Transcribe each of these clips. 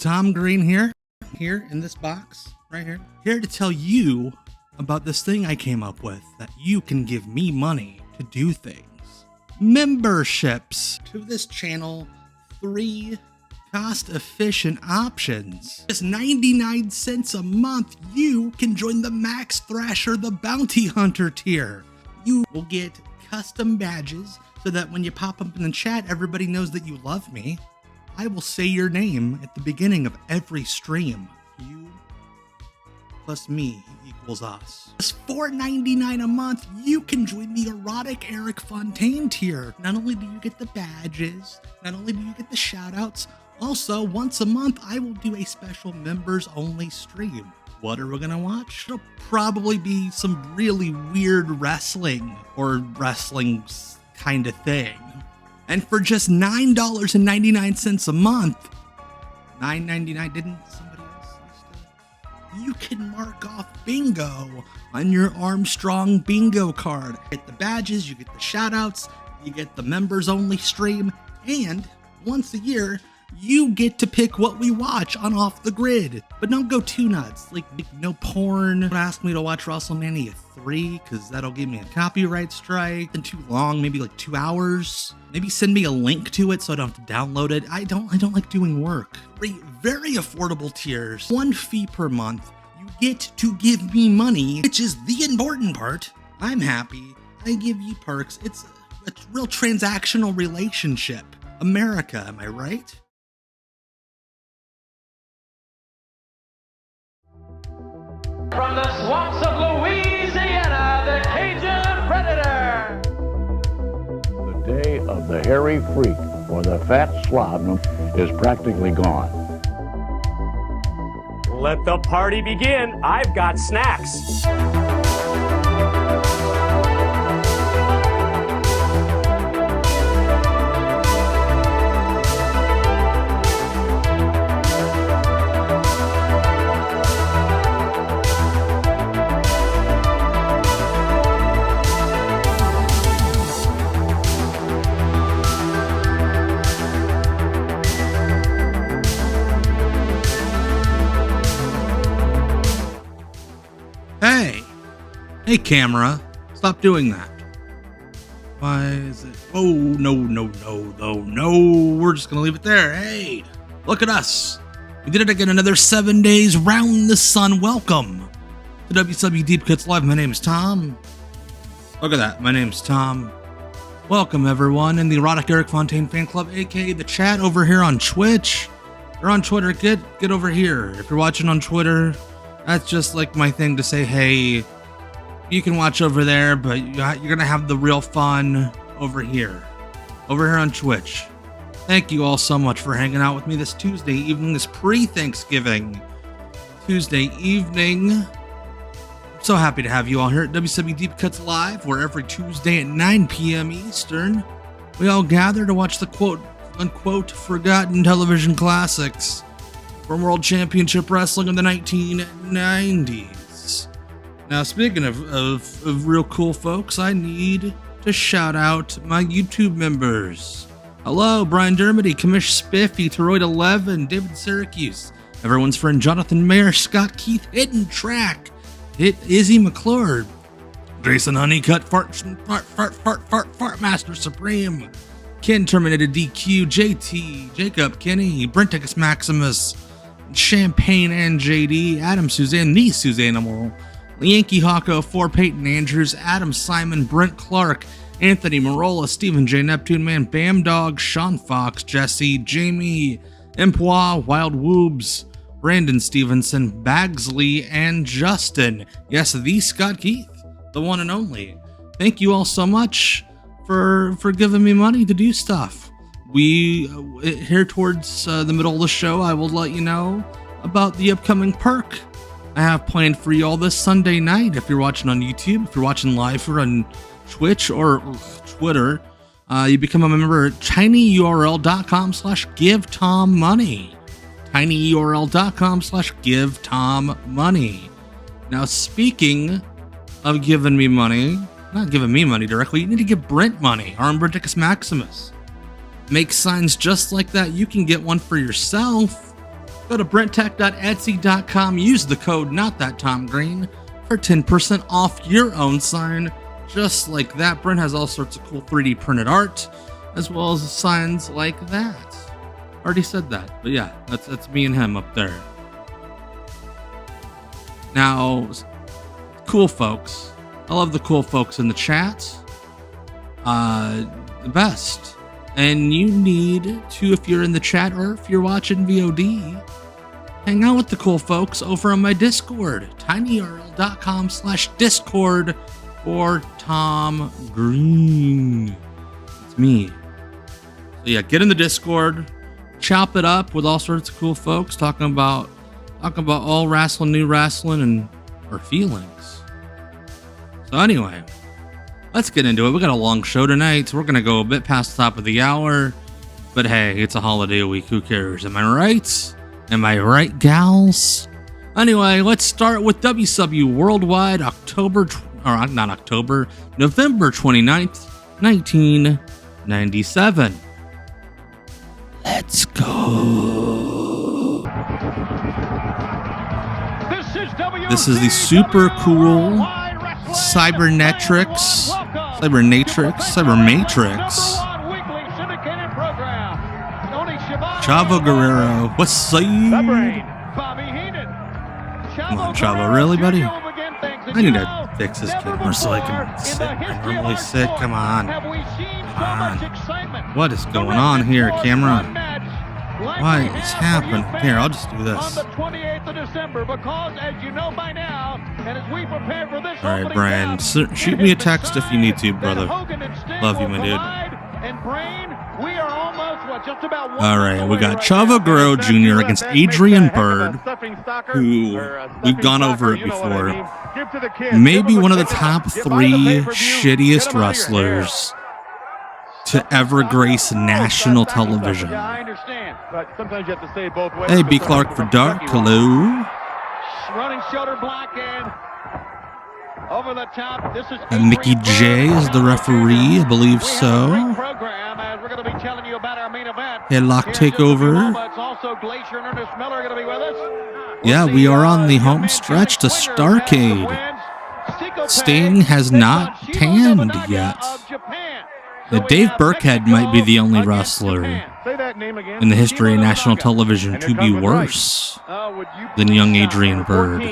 Tom Green here in this box right here to tell you about this thing I came up with that you can give me money to do things. Memberships to this channel, 3 cost-efficient options. Just 99 cents a month, you can join the Max Thrasher the Bounty Hunter tier. You will get custom badges so that when you pop up in the chat, everybody knows that you love me. I will say your name at the beginning of every stream. You plus me equals us. Just $4.99 a month, you can join the Erotic Eric Fontaine tier. Not only do you get the badges, not only do you get the shoutouts, also once a month I will do a special members only stream. What are we gonna watch? It'll probably be some really weird wrestling or wrestling kind of thing. And for just $9.99 a month, $9.99, didn't somebody else used to? You can mark off bingo on your Armstrong bingo card. You get the badges, you get the shoutouts, you get the members only stream, and once a year, you get to pick what we watch on Off the Grid. But don't go too nuts, like no porn. Don't ask me to watch WrestleMania 3, because that'll give me a copyright strike. And too long, maybe like 2 hours. Maybe send me a link to it so I don't have to download it. I don't like doing work. 3 very affordable tiers, 1 fee per month. You get to give me money, which is the important part. I'm happy, I give you perks. It's a real transactional relationship. America, am I right? From the swamps of Louisiana, the Cajun Predator. The day of the hairy freak or the fat slob is practically gone. Let the party begin. I've got snacks. Hey camera, stop doing that. Why is it? Oh, no, we're just gonna leave it there. Hey, look at us. We did it again, another 7 days round the sun. Welcome to WCW Deep Cuts Live. My name is Tom. Look at that, my name's Tom. Welcome everyone in the Erotic Eric Fontaine fan club, aka the chat over here on Twitch. If you're on Twitter, get over here. If you're watching on Twitter, that's just like my thing to say, hey, you can watch over there, but you're gonna have the real fun over here on Twitch. Thank you all so much for hanging out with me this Tuesday evening, this pre-Thanksgiving Tuesday evening. I'm so happy to have you all here at WCW Deep Cuts Live, where every Tuesday at 9 p.m. Eastern, we all gather to watch the quote-unquote forgotten television classics from World Championship Wrestling in the 1990s. Now, speaking of real cool folks, I need to shout out my YouTube members. Hello, Brian Dermody, Commish Spiffy, Toroid 11, David Syracuse, everyone's friend Jonathan Mayer, Scott Keith, Hidden Track, Izzy McClure, Jason Honeycutt, Fart Master Supreme, Ken Terminated DQ, JT, Jacob, Kenny, Brenticus Maximus, Champagne and JD, Adam Suzanne, the Suzanimal, Yankee Hawko, 4 Peyton Andrews, Adam Simon, Brent Clark, Anthony Marola, Stephen J. Neptune Man, Bam Dog, Sean Fox, Jesse, Jamie, Empois, Wild Woobs, Brandon Stevenson, Bagsley, and Justin. Yes, the Scott Keith, the one and only. Thank you all so much for giving me money to do stuff. We, here towards the middle of the show, I will let you know about the upcoming perk I have planned for you all this Sunday night. If you're watching on YouTube, if you're watching live or on Twitch or Twitter, you become a member at tinyurl.com/givetommoney. tinyurl.com/givetommoney. Now, speaking of giving me money, not giving me money directly, you need to give Brent money, Armbrenticus Maximus. Make signs just like that. You can get one for yourself. Go to brenttech.etsy.com. Use the code NOTTHATTomGreen for 10% off your own sign. Just like that, Brent has all sorts of cool 3D printed art, as well as signs like that. Already said that, but yeah, that's me and him up there. Now, cool folks. I love the cool folks in the chat. The best. And you need to, if you're in the chat or if you're watching VOD, hang out with the cool folks over on my Discord, tinyurl.com/discord for Tom Green. It's me. So yeah, get in the Discord, chop it up with all sorts of cool folks talking about all wrestling, new wrestling, and our feelings. So anyway, let's get into it. We got a long show tonight, so we're gonna go a bit past the top of the hour. But hey, it's a holiday week. Who cares? Am I right? Am I right, gals? Anyway, let's start with WCW Worldwide, November 29th, 1997. Let's go. This is the super cool Cybermatrix. Chavo Guerrero. What's up? Come on, Chavo. Really, buddy? I need to fix this camera so I can sit where I normally sit. Come on. Come on. What is going on here, camera? What is happening? Here, I'll just do this. Alright, Brian. Shoot me a text if you need to, brother. Love you, my dude. Alright, we got Chavo Guerrero Jr. against Adrian Byrd, who we've gone over it before. Maybe one of the top 3 shittiest wrestlers to ever grace national television. Hey, B. Clark for Dark. Hello. Running shoulder block and over the top. This is Mickey J is the referee, I believe so. We're going to be telling you about our main event. Headlock takeover. It's also Glacier and Ernest Miller going to be with us. Yeah, we are on the home stretch to Starrcade. Sting has not tanned yet. Now, Dave Burkhead might be the only wrestler in the history of national television to be worse than young Adrian Byrd.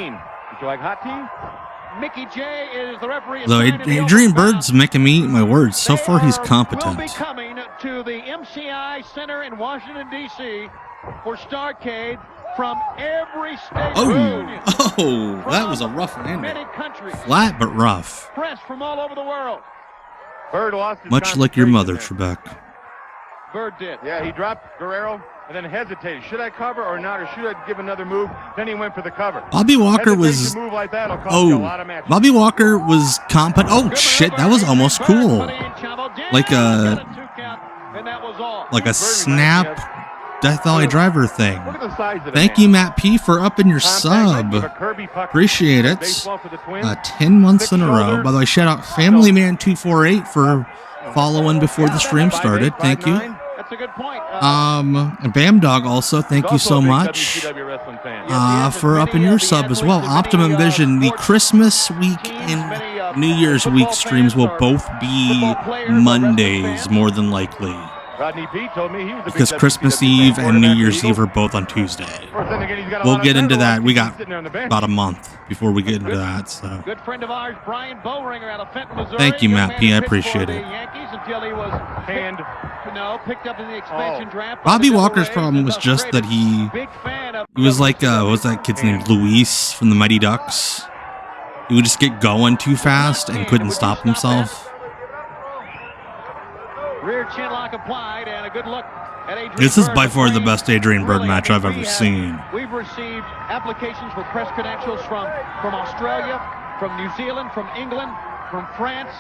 Mickey J is the referee. Though Adrian Byrd's making me eat my words. So far, he's competent. Will be coming to the MCI Center in Washington, D.C. for Starrcade from every state. Oh, that was a rough landing. Flat but rough. Press from all over the world. Byrd lost his Much like your mother, Trebek. Byrd did. Yeah, he dropped Guerrero and then hesitated. Should I cover or not, or should I give another move? Then he went for the cover. Bobby Walker was... Bobby Walker was competent. Oh, shit, that was almost cool. Like a snap Death Valley Driver thing. Thank you, Matt P, for upping your sub. Appreciate it. 10 months in a row. By the way, shout out Family Man 248 for following before the stream started. Thank you. That's a good point. And Bam Dog also, thank you so much for upping your sub as well. Optimum Vision, the Christmas week and New Year's week streams will both be Mondays, more than likely. Because Christmas Eve and New Year's Eve are both on Tuesday. We'll get into that. We got about a month before we get into that. So. Good friend of ours, Brian Bowringer out of Fenton, Missouri. Thank you, Matt P. I appreciate it. Until he was picked up in the expansion draft. Bobby Walker's problem was just that he was like, what was that kid's name? Luis from the Mighty Ducks. He would just get going too fast and couldn't stop himself. Rear chin lock applied and a good look at Adrian This is Byrd. by far the best Adrian Byrd match I've ever seen. We've received applications for press credentials from Australia, from New Zealand, from England, from France,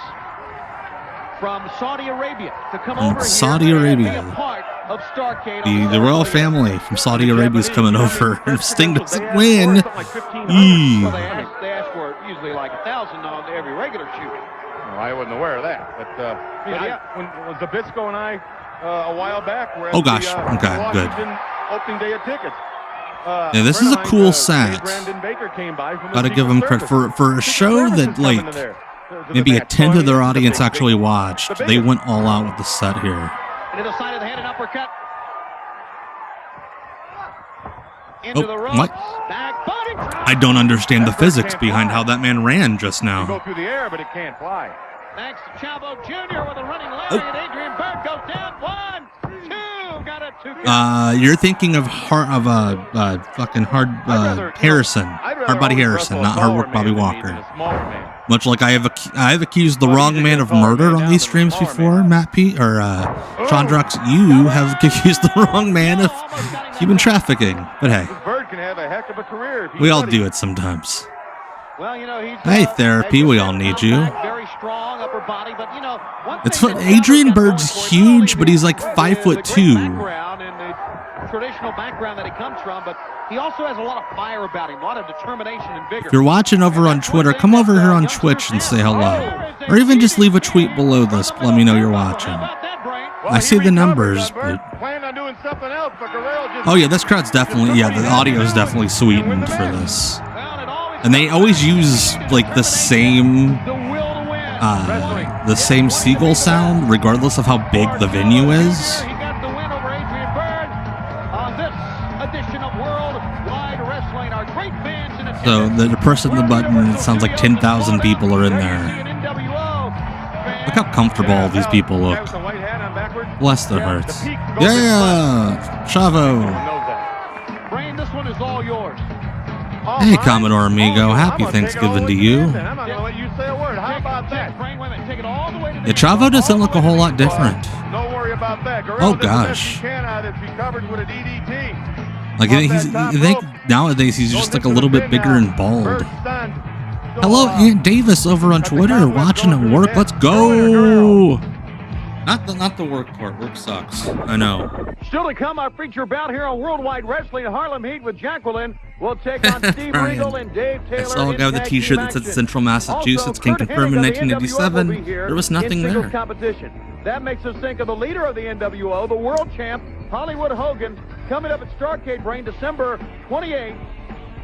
from Saudi Arabia to come over Saudi here Arabia. and be a part of Starrcade. The royal family from Saudi Arabia is coming over. If Sting doesn't win, Well, they ask for usually like 1,000 on every regular shoot. Well, I wasn't aware of that. But when was Zabisco and I a while back. Oh gosh, okay, good. Opening day of tickets. Yeah, this is a cool set. Gotta give them credit for a show that like maybe a tenth of their audience actually watched. They went all out with the set here. Into the side of the head, an uppercut. Into the ropes. What? I don't understand the physics behind how that man ran just now. Go through the air, but it can't fly. Thanks to Chavo Jr. with a running lariat. Adrian Bird goes down. 1, 2. Got it. 2. You're thinking of fucking Harrison, Hardbody Harrison, not Hardwork Bobby Walker. Much like I have accused the wrong man of murder on these streams before, Matt P or Chandrox, you have accused the wrong man of human trafficking. But hey, we all do it sometimes. Well, you know, hey, therapy, we all need you. Very strong upper body, but you know, it's fun. Adrian Bird's huge, but he's like 5'2". Traditional background that he comes from, but he also has a lot of fire about him, a lot of determination and vigor. If you're watching over on Twitter, come over here on Twitch and say hello. Or even just leave a tweet below this. Let me know you're watching. I see the numbers, but... Oh yeah, this crowd's definitely... Yeah, the audio's definitely sweetened for this. And they always use, like, the same seagull sound, regardless of how big the venue is. So the person in the button, it sounds like 10,000 people are in there. Look how comfortable all these people look. Bless their hearts. Yeah, Chavo. This one is all yours. Hey, Commodore Amigo. Happy Thanksgiving to you. Yeah, Chavo doesn't look a whole lot different. Oh, gosh. Like, I think nowadays he's just like a little bit bigger and bald. Hello, Aunt Davis over on Twitter, watching at work. Let's go. Not the work part. Work sucks. I know. Still to come, our feature bout here on Worldwide Wrestling Harlem Heat with Jacqueline. We'll take on Steve Regal and Dave Taylor. I saw a guy with a T-shirt that said Central Massachusetts can confirm in 1987 there was nothing there. Competition. That makes us think of the leader of the NWO, the world champ, Hollywood Hogan, coming up at Starrcade Brain December 28th.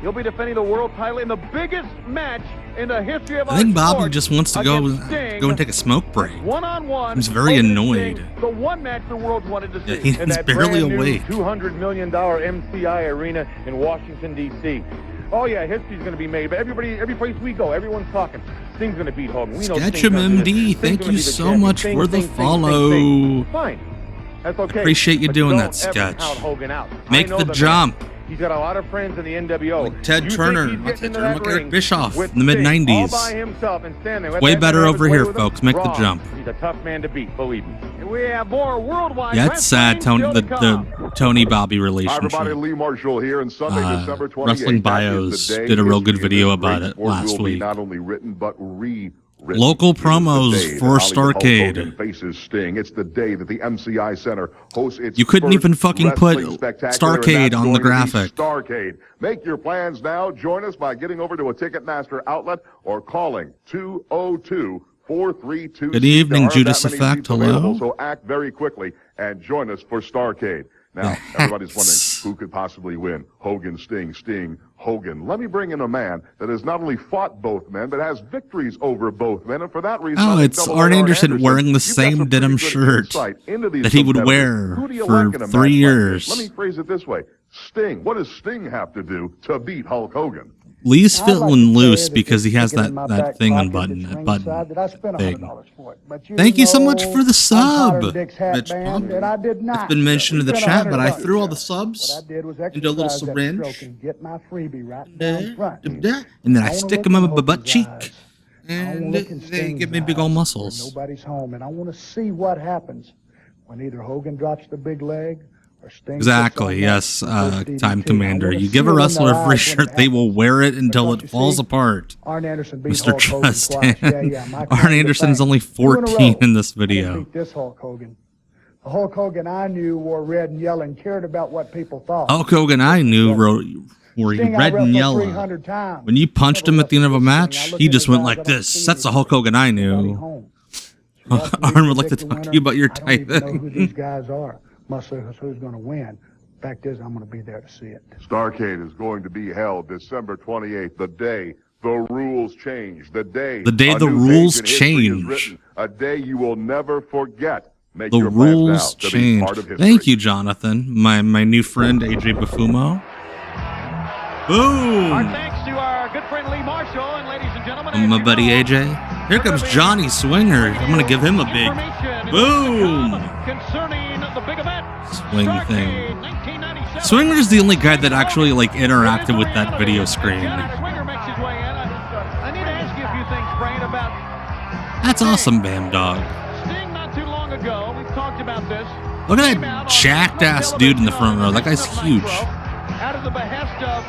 He'll be defending the world title in the biggest match in the history of our sport. I think Bobby just wants to go and take a smoke break. One-on-one. He's very annoyed. The one match the world wanted to see. Yeah, he's barely awake. $200 million MCI arena in Washington, D.C. Oh, yeah, history's going to be made. But every place we go, everyone's talking. Sting's going to beat Hogan. We know Sketchum MD, thank you so much for the follow. Fine. That's okay. Appreciate you doing that, Sketch. Make the jump. He's got a lot of friends in the NWO. Like Ted Turner, Eric Bischoff in the mid-90s. Way better over here, folks. Make the jump. He's a tough man to beat, believe me. We have more worldwide. Yeah, it's sad, the Tony Bobby relationship. Hi, everybody, Lee Marshall here, and Sunday, December 28th. Wrestling Bios did a real good video about it last week. Not only written, but rewritten. Local promos for Starrcade. Faces Sting. It's the day that the MCI Center hosts its You couldn't even fucking put Starrcade on the graphic. Starrcade. Make your plans now. Join us by getting over to a Ticketmaster outlet or calling 202-432. Good evening, Judas Effect. Hello. So act very quickly and join us for Starrcade. Now, everybody's wondering who could possibly win. Hogan, Sting, Hogan. Let me bring in a man that has not only fought both men, but has victories over both men. And for that reason... Oh, it's Arn Anderson wearing the same denim shirt that he would wear for 3 years. Let me phrase it this way. Sting. What does Sting have to do to beat Hulk Hogan? Lee's feeling loose because he has that thing unbuttoned, that button thing. Thank you so much for the sub, Mitch Pump. It's been mentioned in the chat, but I threw all the subs into a little syringe, and then I stick them in my butt cheek, and they give me big old muscles. Nobody's home, and I want to see what happens when either Hogan drops the big leg. Exactly, yes, Time Commander. You give a wrestler a free shirt, they will wear it until it falls apart. Mr. Justin. Arn Anderson's only 14 in this video. The Hulk Hogan I knew wore red and yellow and cared about what people thought. Hulk Hogan I knew wore red and yellow. When you punched him at the end of a match, he just went like this. That's the Hulk Hogan I knew. Arn would like to talk to you about your typing. Who these guys are. Must say who's going to win. fact is, I'm going to be there to see it. Starrcade is going to be held December 28th, the day the rules change, the day the rules change, written, a day you will never forget. Make the your plans rules now to be change. part of history. Thank you, Jonathan. My new friend AJ Bufumo. Boom. Our thanks to our good friend Lee Marshall, and ladies and gentlemen, My buddy AJ. Here comes Johnny Swinger. I'm gonna give him a big boom. Concerning the big event, Swing thing. Swinger's the only guy that actually like interacted with that video screen. Swinger makes his way in. I need to ask you a few things, Brain, about That's awesome, Bam Dog. Sting not too long ago. We've talked about this. Look at that jacked ass dude in the front row. That guy's huge. Out of the behest of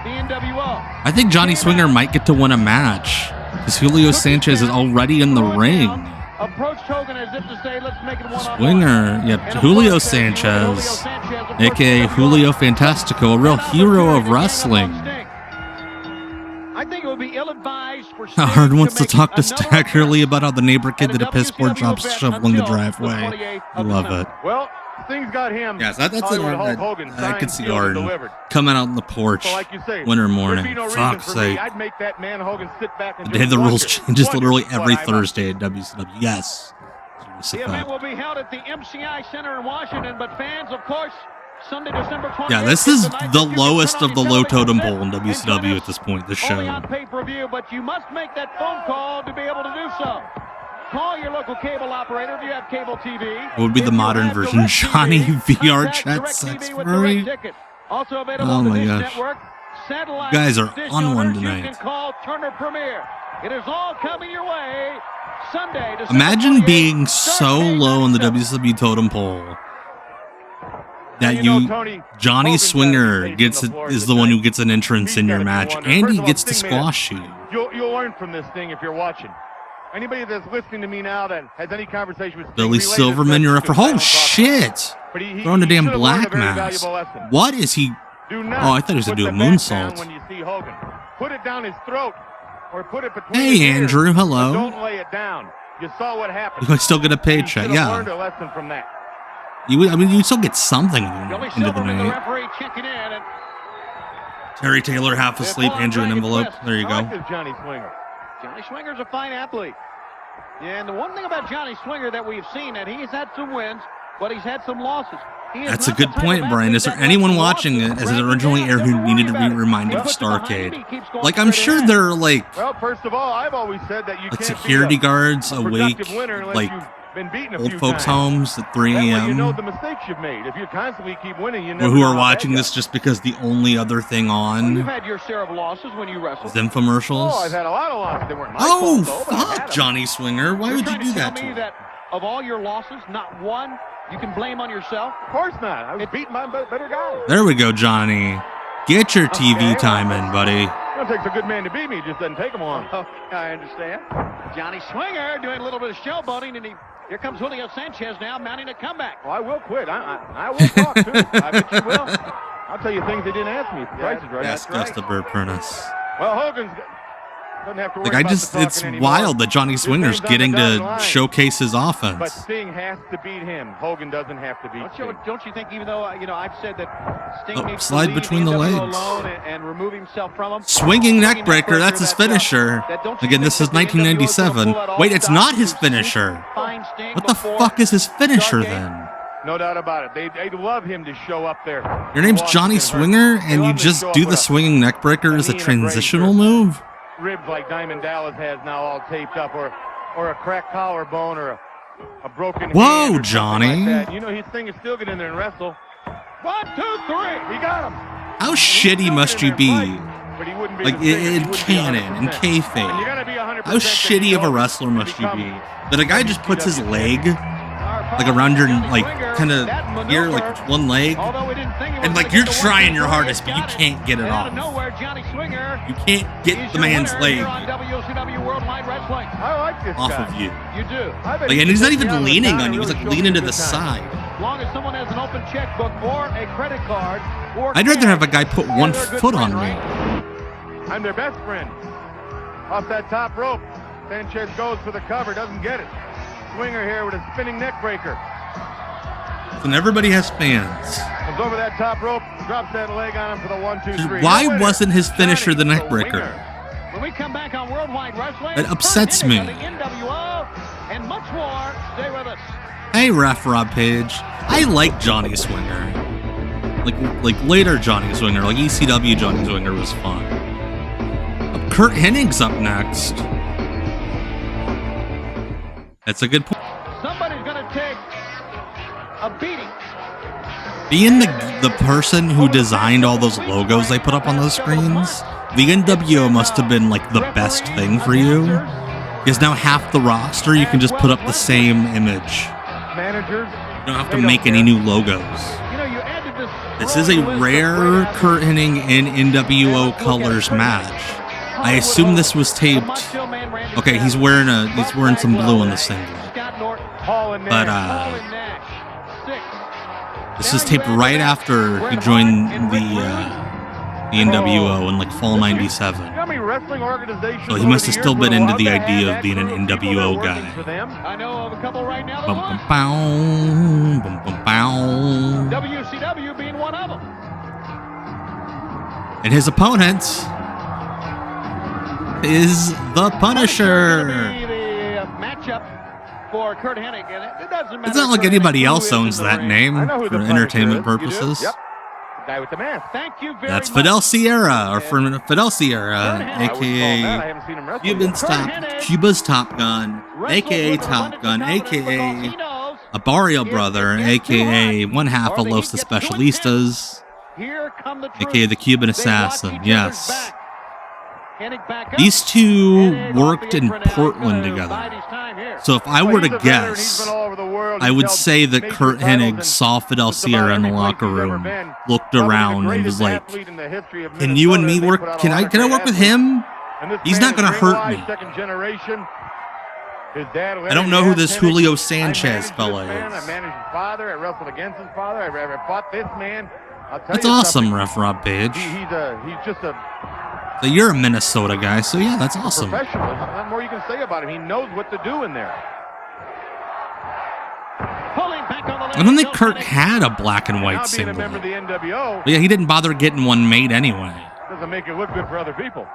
the NWO. I think Johnny Swinger might get to win a match because Julio Sanchez is already in the ring. Approached Hogan as if to say, let's make it one-on-one. Swinger, yep, Julio Sanchez, aka Julio Fantastico, a real hero of wrestling. I think it would be ill-advised for Howard wants to talk to Stackerly about how the neighbor kid did a piss poor job shoveling the driveway. I love it. Well, Sting's got him. Yes, that's it. I could see Arden delivered. coming out on the porch So like you say, winter there'd morning. be no reason Fuck's for sake. me. I'd make that man Hogan sit back and The day the rules changes Wonder literally what every I must Thursday at WCW. Yes. The event will be held at the MCI Center in Washington, but fans, of course, Sunday, December 28th. Yeah, this is the lowest of the low totem pole in WCW at this point, this Only show. on pay-per-view, but you must make that phone call to be able to do so. Call your local cable operator if you have cable TV. What would be the modern version? Johnny VR chat sex free? Also available Oh on the my Dish gosh. Network. Satellite You guys are Dish on one owners, tonight. You can call Turner Premier. It is all coming your way Sunday. December Imagine 28th, being so Starrcade low on the 97. WCW totem pole that And you know, Tony, Johnny Hogan's Swinger got his gets face on the floor is the one who gets an entrance He's in your gotta be match, wondering. and First he of all, gets to Sting made a- squash you. You'll learn from this thing if you're watching. Anybody that's listening to me now that has any conversation with Sting, Billy relay this Silverman, you're a message for to oh Final Talk. shit! But he Throwing a damn should have learned black a very mass. valuable lesson. What is he? Do not Oh, I thought he was put gonna do a the bat down moonsault. when you see Hogan. Put it down his throat or put it between Hey, his ears, Andrew, but hello. Don't lay it down. You saw what happened. You still get a You paycheck, should have learned yeah. a lesson from that. I mean, you still get something at Billy the end of the Silverman, the night. referee, checking in. And Terry Taylor, half asleep, hand you an envelope. There you I like go. this Johnny Swinger. Johnny Swinger's a fine athlete. Yeah, and the one thing about Johnny Swinger that we've seen, that he's had some wins, but he's had some losses. He is That's a not the good type point, of Brian. Is there athlete that anyone lets watching it losses as it drag him originally down. aired who Never needed to worry be about it. reminded of Puts it behind him, Starrcade? he keeps going Like, I'm straight sure ahead. there are like Well, first of all, I've always said that you can't security be guards a awake, productive winner unless like you've been beaten a old few folks' times. homes at 3 That way you know a.m. the mistakes you've made. If you constantly keep winning, you or never who know are how watching bad this just because the only other thing Well, on you've had your share of losses when you wrestled. is infomercials. Oh, I've had a lot of losses that weren't my Oh, fault, though, but I've had fuck, 'em. Johnny Swinger. Why You're would you trying do to tell that to me him? that of all your losses, not one you can blame on yourself? Of course not. I was beating my better guys. There we go, Johnny. Get your TV Okay, time in, buddy. It takes a good man to beat me. It just doesn't take him long. Oh, I understand. Johnny Swinger doing a little bit of showboating, and here comes Julio Sanchez now mounting a comeback. Well, I will quit. I will talk, too. I bet you will. I'll tell you things they didn't ask me. If the price is right. Yes, That's Gus the Bird Prentice. Well, Hogan's doesn't have to worry Like, about the talking it's anymore. wild that Johnny Swinger's His name's on getting the dotted to line. showcase his But offense. Sting has to beat him. Hogan doesn't have to beat Sting. Don't you think, even though I've said that Sting Oh, needs slide to leave between the NWO legs. alone and remove himself from him? Swinging neck breaker, that's his that, finisher. don't you Again, think this is that the NWO is gonna 1997. pull out all Wait, it's stops not his to finisher. find Sting What the before fuck is his finisher Starrcade? then? No doubt about it. They'd love him to show up there. Your name's Walk Johnny and hurt. Swinger, They and love you him to just show up do with the swinging neck breaker as a knee and a brace transitional or move? Ribs like Diamond Dallas has now all taped up, or a cracked collarbone, or a broken Whoa, hand or something Johnny. like that. You know, his thing is still get in there and wrestle. 1, 2, 3. He got him. How shitty must you be? But he wouldn't be Like, the Sting if he in wouldn't be canon, in 100%. And you kayfabe. gotta be 100% How that shitty you of a know wrestler to must you become be? That a guy just puts his leg, like around your, like, kind of here, like one leg, Although we didn't think it was and like gonna you're get the trying one your before hardest, he but you got it. can't get it And out of off. nowhere, Johnny Swinger You can't get is the your man's winner leg here on WCW Worldwide Wrestling. I like this off guy. of you. You do. I bet Like, he and he's can not take me even out of the leaning town on and you. He's really like show me leaning a to good the time. side. As long as someone has an open checkbook or a credit card or I'd rather cash, have a guy put one they're a good foot on friend, me. right? I'm their best friend. Off that top rope, Sanchez goes for the cover, doesn't get it. Swinger here with a spinning neck breaker. And everybody has fans. Comes over that top rope, drops that leg on him for the 1, 2, 3. Why wasn't his finisher the neckbreaker? When we come back on Worldwide Wrestling, It upsets me. The NWO and much more. Stay with us. Hey, Ref Rob Page. I like Johnny Swinger. Like later Johnny Swinger, like ECW Johnny Swinger was fun. Curt Hennig's up next. That's a good point. Somebody's going to take a beating. Being the person who designed all those logos they put up on those screens, the NWO must have been like the best thing for you. Because now half the roster, you can just put up the same image. Managers, you don't have to make any new logos. This is a rare Curt Hennig in NWO colors match. I assume this was taped. Okay, he's wearing some blue on the singlet. But this is taped right after he joined the NWO in like fall '97. So he must have still been into the idea of being an NWO guy. I know of a couple right now. WCW being one of them. And his opponent is the Punisher. The matchup for Curt Hennig, and it doesn't matter. It's not like anybody else owns that name for entertainment purposes. Yep. Guy with the mask. Thank you very That's much. Fidel Sierra, or Fidel Sierra, aka Cuba's Top Gun, aka Top Gun, aka a Barrio brother, aka one half of Los Especialistas, aka the Cuban Assassin. Yes. These two worked in Portland together. So if I were to guess, I would say that Curt Hennig saw Fidel Sierra in the locker room, looked around, and was like, "Can you and me work? Can I work with him? He's not going to hurt me." I don't know who this Julio Sanchez fella is. That's awesome, Ref Rob Page. So you're a Minnesota guy, so yeah, that's awesome. Professional. There's not more you can say about him. He knows what to do in there. I don't think Curt had a black and white singlet. But yeah, he didn't bother getting one made anyway. Doesn't make it look good for other people.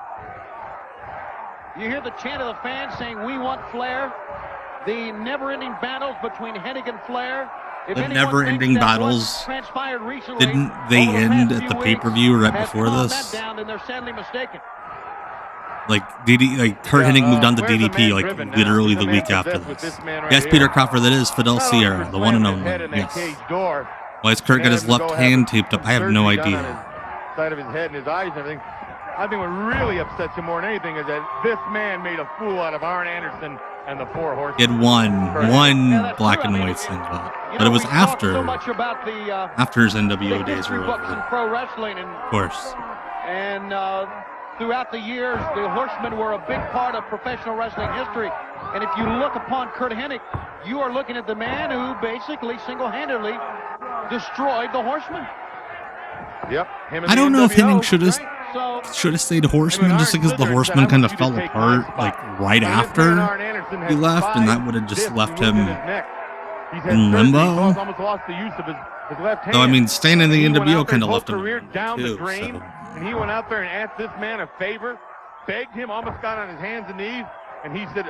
You hear the chant of the fans saying, "We want Flair." The never-ending battles between Hennig and Flair. The never-ending battles, didn't they end at the pay-per-view right before this? Like Curt Hennig moved on to DDP like literally the week after this. Yes, Peter Crawford, that is Fidel Sierra, the one and only. Yes. Why is Curt got his left hand taped up? I have no idea. Side of his head and his eyes and everything. I think what really upsets him more than anything is that this man made a fool out of Arn Anderson and the Four Horsemen. He had one black and white singlet, but it was after his NWO days were over. Of course. And throughout the years, the Horsemen were a big part of professional wrestling history. And if you look upon Curt Hennig, you are looking at the man who basically single-handedly destroyed the Horsemen. Yep. I don't know if Hennig should have stayed Horseman just because the Horsemen kind of fell apart like right after he left, and that would have just left him in limbo. Though I mean, staying in the NWO kind of left him in limbo too. So. And he went out there and asked this man a favor, begged him, almost got on his hands and knees, and he said,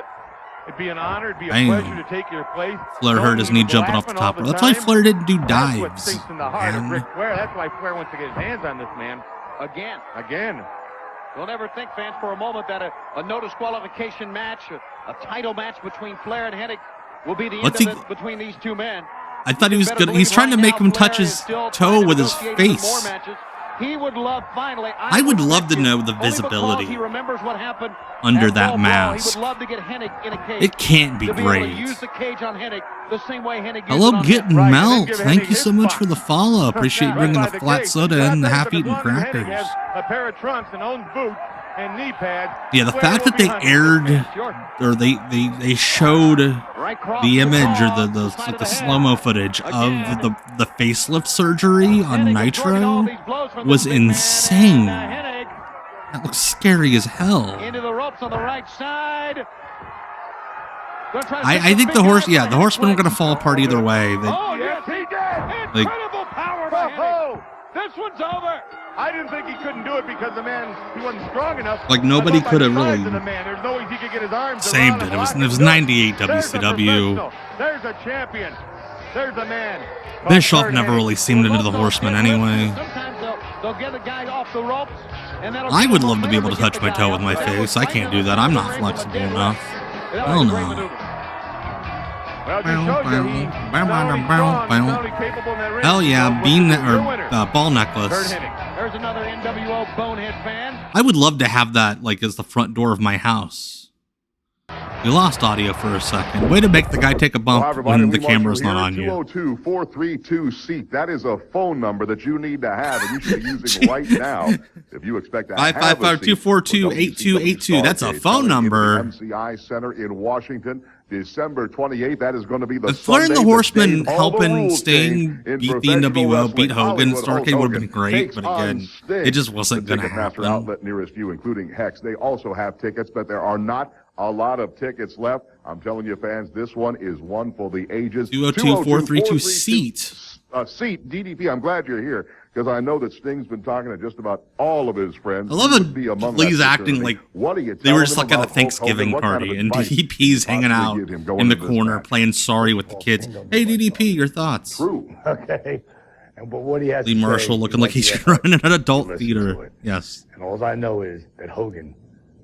"It'd be an honor, it'd be a pleasure to take your place." Flair hurt his knee jumping off the top rope. That's why Flair didn't do dives. That's why Flair wants to get his hands on this man. Again. Don't ever think, fans, for a moment that a no disqualification match, a title match between Flair and Hennig will be the end of it between these two men. I thought he was good. He's trying to make him touch his toe with his face. He would love, finally. I would love to know the visibility he remembers what happened under that mask. He would love to get Hennig in a cage. It can't be great. Use the cage on Hennig the same way Hennig Hello, Getting Melt. Thank you so much for the follow. Appreciate bringing the flat soda and the half-eaten crackers. A pair of trunks and own boots and knee pads. Yeah, the fact that they aired or they showed the image or the slow-mo footage of the facelift surgery on Nitro was insane. That looks scary as hell. Into the ropes on the right side. I think the Horsemen are going to fall apart either way. Oh, yes, he did. Incredible power by Hennig. This one's over. I didn't think he couldn't do it because he wasn't strong enough. Like, nobody could have really There's no way he could get his arms saved it. It was 98 WCW. There's a champion. There's a man. Bischoff never really seemed into the Horsemen anyway. Sometimes they'll get a guy off the ropes, and I would love to be able to touch my toe with my face. I can't do that. I'm not flexible enough. Hell no. Hell yeah, ball necklace. There's another NWO bonehead fan. I would love to have that like as the front door of my house. You lost audio for a second. Way to make the guy take a bump when the camera's not on you. 202-432-SEAT. That is a phone number that you need to have, and you should be using right now if you expect to have 555-242-8282. That's a phone number. MCI Center in Washington. December 28th, that is going to be the Flair and the Sunday Horsemen that all the helping rules Sting in beat the professional NWO, wrestling. beat Hogan, Hollywood Starrcade would have been great, takes but on again, Sting. it just wasn't The going to Ticketmaster happen. outlet nearest you, including Hex. They also have tickets, but there are not a lot of tickets left. I'm telling you, fans, this one is one for the ages. 202-432-SEAT. Seat, DDP, I'm glad you're here, because I know that Sting's been talking to just about all of his friends. I love He would be among how Lee's that acting fraternity. like What are you they were telling just him like at a about Hulk Thanksgiving Hogan? What kind of party, and advice DDP's hanging out possibly give him going in the into this corner match? playing sorry with the kids. Hey, DDP, your thoughts? True. Okay. And but what he has Lee to say, Marshall looking like he's he running an adult listen to theater. it. Yes. And all I know is that Hogan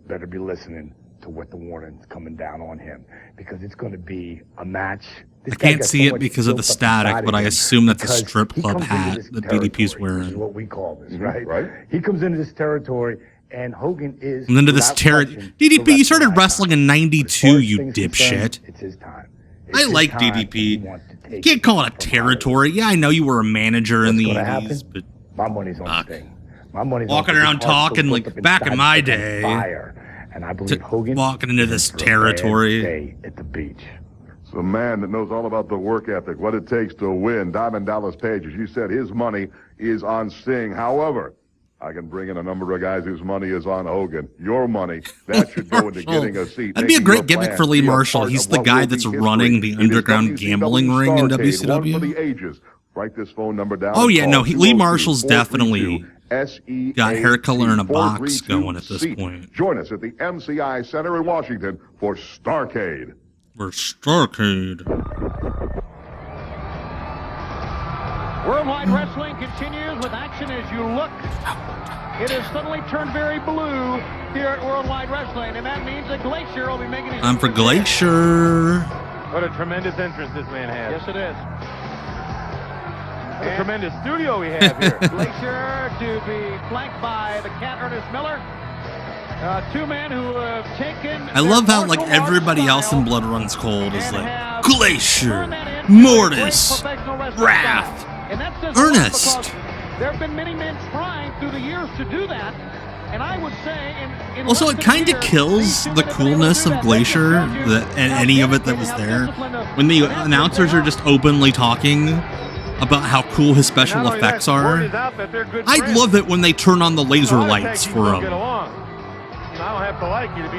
better be listening to what the warning's coming down on him, because it's going to be a match. I can't see it because of the static, but I assume that's a strip club hat that DDP's wearing. Is what we call this, Mhm, right? right. He comes into this territory, and Hogan is. And then to this without territory. question, DDP, the you started wrestling wrestling in icon. As 92, far as you things concerned, dipshit. It's his time. I It's like his time. He DDP. wants to You take can't call it a from territory. Yeah, I know you were a manager in What's the gonna 80s, happen? but My money's on Fuck. Sting. My money's Walking on around Sting. His heart's talking so like built up back in inside my it's on day. Fire. And I believe Hogan walking into is this in for a territory. bad day at the beach. It's a man that knows all about the work ethic, what it takes to win. Diamond Dallas Page, as you said, his money is on Sting. However, I can bring in a number of guys whose money is on Hogan. Your money, that should go into getting a seat. That'd be a making great your gimmick plan, for Lee be a Marshall. part He's of the what guy will be that's history. running the It is underground WCW gambling ring in Starrcade, one for WCW. the ages. Write this phone number down. Oh, yeah, and no, call Lee Marshall's definitely 202-432-SEAT got hair color and a box going at this seat. point. Join us at the MCI Center in Washington for Starrcade. For Starrcade. Worldwide Wrestling continues with action as you look. It has suddenly turned very blue here at Worldwide Wrestling, and that means that Glacier will be making his... I'm for Glacier. What a tremendous entrance this man has. Yes, it is. What a tremendous studio we have here. Glacier to be flanked by the cat Ernest Miller. Two men who have taken... I love how like everybody else in Blood Runs Cold is like Glacier, Mortis, Wrath, Ernest. There have been many men trying through the years to do that, and I would say... in Also, it kind of kills the coolness of Glacier, and any of it that was there, when the announcers are just openly talking about how cool his special effects are. I love it when they turn on the laser lights for him.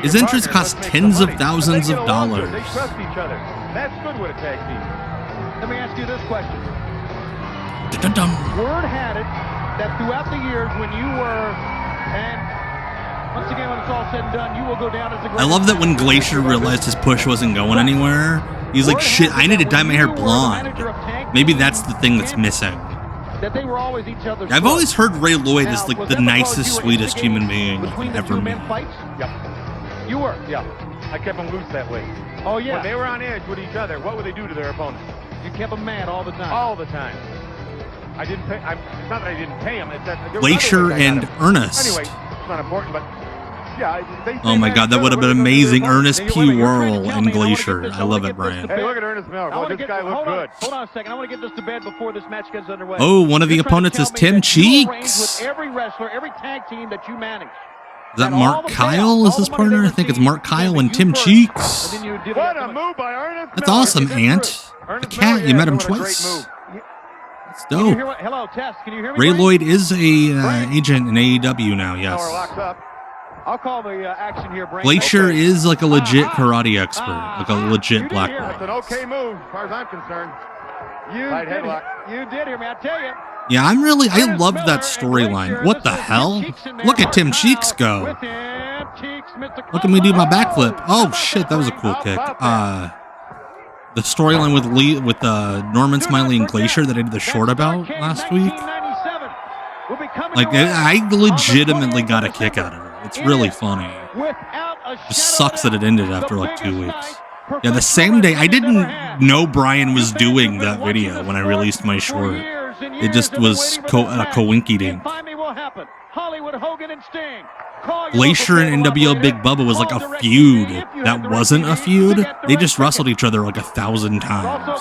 His entrance costs tens of thousands of dollars. They trust each other. That's good with a tag team. Let me ask you this question. Dun-dun-dun. Word had it that throughout the years when you were, and once again when it's all said and done, you will go down as the greatest. I love that when Glacier realized his push wasn't going anywhere, he's like, shit, I need to dye my hair blonde. Maybe that's the thing that's missing. That they were always each other's I've always close. heard Ray Lloyd Now, is like was the that because nicest, you were sweetest human instigating being between the ever two met. men fights? Yep. You were. Yeah. I kept them loose that way. Oh yeah. When they were on edge with each other, what would they do to their opponents? You kept them mad all the time. All the time. I didn't pay. It's not that I didn't pay them. It's that there was Glacier other ways I got and 'em. Ernest. Anyway, it's not important, but yeah. They Oh my god, that would have been amazing. Ernest Now, P. wait a minute, you're trying to Whirl tell and me, I wanna get Glacier. this- I love it, Brian. Hey, look at Ernest Miller. I Boy, wanna this guy looks good. Hold on a second. I want to get this to bed before this match gets underway. Oh, one of the You're trying to opponents is tell me Tim that you arranged Cheeks. with every wrestler, every tag team that you managed. Is that And all Mark the Kyle payoff, is all his the money they partner? I think it's received Mark Kyle came and to Tim you first, Cheeks. and then you did What it a move by Ernest That's Miller. awesome, That's Ant. true. The Ernest cat, Miller, you met him doing a great twice. move. It's Can you hear dope. what, hello, Tess. Can you hear me? Ray Brian? Lloyd is a agent in AEW now, Power yes. locks up. I'll call the action here, Brain. Glacier Okay. is like a legit karate expert, like a legit black hear belt. That's an okay move, as far as I'm concerned. You Tight did, headlock. you did hear me. I tell you, Yeah, I loved that storyline. What the hell? Look at Tim Cheeks go. Look at me do my backflip. Oh shit, that was a cool kick. The storyline with Norman Smiley and Glacier that I did the short about last week. Like, I legitimately got a kick out of it. It's really funny. Just sucks that it ended after like 2 weeks. Yeah, the same day, I didn't know Brian was doing that video when I released my short. It just was a coinky dink. Glacier and NWO Big Bubba was like a feud that wasn't a feud. They just wrestled each other like 1,000 times.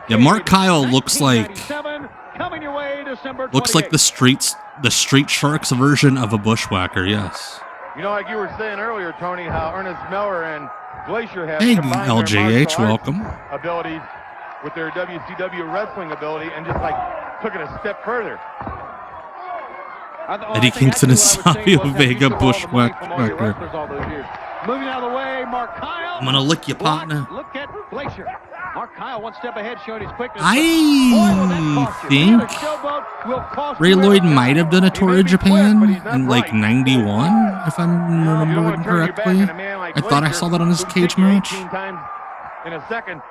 Yeah, Mark Kyle looks like the Street Sharks version of a bushwhacker. Yes. You know, like you were saying earlier, Tony, how Ernest Miller and Glacier have combined LJH, their welcome. abilities with their WCW wrestling ability and just like took it a step further. Eddie Kingston and Savio Vega bushwhacker. Moving out of the way, Mark Kyle. I'm gonna lick you, partner. Look at Glacier. Mark Kyle one step ahead, showing his quickness. I think Ray Lloyd might have done a tour of Japan in like 91, if I'm remembering correctly. I thought I saw that on his cage match. In a second,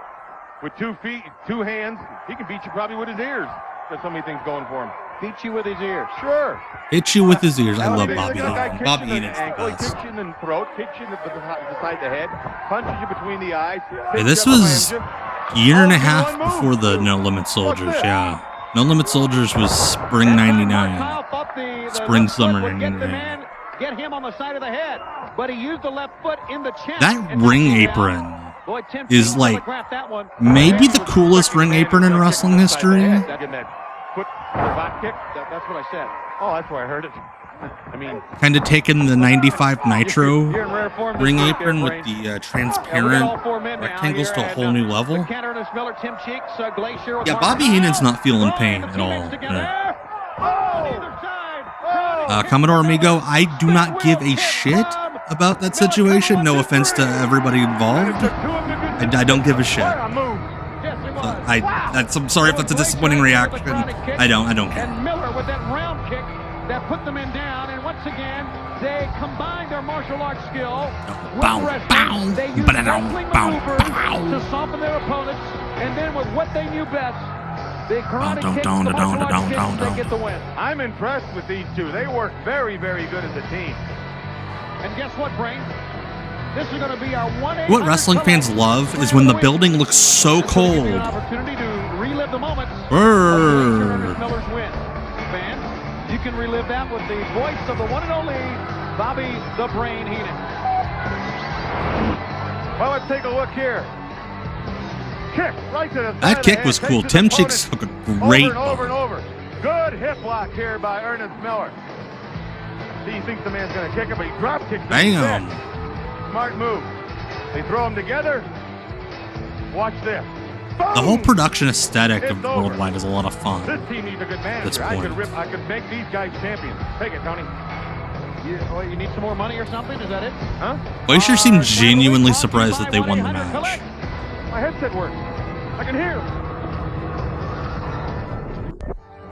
with 2 feet, 2 hands, he can beat you probably with his ears. There's so many things going for him. Beat you with his ears. Sure. Hit you with his ears. I love Bobby Heenan. Bobby Heenan's the He best. kicks you in the throat, kicks you in the side of the head, punches you between the eyes. Yeah, this was a year and a half before the No Limit Soldiers. Yeah. No Limit Soldiers was spring 99. Spring, summer 99. Get him on the side of the head, but he used the left foot in the chest. That ring apron is like maybe the coolest ring apron in wrestling history. That's what I said. Oh, that's where I heard it. I mean, kind of taking the 95 Nitro ring apron with the transparent rectangles to a whole new level. Yeah, Bobby Heenan's not feeling pain at all. Commodore Amigo, I do not give a shit about that situation. No offense to everybody involved. I don't give a shit. I'm sorry if that's a disappointing reaction. I don't care. And Miller with that round kick that put the men down, and once again they combine their martial arts skill with wrestling. They use wrestling maneuvers to soften their opponents, and then with what they knew best, the karate kicks, the martial arts kicks, they get the win. I'm impressed with these two. They work very, very good as a team. And guess what, Brain? This is going to be our 1-800 What wrestling fans love is when the building looks so cold. Opportunity to relive the moments. Miller's win. Fans, you can relive that with the voice of the one and only Bobby the Brain Heenan. Well, let's take a look here. Kick right to the side That kick of the was head, cool. takes Tim his Cheeks took a opponent great over and bump. over and over. Good hip block here by Ernest Miller. See, he thinks the man's going to kick him, but he drop kicks him. Bam. Smart move. They throw them together. Watch this. The whole production aesthetic of Worldwide is a lot of fun. This team needs a good manager. I could make these guys champions. Take it, Tony. You need some more money or something? Is that it? Huh? Glacier seemed genuinely surprised that they won the match. My headset works. I can hear.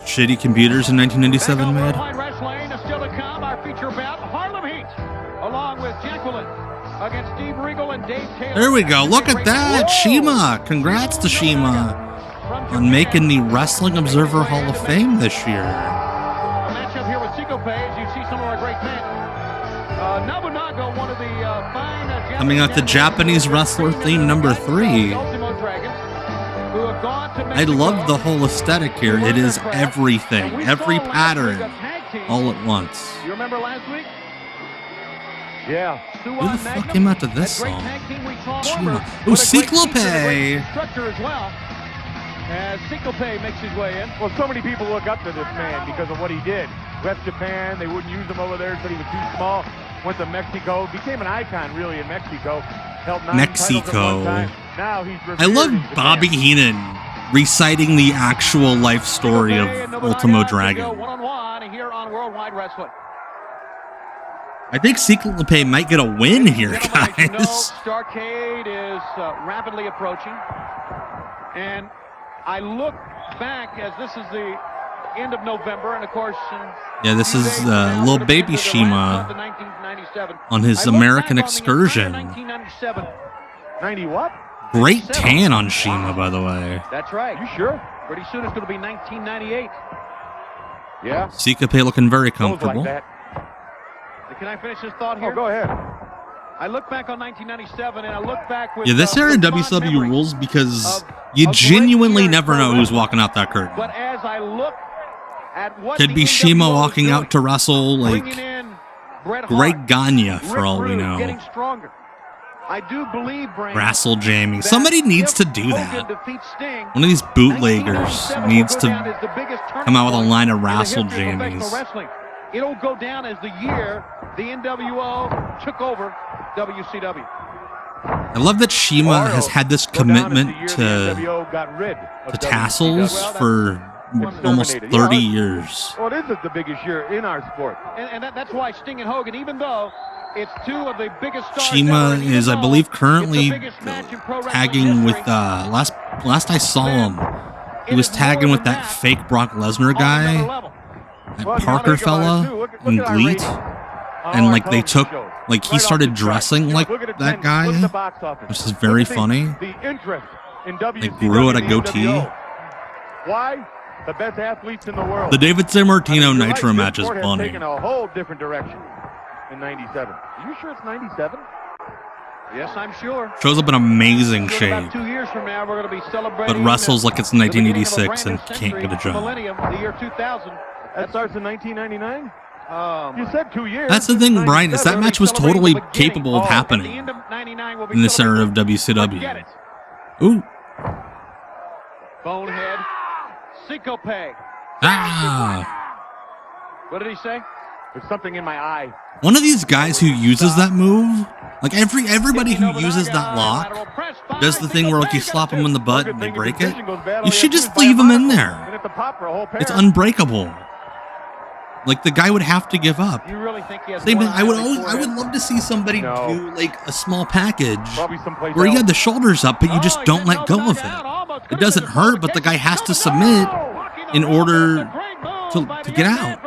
Shitty computers in 1997 made. Worldwide Wrestling is still to come. Our feature bout, Harlem Heat, along with Jacqueline against Steve Regal and Dave Taylor. There we go. Look at that. Shima. Congrats to Shima on making the Wrestling Observer Hall of Fame this year. A matchup here with Ciclope as you see some of our great men. Nobunaga, one of the fine Japanese Coming out the Japanese wrestler theme number 3. Ultimo Dragons, who have gone to I love the whole aesthetic here. It is everything. Every pattern. All at once. You remember last week? Yeah. Who the fuck came out to this song? Ooh, Ciclope! Structure as well. As Ciclope makes his way in. Well, so many people look up to this man because of what he did. Left Japan, they wouldn't use him over there, said he was too small. Went to Mexico, became an icon really in Mexico. Held 9 titles at one time. Now he's I love Bobby Heenan reciting the actual life story of Ultimo Dragon. One-on-one here on Worldwide Wrestling. I think Ciclope might get a win here, guys. Starcade is rapidly approaching. And I look back as this is the end of November, and of course, yeah, this is little baby Shima on his American excursion. 90 what? Great tan on Shima, by the way. That's right. You sure? Pretty soon it's going to be 1998. Yeah. Ciclope looking very comfortable. Like that. Can I finish this thought here? Oh, go ahead. I look back on 1997, and I look back with... Yeah, this era in WCW rules because you genuinely never know who's walking out that curtain. But as I look at what Could be Shima walking out to wrestle, like, Greg Gagne, for all we know. Getting stronger. I do believe, Wrestle jamming. Somebody needs to do that. One of these bootleggers needs to come out with a line of wrestle jammies. It'll go down as the year the NWO took over WCW. I love that Shima has had this commitment to tassels for almost 30 years. Well, it is the biggest year in our sport. And that's why Sting and Hogan, even though it's two of the biggest stars Shima is, I believe, currently tagging with, last I saw him, he was tagging with that fake Brock Lesnar guy, that Parker fella in GLEAT, and, like, they took, like, he started dressing like that guy, which is very funny. They grew out a goatee. Why? The best athletes in the world. The David Sammartino Nitro match is funny. Taken a whole different direction in 97. Are you sure it's 97? Yes, I'm sure. Shows up in amazing shape, About 2 years from now, we're going to be celebrating. but wrestles like it's 1986 and can't get a job. Millennium, the year 2000. That starts in 1999? You said 2 years. That's the thing, Brian, is that match was totally capable of happening in this era of WCW. Ooh. Bonehead. Ciclope. Ah. What did he say? There's something in my eye. One of these guys who uses that move, like everybody who uses that lock, does the thing where, like, you slap them in the butt and they break it. You should just leave them in there. It's unbreakable. Like, the guy would have to give up. You really think he has Same thing. I would one love to see somebody do, like, a small package where you have the shoulders up, but you just don't let go of it. It doesn't hurt, but the guy has to submit in order to get out.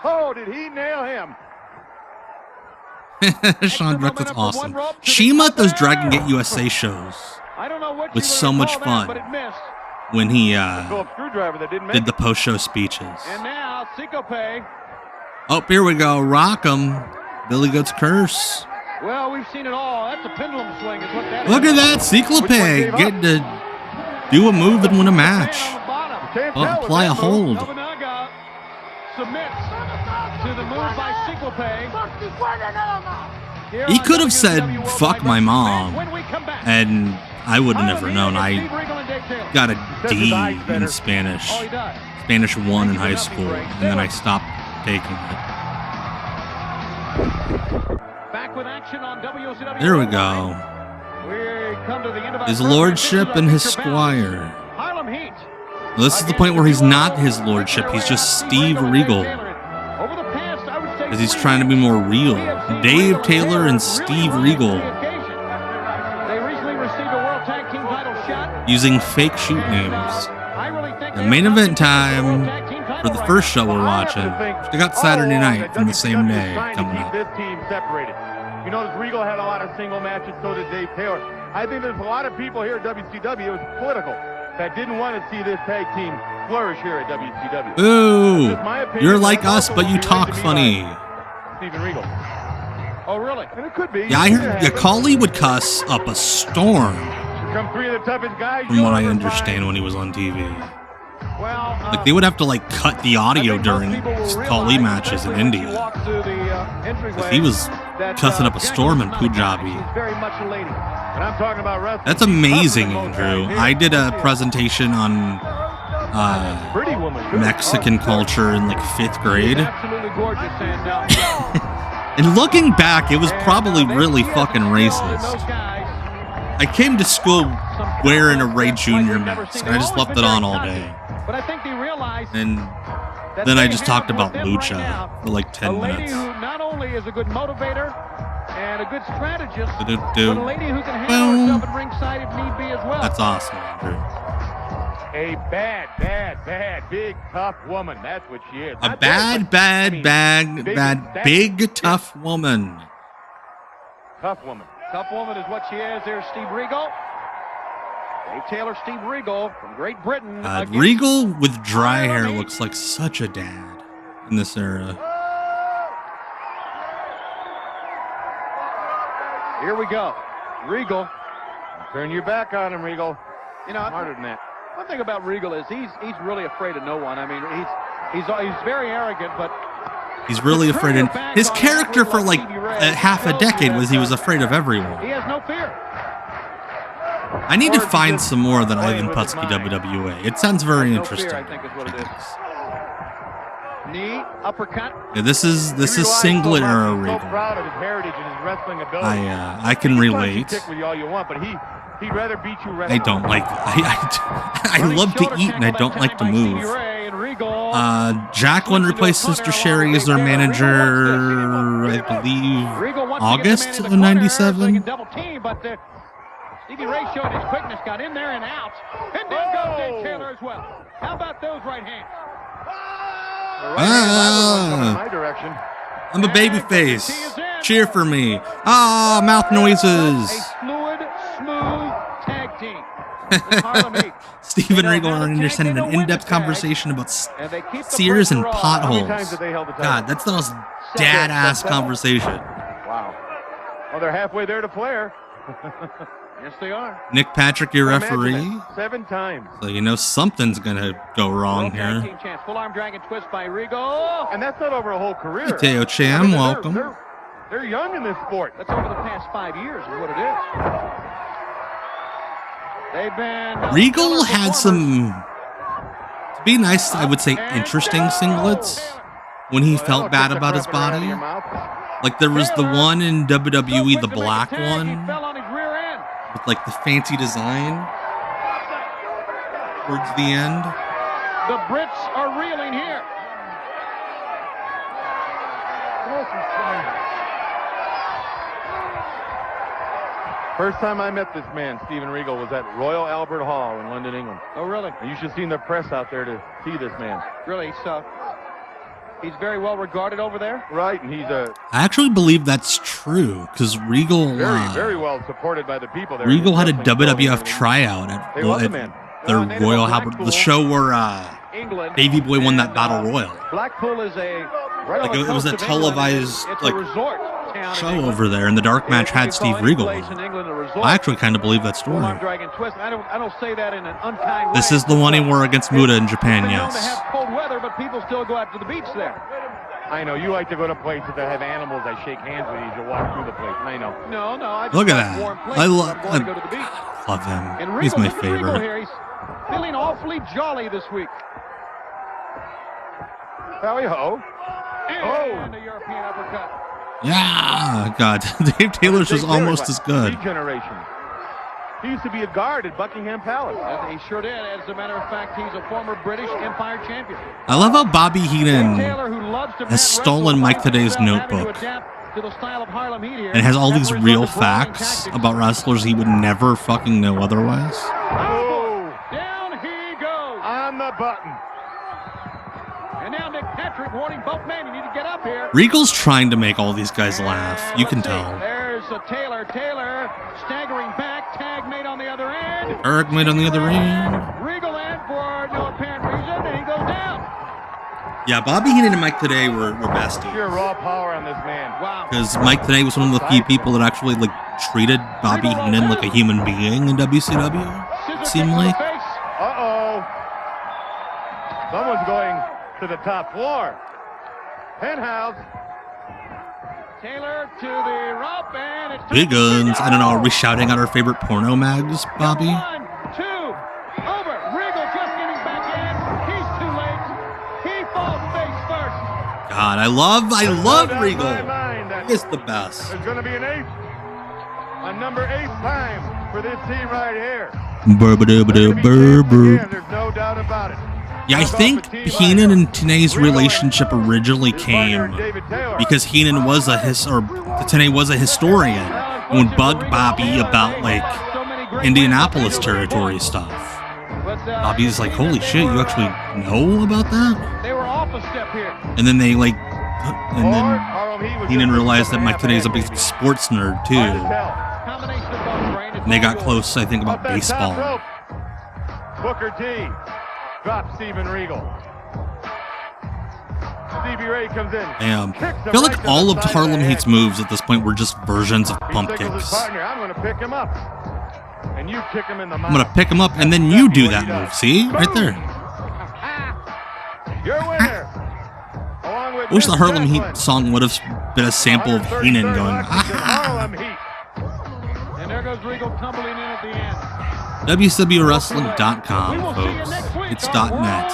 Oh, did he nail him? Sean Brooks is awesome. Shima at those Dragon Gate USA shows was so much fun when he did the post-show speeches. And now Ciclope. Oh, here we go. Rock 'em. Billy Goat's Curse. Well, we've seen it all. That's a pendulum swing is what that Look is. at that. Ciclope getting to do a move and win a match. Apply a hold. Nobunaga submits to the move by Ciclope. He could have said, "Fuck my mom," and I would have never known. I got a D in Spanish. Spanish 1 in high school, and then I stopped taking it. There we go. His lordship and his squire. This is the point where he's not his lordship, he's just Steve Regal. Because he's trying to be more real. Dave Taylor and Steve Regal. Using fake shoot names. The main event time for the first show we're watching. They got Saturday night from the same day coming up. This team separated. You notice Regal had a lot of single matches, so did Dave Taylor. I think there's a lot of people here at WCW, it was political, that didn't want to see this tag team flourish here at WCW. Ooh, you're like us, but you talk funny. Steven Regal. Oh, really? And it could be. Yeah, I heard Collie would cuss up a storm, Come three of the toughest guys from what I understand when he was on TV. Well, Like, they would have to, like, cut the audio during Collie matches in India. He was cussing up a storm in Punjabi. very much a lady. And I'm talking about wrestling. That's amazing, Andrew. I did a presentation on Pretty woman. Mexican culture in, like, 5th grade. absolutely gorgeous. And And looking back, it was probably really fucking racist. I came to school wearing a Rey Jr. mask, and I just left it on all day. But I think they realized And Then I just talked about Lucha for like 10 a lady minutes. who not only is a good motivator and a good strategist, Do-do-do. but a lady who can handle herself at ringside if need be as well. That's awesome, Andrew. A bad, big, tough woman. That's what she is. A Not bad, big, tough woman. Tough woman. Tough woman is what she is. There's Steve Regal. Dave Taylor, Steve Regal from Great Britain. Regal with dry hair looks like such a dad in this era. Here we go. Regal. Turn your back on him, Regal. You know, Smarter than that. one thing about Regal is he's really afraid of no one. I mean, he's very arrogant, but he's really afraid. And his character for like half a decade was he was afraid of everyone. he has no fear. I need to find some more than Ivan Putski WWA. It sounds very No interesting. fear, I think is what it is. Knee, uppercut. Yeah, this is singlet era He's so Regal. proud of his heritage and his wrestling ability. I can relate. Kick with you all you want, but he'd rather beat you I wrestling. don't like. I love to eat and I don't like to move. Jacqueline replaced Sister Sherry as their manager, I believe, August of '97. Stevie Ray showed his quickness, got in there and out. And down goes Dave Taylor as well. How about those right hands? My direction. I'm a baby face. Cheer for me. Ah, mouth noises. A fluid, smooth tag team. Harlem Heat. Stephen Regal and Anderson in an in-depth conversation about sears and potholes. God, that's the most dad-ass conversation. Wow. Well, they're halfway there to Flair. Yes, they are. Nick Patrick, your referee. 7 times. So you know something's gonna go wrong World Tag here. Team champs. Full arm dragon twist by Regal. And that's not over a whole career. Hey, Teo Cham, welcome. They're young in this sport. That's over the past 5 years is what it is. They've been... Regal had some, to be nice, I would say interesting singlets when he felt bad about his body. Like there was the one in WWE, the black one, He fell on his rear end. with like the fancy design towards the end. The Brits are reeling here. First time I met this man, Stephen Regal, was at Royal Albert Hall in London, England. Oh, really? And you should have seen the press out there to see this man. Really? So he's very well regarded over there? Right, and he's I actually believe that's true because Regal, very well supported by the people there. Regal had a His wrestling WWF story. tryout at They love the man. the Well, they did Royal a Albert, the Blackpool. show where England. Davey Boy won that Battle Royal. Blackpool is a... Right Like on the it was a coast of England. televised It's like a resort town show in England. over there, and the dark match had If you call Steve Regal. any on place it. in England a resort, I actually kind of believe that story. Full-arm dragon twist. I don't say that in an unkind way. This is the one he wore against Muta in Japan, It's been known to yes. have cold weather, but people still go out to the beach there. I know, you like to go to places that have animals that shake hands with you as you walk through the place. I know. No, I just Look at like that. warm places. I love I'm going to go to the beach. love him. And Regal, He's my look at Regal favorite. here. He's feeling awfully jolly this week. Tally ho. And a European uppercut. Yeah, God, Dave Taylor's was almost as good. Generation. He used to be a guard at Buckingham Palace. He sure did. As a matter of fact, he's a former British Empire champion. I love how Bobby Heenan Taylor, who loves to has stolen Mike Today's notebook to the style of Harlem Heat here. and has all That these resort real to brawling facts tactics. about wrestlers he would never fucking know otherwise. Oh, Down he goes. on the button. And now Nick Patrick warning both men, you need to get up here. Regal's trying to make all these guys laugh. You can Let's see. tell. There's Taylor staggering back, tag made on the other end. Eric made on the other end. Regal in for no apparent reason, and he goes down. Yeah, Bobby Heenan and Mike Today were besties. Pure raw power on this man. Wow. Because Mike Today was one of the few people that actually like treated Bobby Heenan like a human being in WCW. It seemed like. Uh-oh. Someone's going to the top floor. Penthouse. Taylor to the rope, and it's Big guns. I don't know. Are we shouting out our favorite porno mags, Bobby? 1, 2, over. Regal just getting back in. He's too late. He falls face first. God, I love Down Regal. my mind that He is the best. There's going to be an 8. A number 8 time for this team right here. Burr-ba-doo-ba-doo, They're gonna be champs burr-burr. again, there's no doubt about it. Yeah, I think Heenan and Tenay's relationship originally came because Heenan was Tenay was a historian and would bug Bobby about like Indianapolis territory stuff. Bobby's like, holy shit, you actually know about that? They were off a step here. And then they like, and then Heenan realized that Mike Tenay's a big sports nerd too. And they got close, I think, about baseball. Booker T drops Steven Regal. Stevie Ray comes in. Damn. I feel like all of Harlem Heat's moves at this point were just versions of pump kicks. I'm going to pick him up. And you kick him in the mouth. I'm going to pick him up, and then you do that move. See? Right there. Your winner. I wish the Harlem Heat song would have been a sample of Heenan going, Harlem Heat. And there goes Regal tumbling in at the end. WCWWrestling.com, folks. It's .net.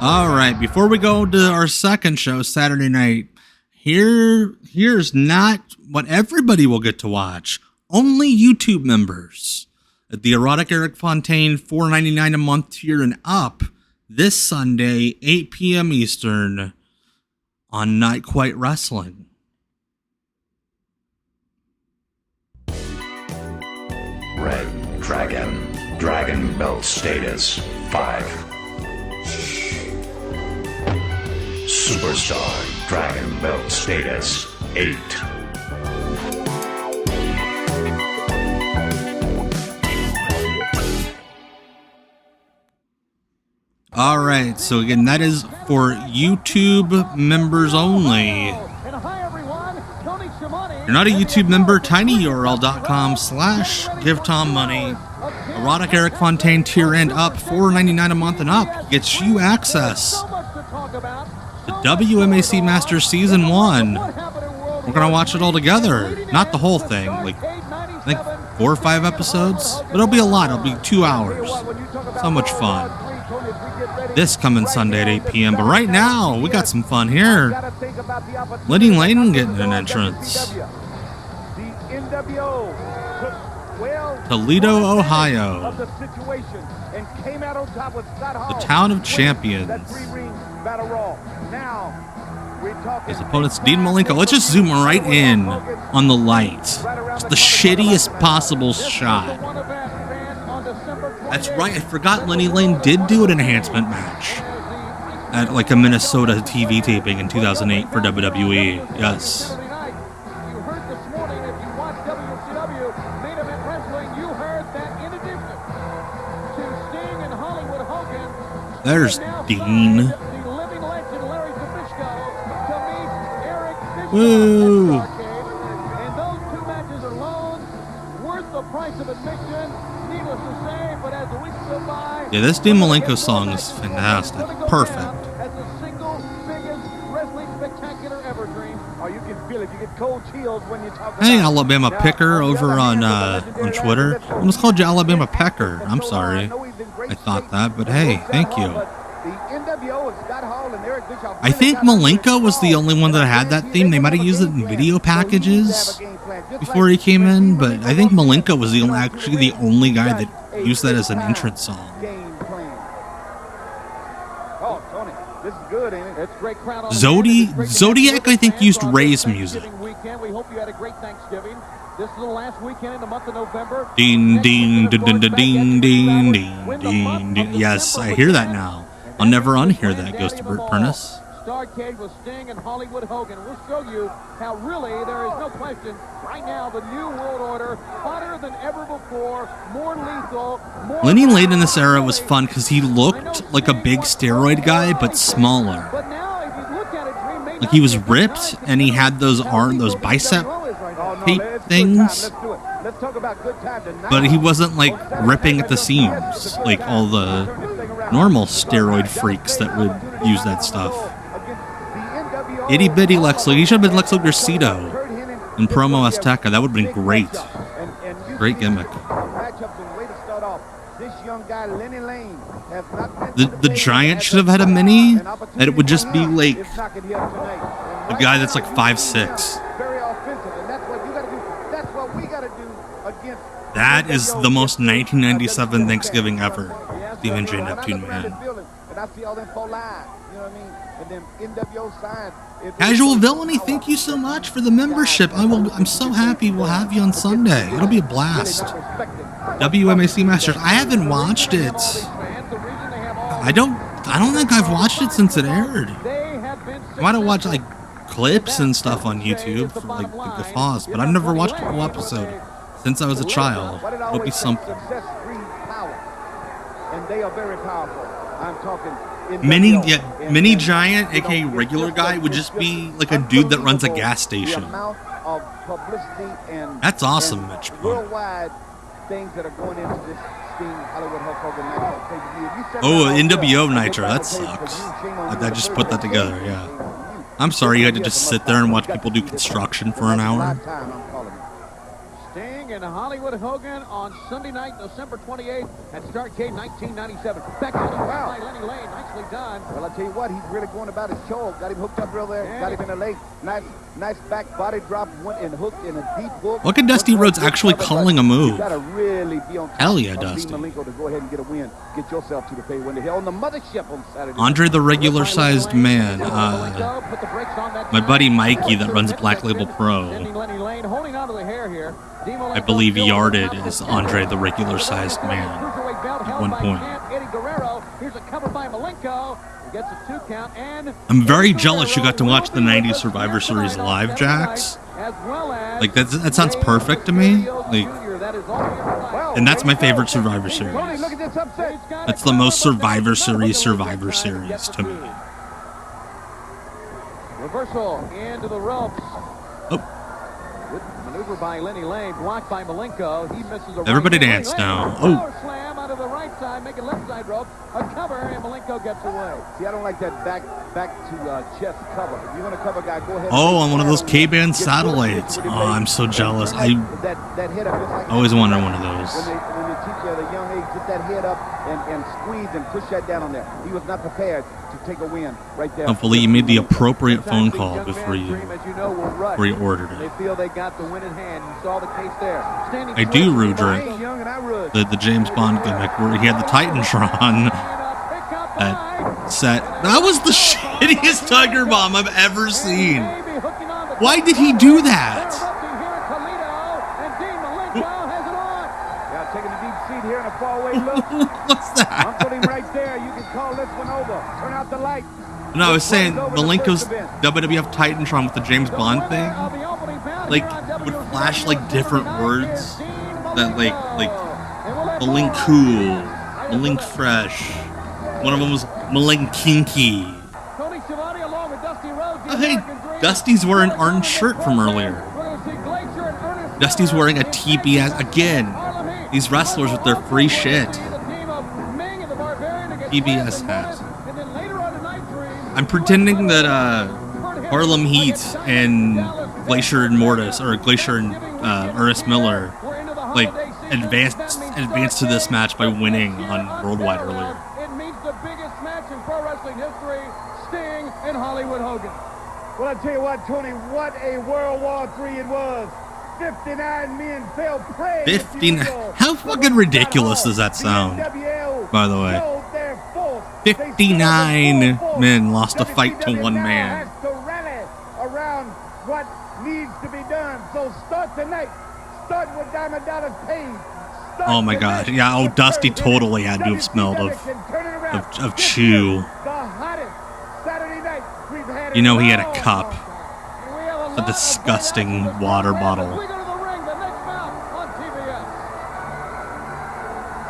All right, before we go to our second show, Saturday night, here's not what everybody will get to watch. Only YouTube members at the Erotic Eric Fontaine $4.99 a month tier and up this Sunday, 8 p.m. Eastern on Not Quite Wrestling. Red Dragon Belt status 5. Superstar Dragon Belt status 8. All right, so again, that is for YouTube members only. If you're not a YouTube member, tinyurl.com/givetommoney. Erotic Eric Fontaine tier and up, $4.99 a month and up, gets you access to WMAC Masters Season 1. We're going to watch it all together. Not the whole thing, like, I think 4 or 5 episodes. But it'll be a lot. It'll be 2 hours. So much fun. This coming Sunday at 8 p.m. But right now, we got some fun here. Lenny Lane getting an entrance. Toledo, Ohio. The town of champions. His opponent's Dean Malenko. Let's just zoom right in on the light. It's the shittiest possible shot. That's right, I forgot Lenny Lane did do an enhancement match at like a Minnesota TV taping in 2008 for WWE. Yes. There's Dean. Woo! And those 2 matches alone worth the price of admission. Needless to say, but as the weeks go by, yeah, this Dean Malenko song is fantastic. Perfect. As the single biggest wrestling spectacular ever, Dream. Oh, you can feel it. You get cold chills when you talk about Hey, Alabama Picker over on Twitter. I almost called you Alabama Pecker. I'm sorry. I thought that, but hey, thank you. I think Malenko was the only one that had that theme. They might have used it in video packages before he came in, but I think Malenko was actually the only guy that used that as an entrance song. Zodiac, I think, used Rey's music. We hope you had a great Thanksgiving. This is the last weekend in the month of November. Ding, ding, ding, ding, ding, ding, ding, ding. Yes, I hear that now. I'll never unhear that, goes to Bert Prentice. Starcade with Sting and Hollywood Hogan. We'll show you how really there is no question. Right now, the new world order, hotter than ever before, more lethal, more... Lenny Lane in this era was fun because he looked like a big steroid guy, but smaller. But now, if you look at it, Dream, like he was ripped, and he had those bicep tape things. But he wasn't like ripping at the seams, like all the normal steroid freaks that would use that stuff. Itty bitty Lex Luger. He should have been Lex Luger Cito in Promo Azteca. That would have been great. Great gimmick. The Giant should have had a mini, and it would just be like a guy that's like 5'6". That is the most 1997 Thanksgiving ever. Stephen J. Neptune Man. I see all them for live. You know what I mean? And then NWO signs. Casual Villainy, thank you so much for the membership. I'm so happy we'll have you on Sunday. It'll be a blast. WMAC Masters. I haven't watched it. I don't think I've watched it since it aired. I might have watched like clips and stuff on YouTube for like the guffaws, but I've never watched a full episode since I was a child. It'll be something. And they are very powerful. I'm talking. Mini Giant, aka regular guy, would just be like a dude that runs a gas station. That's awesome, Mitch. Worldwide things that are going into this Sting Hollywood Hulk Hogan match. Oh, NWO Nitro, that sucks. I just put that together, yeah. I'm sorry you had to just sit there and watch people do construction for an hour. Sting and Hollywood Hogan on Sunday night, December 28th at Starrcade 1997. Back to the by Lenny Lane. Nicely done. Well, I tell you what, he's really going about his show. Got him hooked up real there. Got him in the lake. Nice back body drop. Went and hooked in a deep hook. Look at Dusty Rhodes actually calling a move. You gotta really be on hell yeah, Dusty. Malenko to go ahead and get a win. Get yourself to the pay win. On the mothership on Saturday. Andre the Regular Sized Man. My buddy Mikey that runs Black Label Pro. I believe Yarded is Andre the Regular Sized Man at one point. I'm very jealous you got to watch the 90s Survivor Series live, Jax. Like, that sounds perfect to me. Like, and that's my favorite Survivor Series. That's the most Survivor Series to me. Reversal into the ropes. Oh. Maneuver by Lenny Lane, blocked by Malenko. He misses a everybody dance now. Oh. Power slam out of the right side, making left side rope. A cover, and Malenko gets away. See, I don't like that back to chest cover. If you're going to cover, guy, go ahead. Oh, on one of those K-band satellites. Oh, I'm so jealous. I always wanted one of those. When they teach you at a young age, get that head up and squeeze and push that down on there. He was not prepared to take a win right there. Hopefully you made the appropriate phone call before you ordered it. They feel they got the win in hand. You saw the case there. I do, Rudrick. The James Bond gimmick where he had the Titantron set. That was the shittiest Tiger Bomb I've ever seen. Why did he do that? Taking a deep seat here in a faraway look. What's that? I'm putting right there. You can call this one over. Turn out the light. No, I was saying Malenko's WWF Titantron with the James Bond thing, like, would flash like different words that like Malink cool, Malink fresh. One of them was Malink kinky. Oh, hey, Dusty's wearing an orange shirt from earlier. Dusty's wearing a TBS again. These wrestlers with their free shit. TBS hats. I'm pretending that Harlem Heat and Glacier and Mortis, or Glacier and Ernest Miller, like advanced to this match by winning on Worldwide earlier. It means the biggest match in pro wrestling history: Sting and Hollywood Hogan. Well, I tell you what, Tony, what a World War III it was. 59 men fell prey. 59. How fucking ridiculous does that sound? By the way, 59 men lost a fight to one man. Around what needs to be done. So start tonight. Start with Diamond Dallas Page. Oh my God! Yeah. Oh, Dusty totally had to have smelled of chew. You know he had a cup. A disgusting water bottle.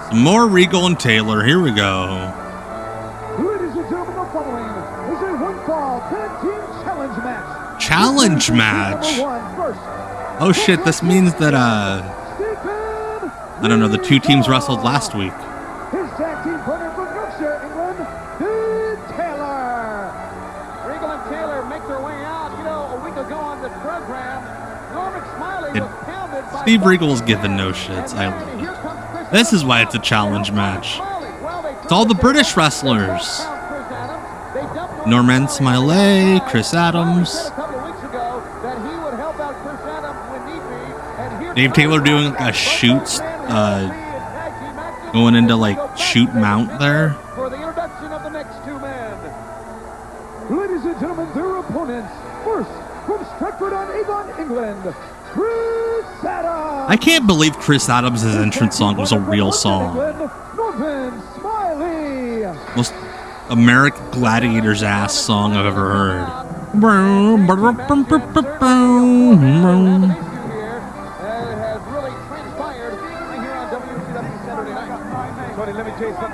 Some more Regal and Taylor. Here we go. Ladies and gentlemen, the following is a one-fall tag team challenge match. Challenge match? Oh shit, this means that, I don't know, the two teams wrestled last week. His tag team partner from Yorkshire, England, Taylor. Regal and Taylor make their way out. You know, a week ago on this program, Norman Smiley was pounded by Steve Regal's given no shits. I love it. This is why it's a challenge match. It's all the British wrestlers. Norman Smiley, Chris Adams. Dave Taylor doing like a shoot, going into like shoot mount there. Ladies and gentlemen, their opponents. First, from Stratford-on-Avon, England, Chris Adams. I can't believe Chris Adams' entrance song was a real song. Norman Smiley. Most American Gladiators ass song I've ever heard.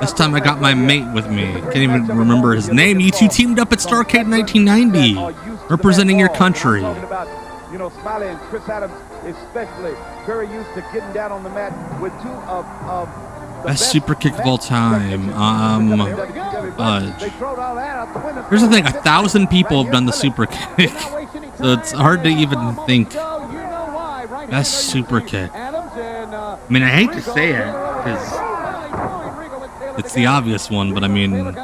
This time I got my mate with me. Can't even remember his name. You two teamed up at Starrcade in 1990, representing your country. You know, Smiley and Chris Adams especially very used to getting down on the mat with two of the best super kick of all time. Here's the thing, 1,000 people have done the super kick, so it's hard to even think. Best super kick. I mean, I hate to say it because it's the obvious one, but I mean,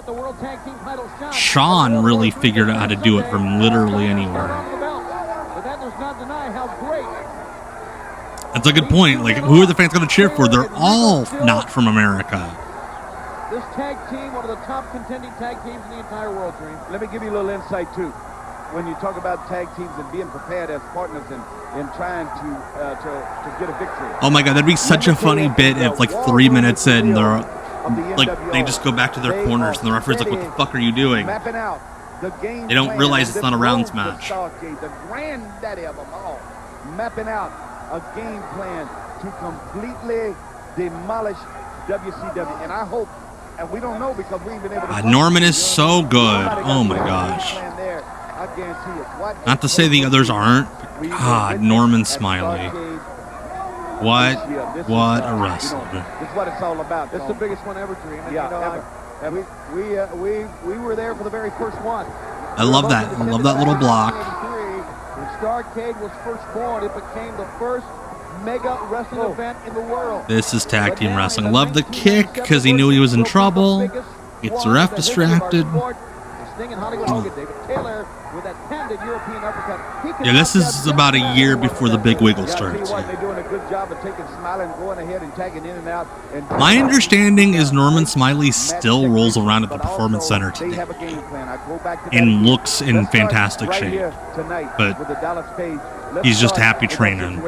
Shawn really figured out how to do it from literally anywhere. That's a good point. Like, who are the fans going to cheer for? They're all not from America. This tag team, one of the top contending tag teams in the entire world, Dream. Let me give you a little insight, too. When you talk about tag teams and being prepared as partners and trying to get a victory. Oh my God, that'd be such a funny bit if, like, 3 minutes in, they're like, they just go back to their corners and the referee's like, "What the fuck are you doing?" They don't realize it's not a rounds match. The granddaddy of them all, mapping out a game plan to completely demolish WCW, and I hope, and we don't know because we ain't been able to. Norman is so good. Oh my gosh. Not to say the others aren't. God, Norman Smiley. What a wrestler. That's what it's all about. It's the biggest one ever, Dream. And, yeah, ever. We were there for the very first one. I love that. I love that little block. When Starrcade was first born, it became the first mega wrestling event in the world. This is tag team wrestling. Love the kick because he knew he was in trouble. Gets the ref distracted. Yeah, this is about a year before the big wiggle starts. My understanding is Norman Smiley still rolls around at the Performance Center today and looks in fantastic shape, but he's just happy training.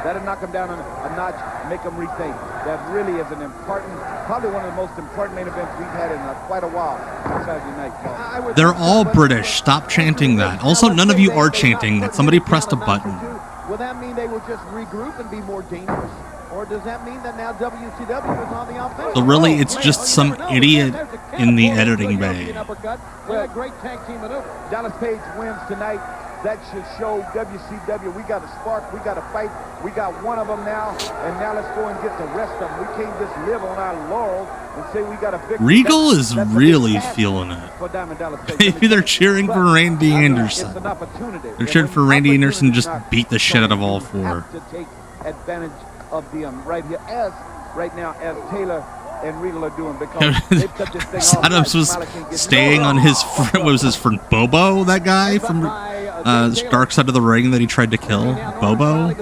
That'll knock him down a notch, make him rethink. That really is an important, probably one of the most important main events we've had in quite a while on Saturday night. They're all British. Stop chanting that. Also, none of you are chanting that. Somebody pressed a button. Will that mean they will just regroup and be more dangerous? Or does that mean that now WCW is on the offense? So really, it's just some idiot in the editing bay. Well, great tag team maneuver. Dallas Page wins tonight. That should show WCW we got a spark, we got a fight, we got one of them now, and now let's go and get the rest of them. We can't just live on our laurels and say we got a victory. Regal is really feeling it. Maybe they're cheering for Randy Anderson. They're cheering for Randy Anderson to just beat the shit out of all four. To take advantage of them right here, as right now as Taylor and Regal are doing, because they've cut this thing off. Adams was staying on his friend. What was his friend Bobo? That guy from the dark side of the ring that he tried to kill, Bobo.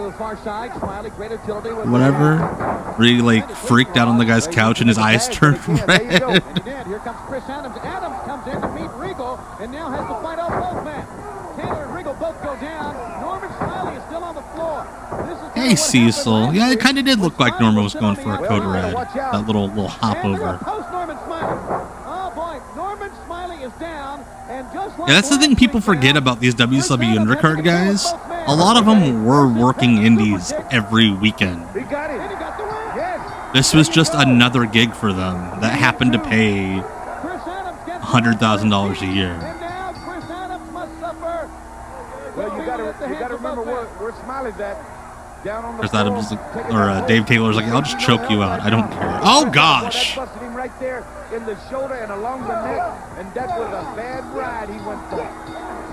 Whatever. Where he like freaked out on the guy's couch and his eyes turned red. Here comes Chris Adams. Adams comes in to meet Regal and now has to fight off both men. Taylor and Regal both go down. Norman Smiley is still on the floor. Hey, Cecil. Yeah, it kind of did look like Norman was going for a code red. That little hop over. Yeah, that's the thing people forget about these WCW undercard guys. A lot of them were working indies every weekend. This was just another gig for them that happened to pay $100,000 a year. Well, you gotta remember where Smiley's at. Chris Adams or Dave Taylor's like, I'll just choke you out. I don't care. Oh gosh! That busted him right there in the shoulder and along the neck, and that was a bad ride he went through.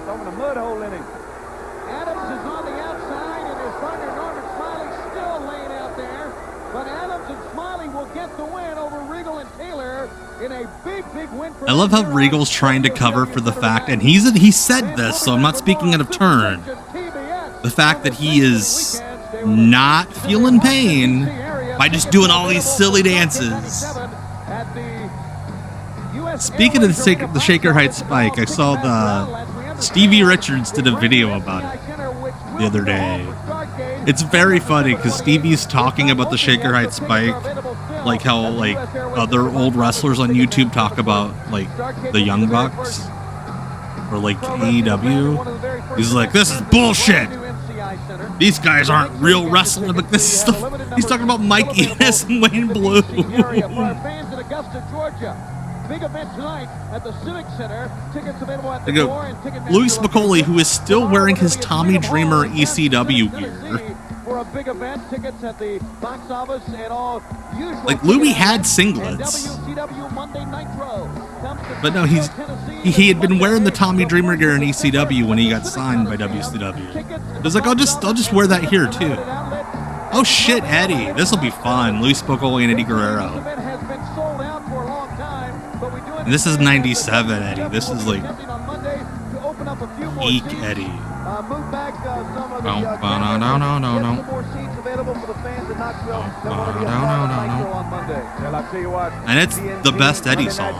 Throwing a mud hole in him. Adams is on the outside, and his partner Norman Smiley still laying out there. But Adams and Smiley will get the win over Regal and Taylor in a big win for. I love how Regal's trying to cover for the fact, and he said this, so I'm not speaking out of turn. The fact that he is not feeling pain by just doing all these silly dances. Speaking of the Shaker Heights spike, I saw the Stevie Richards did a video about it the other day. It's very funny because Stevie's talking about the Shaker Heights spike, like how like other old wrestlers on YouTube talk about like the Young Bucks or like AEW. He's like, this is bullshit. These guys aren't real wrestling. Like this is the, he's talking about Mike Enos and Wayne Blue. Big event tonight at the Civic Center. Tickets available at the door and Ticketmaster. Louie Spicolli, who is still wearing his Tommy Dreamer ECW gear. For a big event, tickets at the box office and all usual. Like Louie had singlets. WCW Monday Nitro. But no, he had been wearing the Tommy Dreamer gear in ECW when he got signed by WCW. It was like I'll just wear that here too. Oh shit, Eddie. This'll be fun. Louie Spicolli and Eddie Guerrero. And this is 97, Eddie. This is like peak Eddie. And it's the best Eddie song.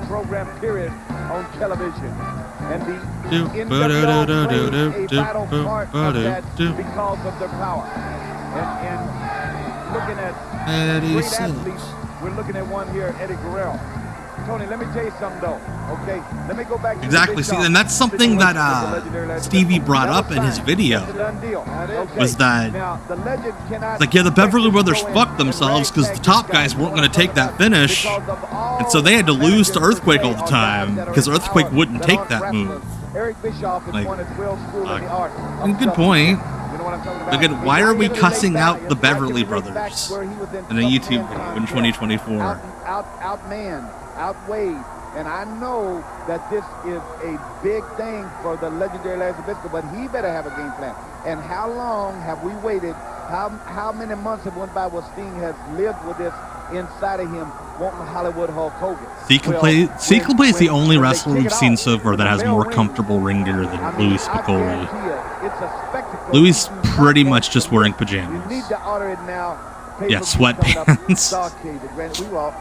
Program period on television, and the NWO is a vital part of that because of their power. And looking at great athletes, we're looking at one here, Eddie Guerrero. Tony, let me tell you something though. Okay, let me go back to exactly. See, and that's something that Stevie brought up in his video. Was that it's like, yeah, the Beverly Brothers fucked themselves because the top guys weren't going to take that finish, and so they had to lose to Earthquake all the time because Earthquake wouldn't take that move. Like, good point. Again, why are we cussing out the Beverly Brothers in a YouTube video in 2024? Outweighed, and I know that this is a big thing for the legendary Larry Zbyszko, but he better have a game plan. And how long have we waited? How many months have went by where Sting has lived with this inside of him, wanting Hollywood Hulk Hogan? Ciclope is the only wrestler we've seen so far that has more comfortable ring gear than Louie Spicolli. Louie's pretty much just wearing pajamas. You need to order it now. Yeah, sweatpants.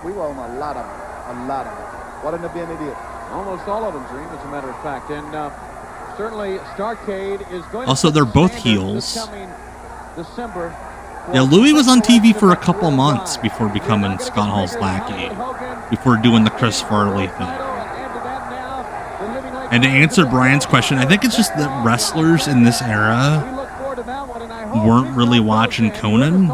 We were on a lot of them. What an event it is. Almost all of them, Dream, as a matter of fact. And certainly Starrcade is going also, to they're both heels. December. Yeah, Louie was on TV for a couple months before becoming Scott Hall's lackey, before doing the Chris Farley thing. And to answer Brian's question, I think it's just that wrestlers in this era weren't really watching Conan.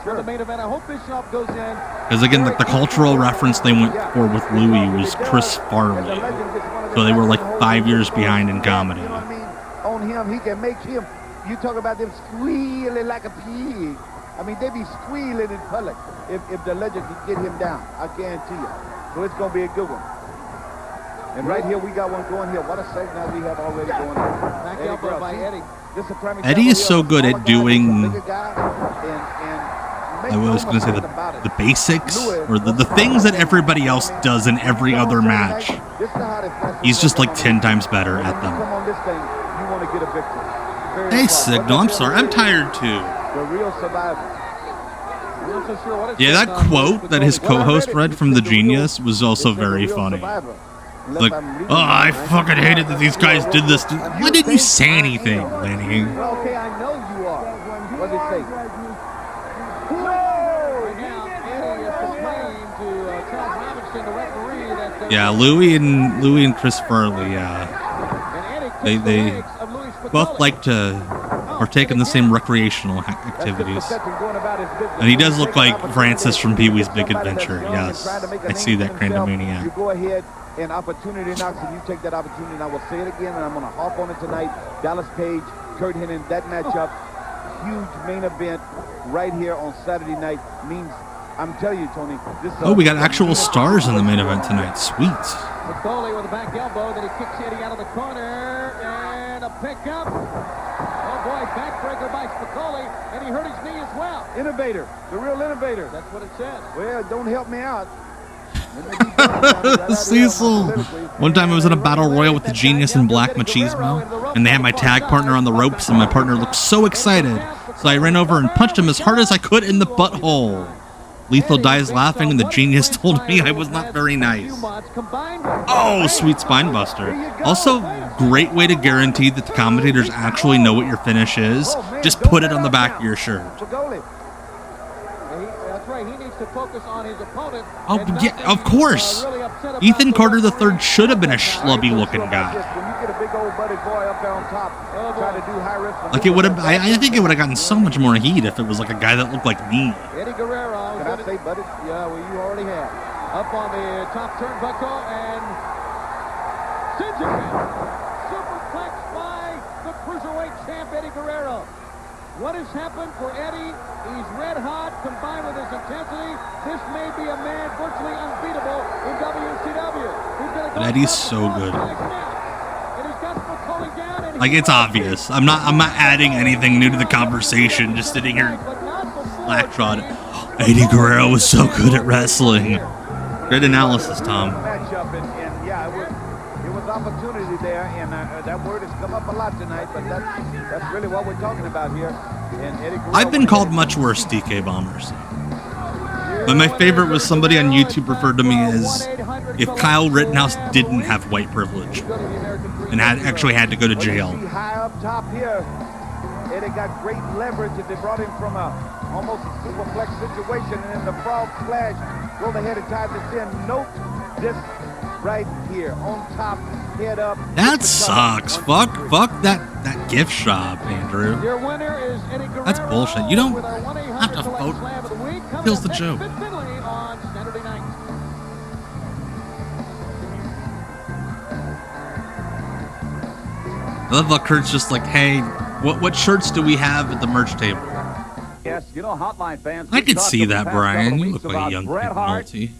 Because again, the cultural reference they went for with Louie was Chris Farley. So they were like 5 years behind in comedy. On him, he can make him. You talk about them squealing like a pig. I mean, they be squealing in public if the legend can get him down. I guarantee you. So it's going to be a good one. And right here, we got one going here. What a segment we have already going on. Back elbow by Eddie. Eddie is so good at doing, I was going to say the basics, or the things that everybody else does in every other match. He's just like 10 times better at them. Hey, Signal, I'm sorry, I'm tired too. Yeah, that quote that his co-host read from The Genius was also very funny. Like, oh, I fucking hated that these guys did this. Why didn't you say anything, Lenny? Okay, I know you are. What did it say? Yeah, Louie and Chris Farley, they both like to partake in the same recreational activities. And he does look like Francis from Pee-wee's Big Adventure. Yes, I see that kind of maniac. You go ahead and opportunity knocks, and you take that opportunity, and I will say it again, and I'm going to hop on it tonight. Dallas Page, Curt Hennig, that matchup, huge main event right here on Saturday night means, I'm telling you, Tony. Oh, we got actual stars in the main event tonight. Sweet. Spicolli with a back elbow, then he kicks Eddie out of the corner, and a pickup. Oh boy, backbreaker by Spicolli, and he hurt his knee as well. Innovator, the real innovator. That's what it says. Well, don't help me out. Cecil. One time I was in a battle royal with the Genius and Black Machismo, and they had my tag partner on the ropes, and my partner looked so excited, so I ran over and punched him as hard as I could in the butthole. Lethal dies laughing, and the genius told me I was not very nice. Oh, sweet spine buster. Also, great way to guarantee that the commentators actually know what your finish is. Just put it on the back of your shirt. Oh, yeah, of course. Ethan Carter III should have been a schlubby-looking guy. Like, it would have. I think it would have gotten so much more heat if it was like a guy that looked like me. Eddie Guerrero. Can I say, buddy? Yeah, well, you already have. Up on the top turnbuckle and sends it in. Superplex by the cruiserweight champ Eddie Guerrero. What has happened for Eddie? He's red hot, combined with his intensity. This may be a man virtually unbeatable in WCW. But Eddie's so good. Like, it's obvious. I'm not adding anything new to the conversation. Just sitting here, Blackshot. Eddie Guerrero was so good at wrestling. Good analysis, Tom. Yeah, it was opportunity there, and that word has come up a lot tonight. But that's really what we're talking about here. And Eddie Guerrero, I've been called much worse, DK Bombers. But my favorite was somebody on YouTube referred to me as if Kyle Rittenhouse didn't have white privilege and actually had to go to jail. High up top here, Eddie got great leverage. If they brought him from almost a superplex situation, and then the frog splash, go ahead and tie this in. Note this right here on top, head up. That sucks. Fuck that gift shop, Andrew. Your winner is Eddie Guerrero. That's bullshit. You don't have to vote. Kills the joke. Finlay on Saturday night. I love how Kurt's just like, hey, what shirts do we have at the merch table? Yes, you know, Hotline fans. I could see that, Brian. You look like a young Pink Multi.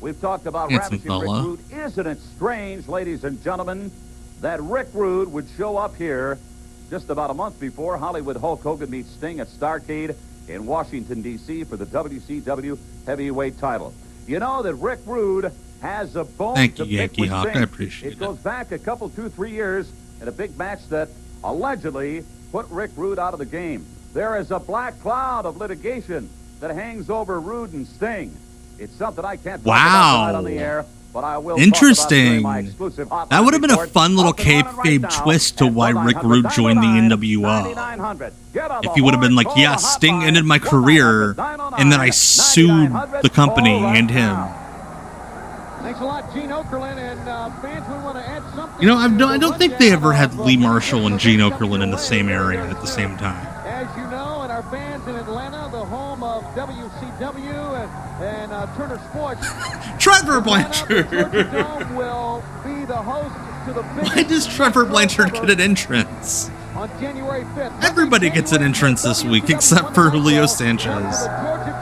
We've talked about handsome ravishing fella. Rick Rude. Isn't it strange, ladies and gentlemen, that Rick Rude would show up here just about a month before Hollywood Hulk Hogan meets Sting at Starrcade in Washington, D.C. for the WCW heavyweight title. You know that Rick Rude has a bone Thank to you, pick Yankee with Hawk. Sting. I appreciate It goes back a couple, 2-3 years in a big match that allegedly put Rick Rude out of the game. There is a black cloud of litigation that hangs over Rude and Sting. It's something I can't talk about tonight on the air, but I will. Interesting. Talk about it during my exclusive Hotline That would have been a report. fun little kayfabe twist to why Rick Rude joined the NWO. If he would have been like, yeah, Sting ended my career, and then I sued the company and him. Thanks a lot, Gene Okerlund, and fans, we want to add something. You know, I don't think they ever had Lee Marshall and Gene Okerlund in the same area at the same time. As you know, and our fans in Atlanta, the home of WCW and Turner Sports. Trevor Blanchard. Dome will be the host to the Why does Trevor Blanchard get an entrance? on January 5th. Everybody gets an entrance this week except for Julio Sanchez.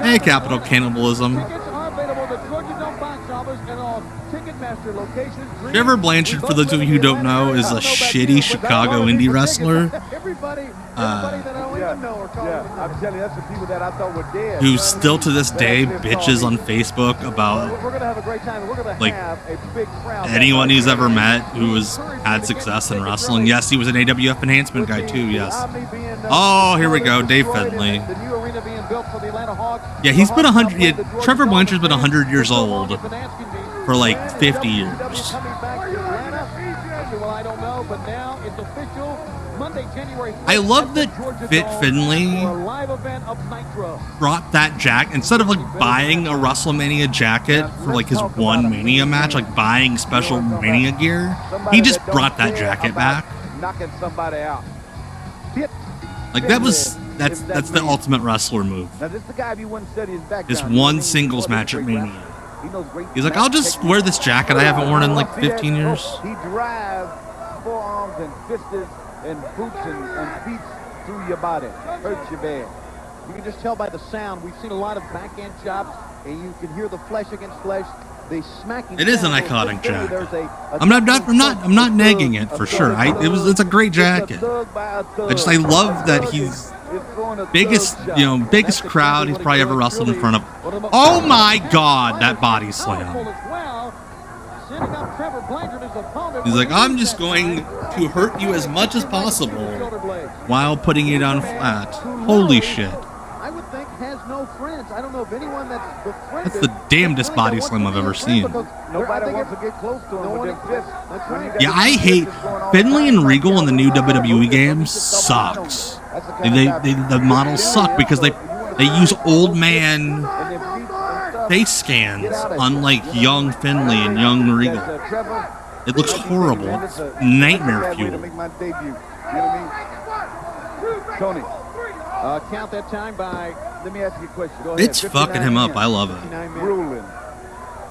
Hey, Capital Cannibalism. Tickets are available at the Georgia Dome box office and all Ticketmaster locations. Trevor Blanchard, for those of you who don't know, is a shitty Chicago indie wrestler. Everybody that I don't even know are calling. Yeah, I'm telling you, that's the people that I thought were dead. Who still to this day bitches on Facebook about We're gonna have a great time. We're gonna like have a big crowd. anyone he's ever met who has had success in wrestling. Yes, he was an AWF enhancement guy too. Yes. Oh, here we go, Dave Finlay. The new arena being built for the Atlanta Hawks. Yeah, he's been 100. Yeah, Trevor Blanchard's been 100 years old for like 50 years. Well, I don't know, but now it's official. Monday, January 5th, I love that Fit Finlay for a live event of Nitro. brought that jacket instead of like buying a WrestleMania jacket for like his one Mania match, like buying special Mania gear. He just brought that jacket back. Knocking somebody out. Like that's the ultimate wrestler move. Now this is the guy if you wouldn't study his background. This one singles match at Mania. He's like, I'll just wear this jacket I haven't worn in like 15 years. He drives forearms and fists and boots and feet through your body. Hurts you bad. You can just tell by the sound. We've seen a lot of backhand chops, and you can hear the flesh against flesh. The smacking. It is an iconic jacket. I'm not negging it for sure. It's a great jacket. I love that he's biggest crowd he's probably ever wrestled in front of. Oh my God, that body slam. He's like, I'm just going to hurt you as much as possible while putting you down flat. Holy shit. I would think has no friends. I don't know if anyone that's befriended. That's the damnedest body slam I've ever seen. Nobody wants to get close to him with their fists. That's right. Yeah, I hate Finlay and Regal in the new WWE games. Sucks. The models suck because they use old man face scans on like young Finlay and young Regal. It looks horrible. It's nightmare fuel. Tony, count that time by. Let me ask you a question. Go ahead. It's fucking him up. I love it. Ruling.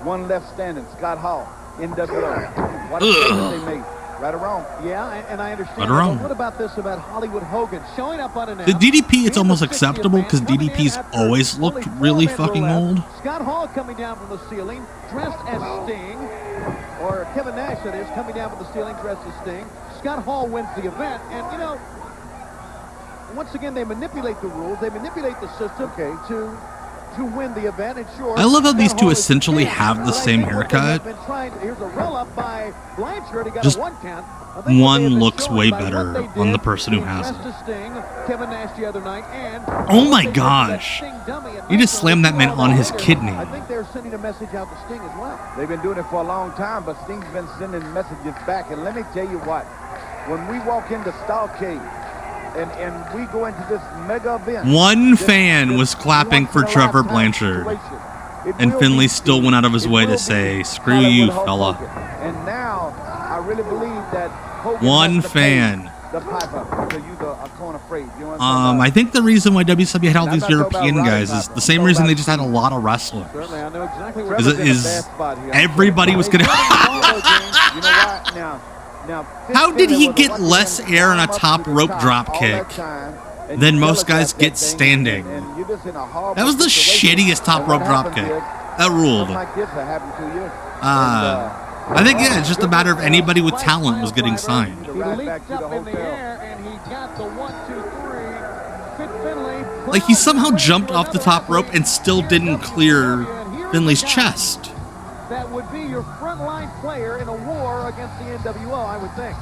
One left standing. Scott Hall, NWO. What they made? Right or wrong? Yeah, and I understand. Right or wrong. What about this about Hollywood Hogan showing up unannounced? The DDP, it's almost acceptable because DDP's always looked really fucking old. Scott Hall coming down from the ceiling, dressed as Sting, or Kevin Nash, that is, coming down from the ceiling, dressed as Sting. Scott Hall wins the event, and you know, once again they manipulate the rules, they manipulate the system to win the event. And sure, I love how these two essentially have the same haircut. Here's a roll up by Blanchard. He got Just a 1 count. one looks way better on the person who has it. Oh my gosh. You just slammed that man on his kidney. I think they're sending a message out to Sting as well. They've been doing it for a long time, but Sting's been sending messages back. And let me tell you what, when we walk into Starcade and we go into this mega event, One fan was clapping for Trevor Blanchard, and Finlay still went out of his way to say, "Screw you, fella." And now I really believe that Hogan One fan. the piper to use a corner phrase. You know what I'm I think the reason why WCW had all these European guys is the same reason they just had a lot of wrestlers. Certainly, I know exactly where Is everybody was gonna? You know what? Now, How did he get less air on a top rope drop kick than most guys get standing? That was the shittiest top rope drop kick. That ruled. I think, yeah, it's just a matter of anybody with talent was getting signed. He leaped up in the air and he got the 1, 2, 3. Fit Finlay. Like, he somehow jumped off the top rope and still didn't clear Finlay's chest. That would be your frontline player in a war against the NWO, I would think.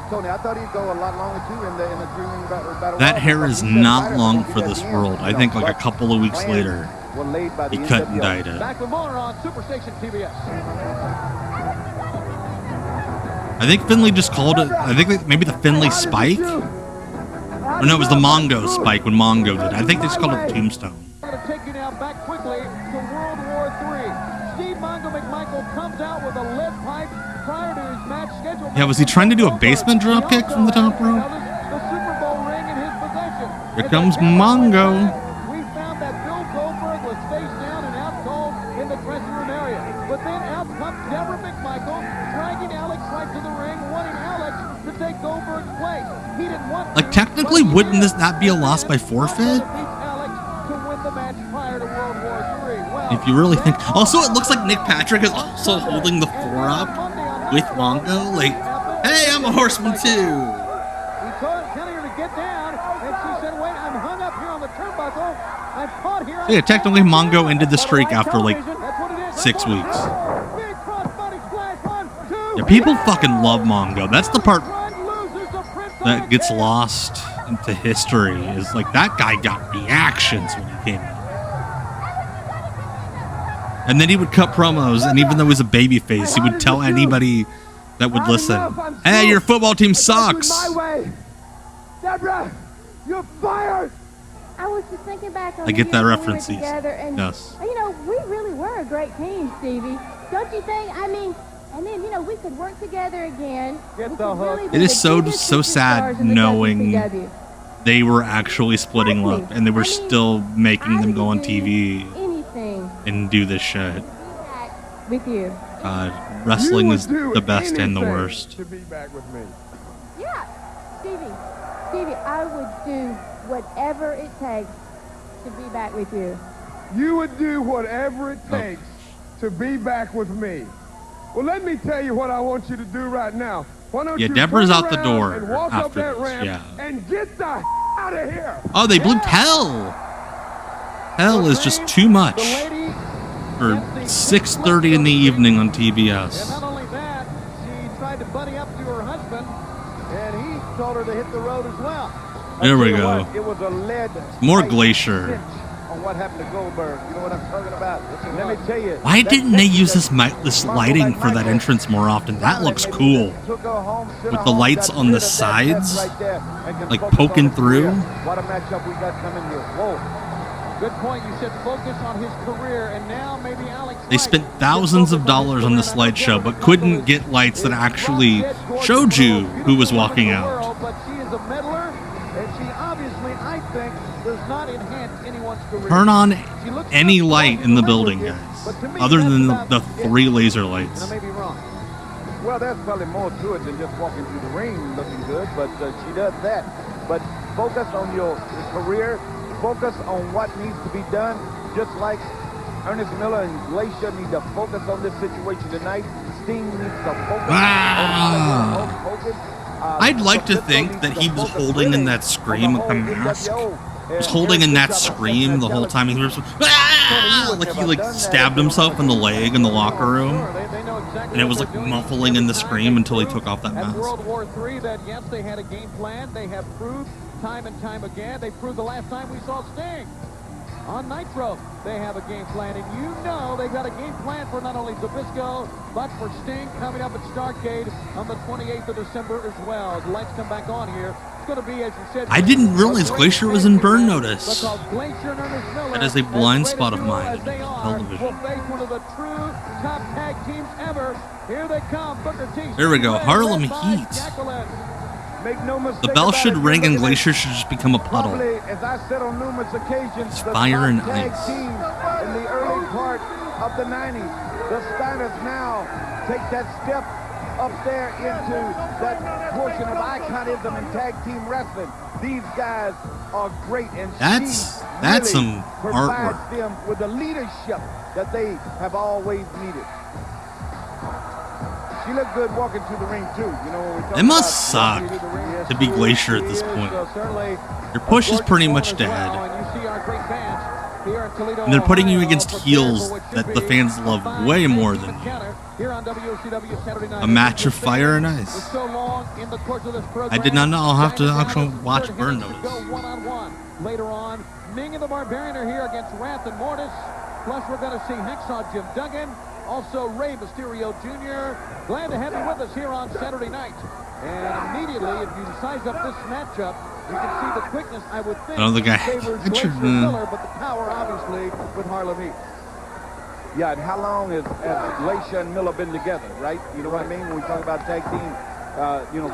Tony, I thought he'd go a lot longer too in the dreaming battle. That hair is not long for this world. I think like a couple of weeks later, he cut and dyed it. Back with more on Superstation TBS. I think Finlay just called it, I think maybe the Finlay Spike? Or no, it was the Mongo Spike when Mongo did it. I think they just called it Tombstone. I'm going to take you now back quickly to World War III. Steve Mongo McMichael comes out with a lead pipe prior to his match schedule. Yeah, was he trying to do a basement drop kick from the top rope? The Super Bowl ring in his possession. Here comes Mongo. We found that Bill Goldberg was face down and out cold in the dressing room area. But then out comes Debra McMichael, dragging Alex right to the ring, wanting Alex to take Goldberg's place. He didn't want Like, technically, wouldn't this not be a loss by forfeit? If you really think. Also, it looks like Nick Patrick is also holding the 4-up with Mongo. Like, hey, I'm a horseman too. He told her to get down, and she said, wait, I'm hung up here on the turnbuckle. I'm caught here. So yeah, technically, Mongo ended the streak after like 6 weeks. Yeah, people fucking love Mongo. That's the part that gets lost into history. Is like that guy got reactions when he came out. And then he would cut promos, and even though he was a babyface, he would tell anybody that would listen, "Hey, your football team sucks." Debra, you're fired. I was just thinking back on I get that when reference. we were together, and Yes. you know, we really were a great team, Stevie. Don't you think? I mean, and then you know, we could work together again. Get the hook. Really It is so sad knowing they were actually splitting up, and they were still making them go on TV and do this shit. With you. Wrestling is the best and the worst. To be back with me. Yeah, Stevie, I would do whatever it takes to be back with you. You would do whatever it takes to be back with me. Well, let me tell you what I want you to do right now. Why don't Yeah, you Deborah's turn out the around door and walk after up that this, ramp yeah. and get the out of here. Oh, they blew hell. Hell is just too much for 6:30 in the evening on TBS. And not only that, she tried to buddy up to her husband, and he told her to hit the road as well. There we go. It was a lead. More Glacier. On what happened to Goldberg. You know what I'm talking about? Let me tell you. Why didn't they use this lighting for that entrance more often? That looks cool. With the lights on the sides, like poking through. What a matchup we got coming here. Whoa. Good point. You said focus on his career, and now maybe Alex. They spent thousands of dollars on the slideshow, but couldn't get lights that actually showed you who was walking out. But she is a meddler, and she obviously, I think, does not enhance anyone's career. Turn on any light in the building, guys, other than the 3 laser lights. I may be wrong. Well, there's probably more to it than just walking through the ring looking good, but she does that. But focus on your career. Focus on what needs to be done, just like Ernest Miller and Glacier need to focus on this situation tonight. Sting needs to focus on Hogan. I'd like to think that he was holding in that scream with the mask. He was holding in that scream the whole time. He was like he stabbed himself in the leg in the locker room, and it was like muffling in the scream until he took off that mask. World War III, that yes, they had a game plan. They have proved time and time again. They proved the last time we saw Sting on Nitro. They have a game plan, and you know they've got a game plan for not only Zbyszko, but for Sting coming up at Starrcade on the 28th of December as well. The lights come back on here. It's going to be, as you said, I didn't realize Glacier was in Burn Notice. Glacier and Ernest Miller, that is a blind spot of mine in television. will face one of the true top tag teams ever. Here they come, Booker T. There we go, Harlem Heat. The bell should ring and Glacier should just become a puddle. As I said on numerous occasions, fire and tag ice. teams in the early part of the 90s. The Steiners now take that step up there into that portion of iconism and tag team wrestling. These guys are great, and that's really some provides artwork. them with the leadership that they have always needed. She looked good walking through the ring too. You know, when we talk It must suck to be Glacier at this point. Your push is pretty much dead. And they're putting you against heels that the fans love way more than you. A match of fire and ice. I did not know. I'll have to actually watch Burn Notice. Later on, Meng and the Barbarian are here against Wrath and Mortis. Plus, we're going to see Hacksaw Jim Duggan. Also, Rey Mysterio Jr. Glad to have you with us here on Saturday night. And immediately, if you size up this matchup, you can see the quickness, I would think, Another guy. favors Glacier Miller, but the power, obviously, with Harlem Heat. Yeah, and how long has Glacier and Miller been together, right? You know what I mean? When we talk about tag team,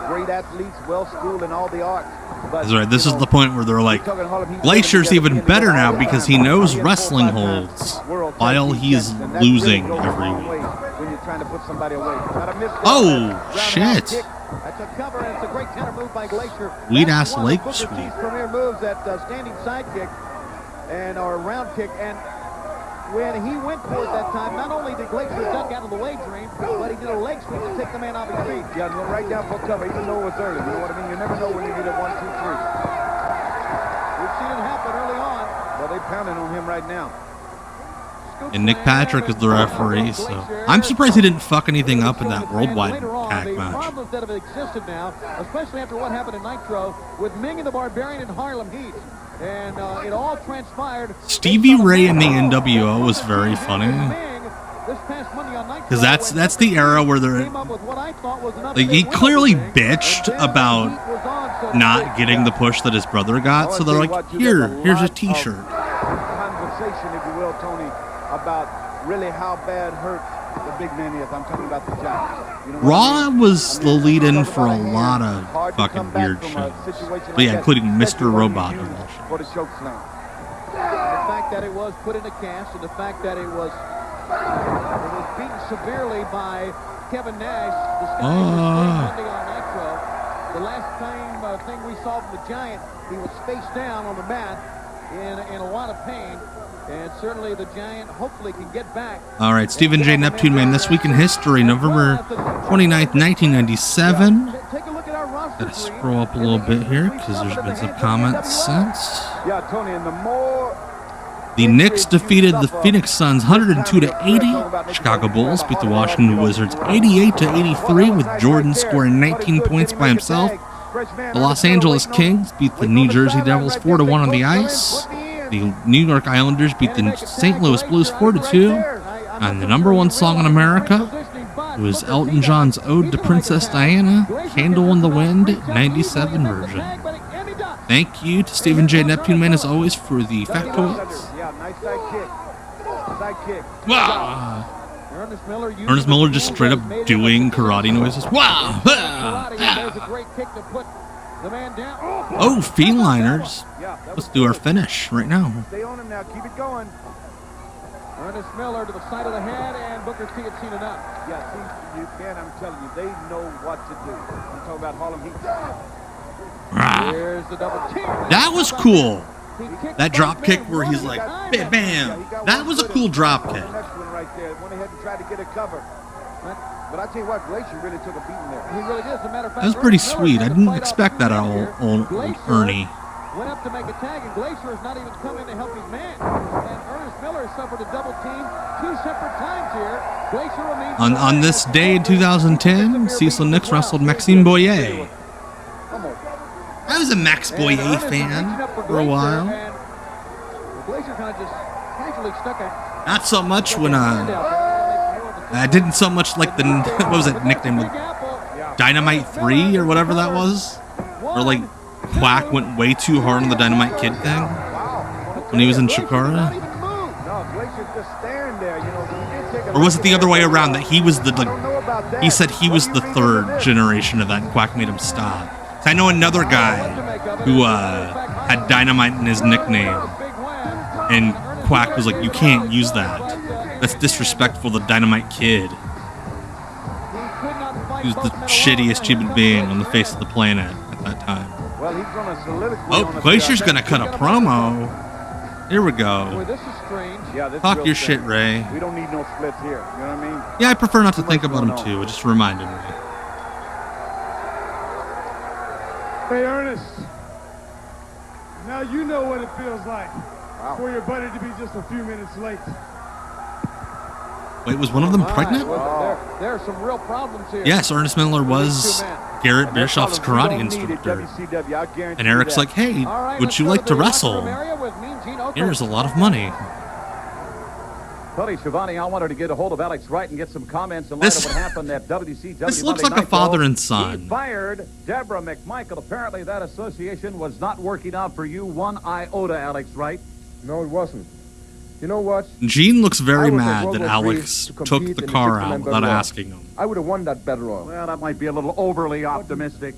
great athletes, well-schooled in all the arts. But, That's right. This is the point where they're like, Glacier's even better now because he knows wrestling holds while he's losing every week. When you're trying to put somebody away. Oh, shit. That's a cover, and it's a great counter move by Glacier. Sweet-ass leg Booker sweep. T's premier moves, that standing side kick or round kick. And when he went for it that time, not only did Glacier duck out of the way, Dream, but he did a leg sweep to take the man off his feet. Yeah, and went right down for cover, even though it was early. You know what I mean? You never know when you get a 1, 2, 3. We've seen it happen early on. Well, they're pounding on him right now. And Nick Patrick is the referee, so I'm surprised he didn't fuck anything up in that worldwide tag match. Problems that have existed now, especially after what happened in Nitro with Meng and the Barbarian and Harlem Heat. And it all transpired. Stevie Ray in the NWO was very funny. Because that's the era where they're like, he clearly bitched about not getting the push that his brother got, so they're like, here's a t-shirt. Conversation, if you will, Tony, about really how bad hurt the big man is. I'm talking about the Giants. You know Raw was the lead-in for a lot of fucking weird shows. But yeah, including Mr. Robot. For the choke slam. The fact that it was put in a cast, and the fact that it was beaten severely by Kevin Nash. This guy was Monday on Nitro. The last thing we saw from the Giant, he was face down on the mat in a lot of pain. And certainly the Giant hopefully can get back. All right, Stephen J. Neptune Man, This Week in History, November 29th, 1997. Gotta scroll up a little bit here because there's been some comments since. Yeah, Tony, and the more the Knicks defeated the Phoenix Suns 102-80. Chicago Bulls beat the Washington Wizards 88-83 with Jordan scoring 19 points by himself. The Los Angeles Kings beat the New Jersey Devils 4-1 on the ice. The New York Islanders beat the St. Louis Blues 4-2. And the #1 song in America was Elton John's Ode to Princess Diana, Candle in the Wind, 97 version. Thank you to Stephen J. Neptune Man, as always, for the factoids. Yeah, nice side kick. Side kick. Wow. Ernest Miller just straight up doing karate noises. Wow. Oh, Fiendliners. Let's do our finish right now. Stay on him now. Keep it going. Ernest Miller to the side of the head, and Booker T had seen enough. Yeah, see, you can. I'm telling you, they know what to do. I'm talking about Harlem Heat. Here's the double team. That was cool. That drop kick where he's like, bam, bam. That was a cool drop kick. The next one right there. Went ahead and tried to get a cover. But I tell you what, Glacier really took a beating there. He really did. As a matter of fact, That was pretty sweet. I didn't expect that at all on Ernie. Went up to make a tag, and Glacier has not even come in to help his man. And Ernest Miller has suffered a double team 2 separate times here. Glacier remains On this day in 2010, Cecil Nix wrestled Maxime Boyer. I was a Max Boyer fan for a while. Glacier kind of just casually stuck a... Not so much when I didn't so much like the, what was that nickname, Dynamite 3 or whatever that was, or like Quack went way too hard on the Dynamite Kid thing when he was in Shikara. Or was it the other way around, that he was the, like, he said he was the 3rd generation of that and Quack made him stop? So I know another guy who had Dynamite in his nickname, and Quack was like, you can't use that. That's disrespectful to Dynamite Kid. He was the shittiest human being on the face of the planet at that time. Well, he's going to soliloquy. Oh, Glacier's going to cut a promo. Here we go. Boy, this is strange. Yeah, this Talk is your strange. shit, Ray. We don't need no splits here. You know what I mean? Yeah, I prefer not to think about him too. It just reminded me. Hey, Ernest. Now you know what it feels like for your buddy to be just a few minutes late. Wait, was one of them pregnant? There are some real problems here. Yes, Ernest Miller was Garrett Bischoff's karate instructor. And Eric's like, hey, would you like to wrestle? Here's a lot of money. Tony Schiavone, I wanted to get a hold of Alex Wright and get some comments in light of what happened at WCW. This looks like a father and son. He fired Debra McMichael. Apparently that association was not working out for you one iota, Alex Wright. No, it wasn't. You know what? Gene looks very mad that Alex took the car out without asking him. I would have won that battle royal. Well, that might be a little overly optimistic.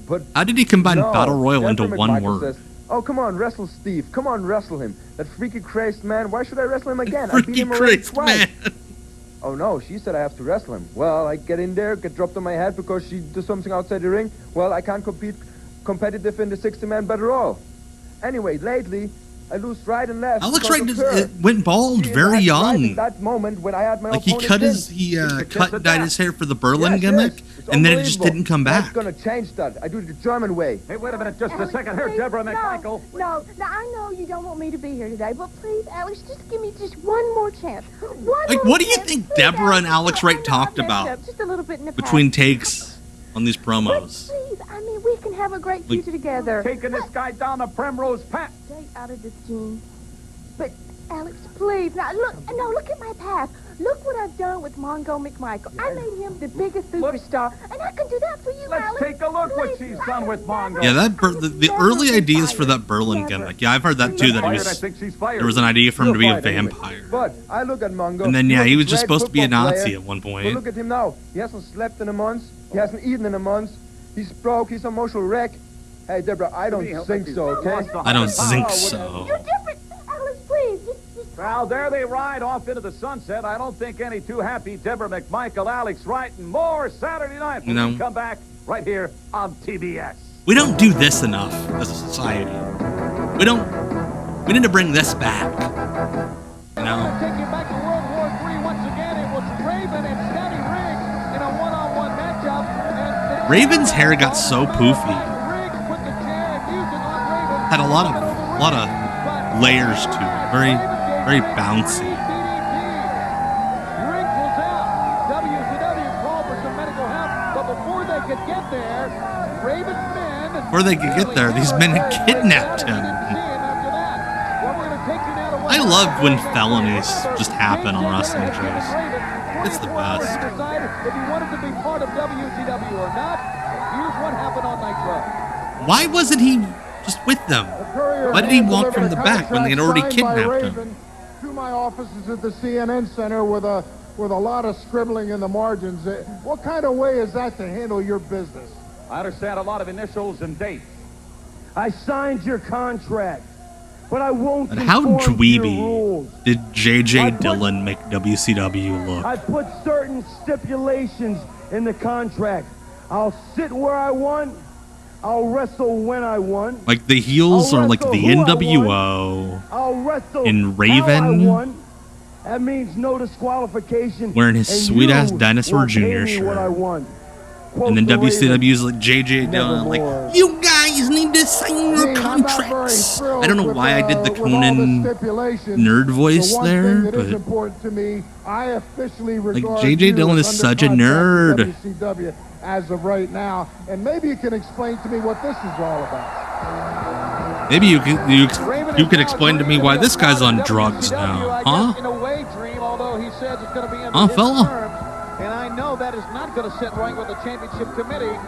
But how did he combine battle royal into Debra one McMichael word? Says, oh, come on, wrestle Steve. Come on, wrestle him. That freaky crazed man. Why should I wrestle him again? I beat Freaky him already crazed twice. man. Oh, no, she said I have to wrestle him. Well, I get in there, get dropped on my head because she does something outside the ring. Well, I can't compete competitive in the 60-man battle royal. Anyway, lately, I lose right and left. Alex Wright went bald very young. That moment when I had my Like he cut and dyed his hair for the Berlin gimmick, and then it just didn't come back. I'm gonna change that. I do it the German way. Hey, wait a minute, just Alex, a second. Here, please, Debra McMichael. No, I know you don't want me to be here today, but please, Alex, just give me just one more chance. Like, what do you think Debra and Alex Wright talked about Just a little bit in the between past. takes on these promos? Please, I mean, we can have a great future together. Taking this guy down the Primrose Path. Stay out of this, Gene. But, Alex, please. Now, look at my past. Look what I've done with Mongo McMichael. I made him the biggest superstar, and I can do that for you, Let's Alex. take a look what she's done with Mongo. Yeah, that the early ideas for that Berlin gimmick. Yeah, I've heard that too. That he was there was an idea for him to be a vampire. But I look at Mongo. And then yeah, he was just supposed to be a Nazi at one But point. look at him now. He hasn't slept in a month. He hasn't eaten in a month. He's broke. He's an emotional wreck. Hey, Debra, I don't think so, okay? I don't think so. You're different. Alex, please. Well, there they ride off into the sunset. I don't think any too happy. Debra McMichael, Alex Wright, and more Saturday night when we come back right here on TBS. We don't do this enough as a society. We need to bring this back. You know? Take you back to World War III once again. It was Raven and Scotty Riggs in a one-on-one matchup. And Raven's hair got so poofy. Had a lot of layers to it. Very bouncy. Riggs was out. WCW called for some medical help, but before they they could get there, Raven's men... Before they could get there, these men had kidnapped him. I love when felonies just happen on wrestling shows. It's the best. Decided if he wanted to be part of WCW or not. Here's what happened on Nitro. Why wasn't he just with them? Why did he walk from the back when they had already kidnapped him? To my offices at the CNN Center with a lot of scribbling in the margins. What kind of way is that to handle your business? I understand a lot of initials and dates. I signed your contract, but I won't. And how dweeby did J.J. Dillon make WCW look? I put certain stipulations in the contract. I'll sit where I want. I'll wrestle when I want. Like the heels are like the NWO I'll wrestle and Raven that means no disqualification. wearing his sweet ass Dinosaur Jr. shirt. And then WCW's like J.J. Dillon like, you guys need to sign your contracts. I don't know why I did the Conan nerd voice there, but like J.J. Dillon is such a nerd. As of right now, and maybe you can explain to me what this is all about. Maybe you can explain to me why this guy's on drugs now, huh? Huh, fella? And I know that is not going to sit right with the championship committee.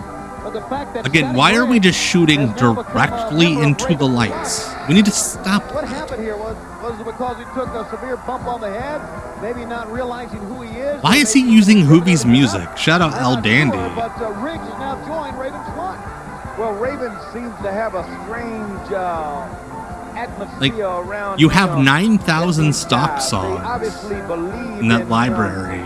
But the fact that again, why are we just shooting directly into the lights? We need to stop. What happened here was it because he took a severe bump on the head, maybe not realizing who he is. Why is he using Hoovie's music? Shout out El Dandy. But Riggs has now joined Raven's flock. Well, Raven seems to have a strange atmosphere Like, around. you have 9,000 stock songs in that library,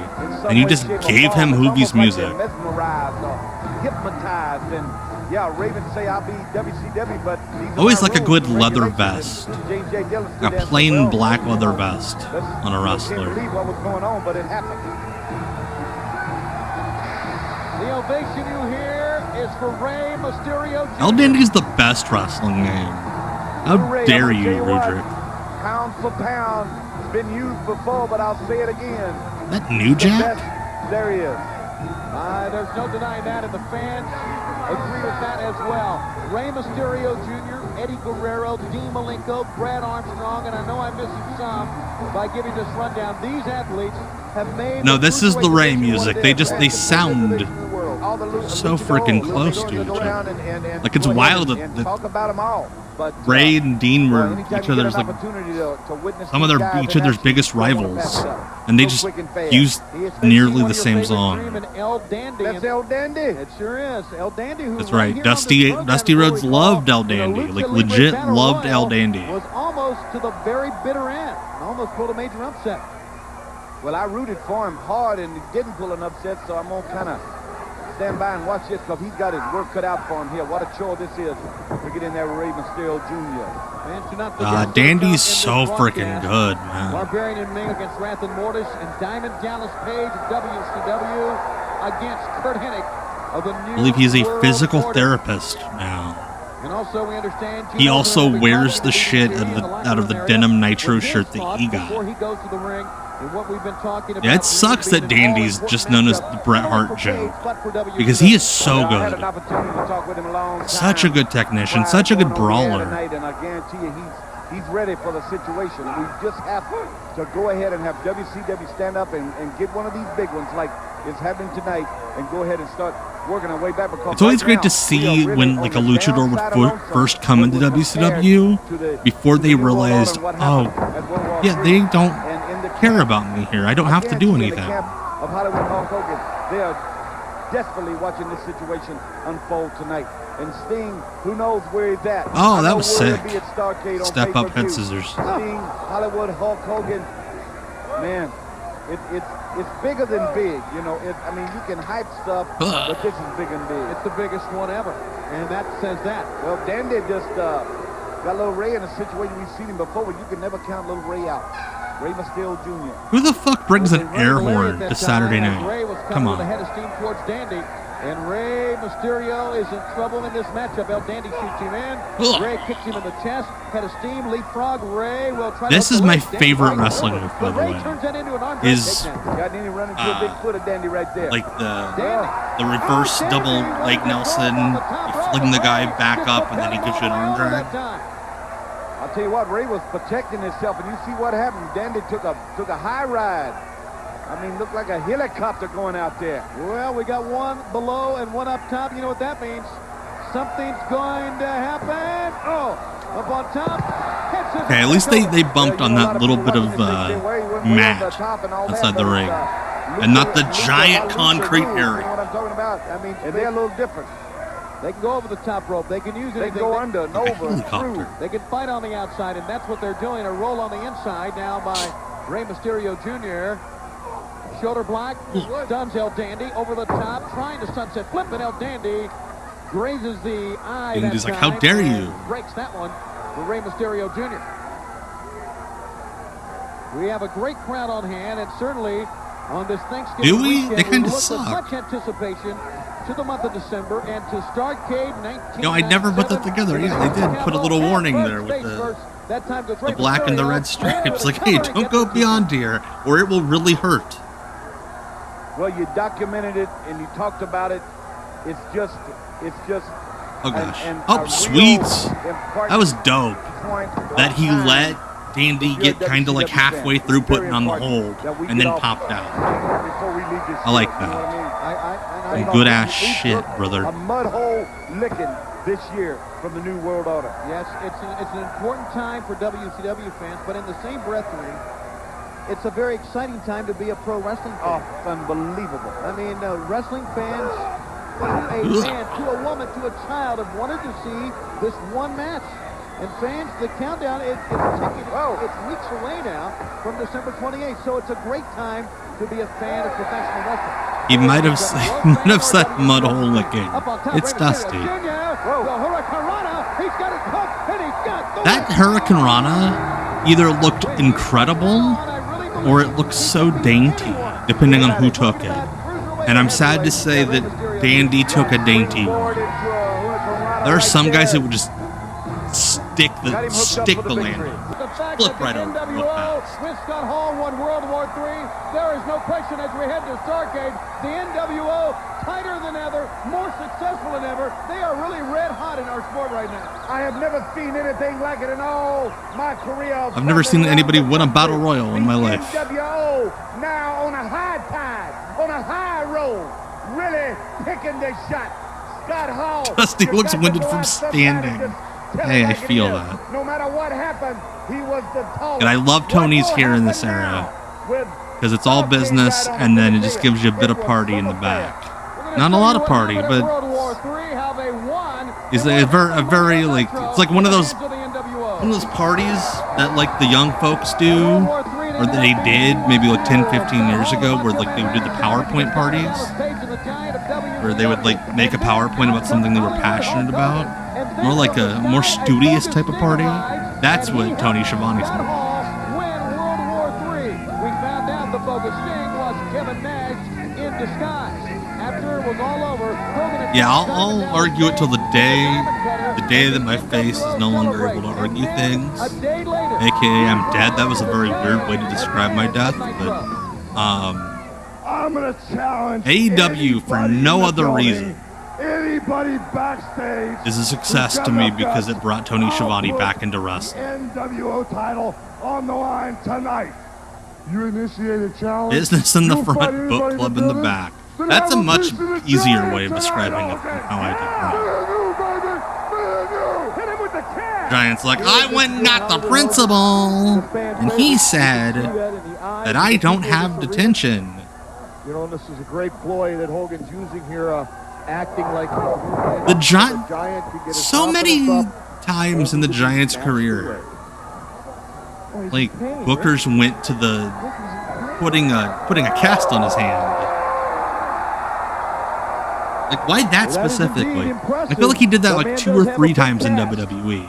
and you just gave him Hoovie's music. Mesmerized or hypnotized, and yeah, Raven say I'll be WCW, but Always like a good leather vest. A plain black leather vest on a wrestler. Can't believe what was going on, but it happened. The ovation you hear is for Rey Mysterio Jr. El Dandy's the best wrestling name. How dare you, Rudrick? Pound for pound, it's been used before, but I'll say it again. That New Jack? There he is. There's no denying that, and the fans agree with that as well. Rey Mysterio Jr., Eddie Guerrero, Dean Malenko, Brad Armstrong, and I know I'm missing some by giving this rundown. These athletes have made... No, this is the Rey music. They sound so freaking close to each other. Like, it's wild that Rey and Dean were each other's, like, some of each other's biggest rivals, and they just used nearly the same song. That's El Dandy. It sure is. El Dandy. That's right. Dusty Rhodes loved El Dandy. Like, legit loved El Dandy. Was almost to the very bitter end. Almost pulled a major upset. Well, I rooted for him hard, and he didn't pull an upset, so I'm going to kind of stand by and watch this, because he's got his work cut out for him here. What a chore this is to get in there with Rey Mysterio Jr. Dandy's so freaking good, man. Barbarian and Meng against Wrath and Mortis, and Diamond Dallas Page of WCW against Curt Hennig of the new... I believe he's a physical therapist now. And also we understand he also wears the shit out of the denim nitro shirt that he got. Before he goes to the ring. And what we've been talking about, yeah, it sucks that Dandy's just known as the Bret Hart joke, because he is so good. Such a good technician, such a good brawler. And I guarantee you he's ready for the situation. We just have to go ahead and have WCW stand up and get one of these big ones like is happening tonight, and go ahead and start working our way back. Because it's always great to see when like a luchador would first come into WCW before they realized, oh, yeah, they don't care about me here. I don't have to do anything. Of Hollywood Hulk Hogan, they are desperately watching this situation unfold tonight. And Sting, who knows where he's at? Oh, that was sick. Step up head scissors. Sting, Hollywood Hulk Hogan, man, it's bigger than big. You know, I mean, you can hype stuff, but this is big and big. It's the biggest one ever, and that says that. Well, Dandy just got little Rey in a situation we've seen him before, where you can never count little Rey out. Rey Mysterio Jr. Who the fuck brings an air horn to Saturday night? Come on. With a head of steam towards Dandy, and Rey Mysterio is in trouble in this matchup. El Dandy shoots him in. Rey kicks him in the chest. Head of steam, leapfrog. Rey will try. This is my favorite wrestling move, by the way. Turns that into an arm is got any running to a big foot of Dandy right there. Like the The reverse double leg Nelson. You fling the guy back up, and then he gives you an arm drag. I'll tell you what, Rey was protecting himself, and you see what happened. Dandy took a high ride. I mean, looked like a helicopter going out there. Well, we got one below and one up top. You know what that means? Something's going to happen. Oh, up on top. Okay, at least they bumped on that little bit of mat outside the ring. And not the giant concrete area. What I'm talking about. I mean, they're a little different. They can go over the top rope. They can use it. They can go under and over and through. They can fight on the outside, and that's what they're doing. A roll on the inside now by Rey Mysterio Jr. Shoulder block. Stuns El Dandy over the top, trying to sunset flip, and El Dandy grazes the eye. And he's like, how dare you? Breaks that one for Rey Mysterio Jr. We have a great crowd on hand, and certainly on this Thanksgiving Do we? weekend, They kind of look suck. with much anticipation to the month of December and to Starrcade 1997. No, I never put that together. Yeah, they did put a little warning there with the black and the red stripes. Like, hey, don't go beyond here, or it will really hurt. Well, you documented it and you talked about it. It's just. Oh gosh. Oh, sweet. That was dope. That he let Dandy get kind of like halfway through putting on the hold and then popped out. I like that. Some good ass shit, brother. A mud hole licking this year from the New World Order. Yes, it's an important time for WCW fans, but in the same breath, it's a very exciting time to be a pro wrestling fan. Oh, it's unbelievable. I mean, wrestling fans, to a man, to a woman, to a child, have wanted to see this one match. And fans, the countdown, it's weeks away now from December 28th. So it's a great time to be a fan of professional wrestling. He might have said mud hole licking. It's Dusty. That Hurricane Rana either looked incredible or it looked so dainty, depending on who took it. And I'm sad to say that Dandy took a dainty one. There are some guys that would just stick the landing. Flip right over real fast. With Scott Hall won World War III. There is no question as we head to Starrcade, the NWO, tighter than ever, more successful than ever. They are really red hot in our sport right now. I have never seen anything like it in all my career. I've never seen anybody win a battle royal in my life. NWO now on a high tide, on a high roll, really picking the shot. Scott Hall. Dusty looks winded from standing. Hey, I feel that. No matter what happened, he was the tallest. And I love Tony's here in this era because it's all business, and then it just gives you a bit of party in the back. Not a lot of party, but it's a very like it's like one of those parties that like the young folks do, or that they did maybe like 10, 15 years ago, where like they would do the PowerPoint parties, where they would like make a PowerPoint about something they were passionate about. More like a more studious type of party. That's what Tony Schiavone's doing. Win World War III. We found out the bogus Sting was Kevin Nash in disguise. After it was all over, yeah, I'll argue it till the day that my face is no longer able to argue things. AKA I'm dead. That was a very weird way to describe my death, but I'm gonna challenge AEW for no other reason. Anybody backstage is a success to me because it brought Tony Schiavone back into wrestling. NWO title on the line tonight. You initiate a challenge. Business in the front, book club in the back. That's a much easier way of describing it than how I did mine. Giant's like, I went and got the principal, and he said that I don't have detention. You know, this is a great ploy that Hogan's using here. Acting like the Giant so many times in the Giant's career, like Booker's went to the putting a cast on his hand. Like, why that specifically? I feel like he did that like 2 or 3 times in WWE.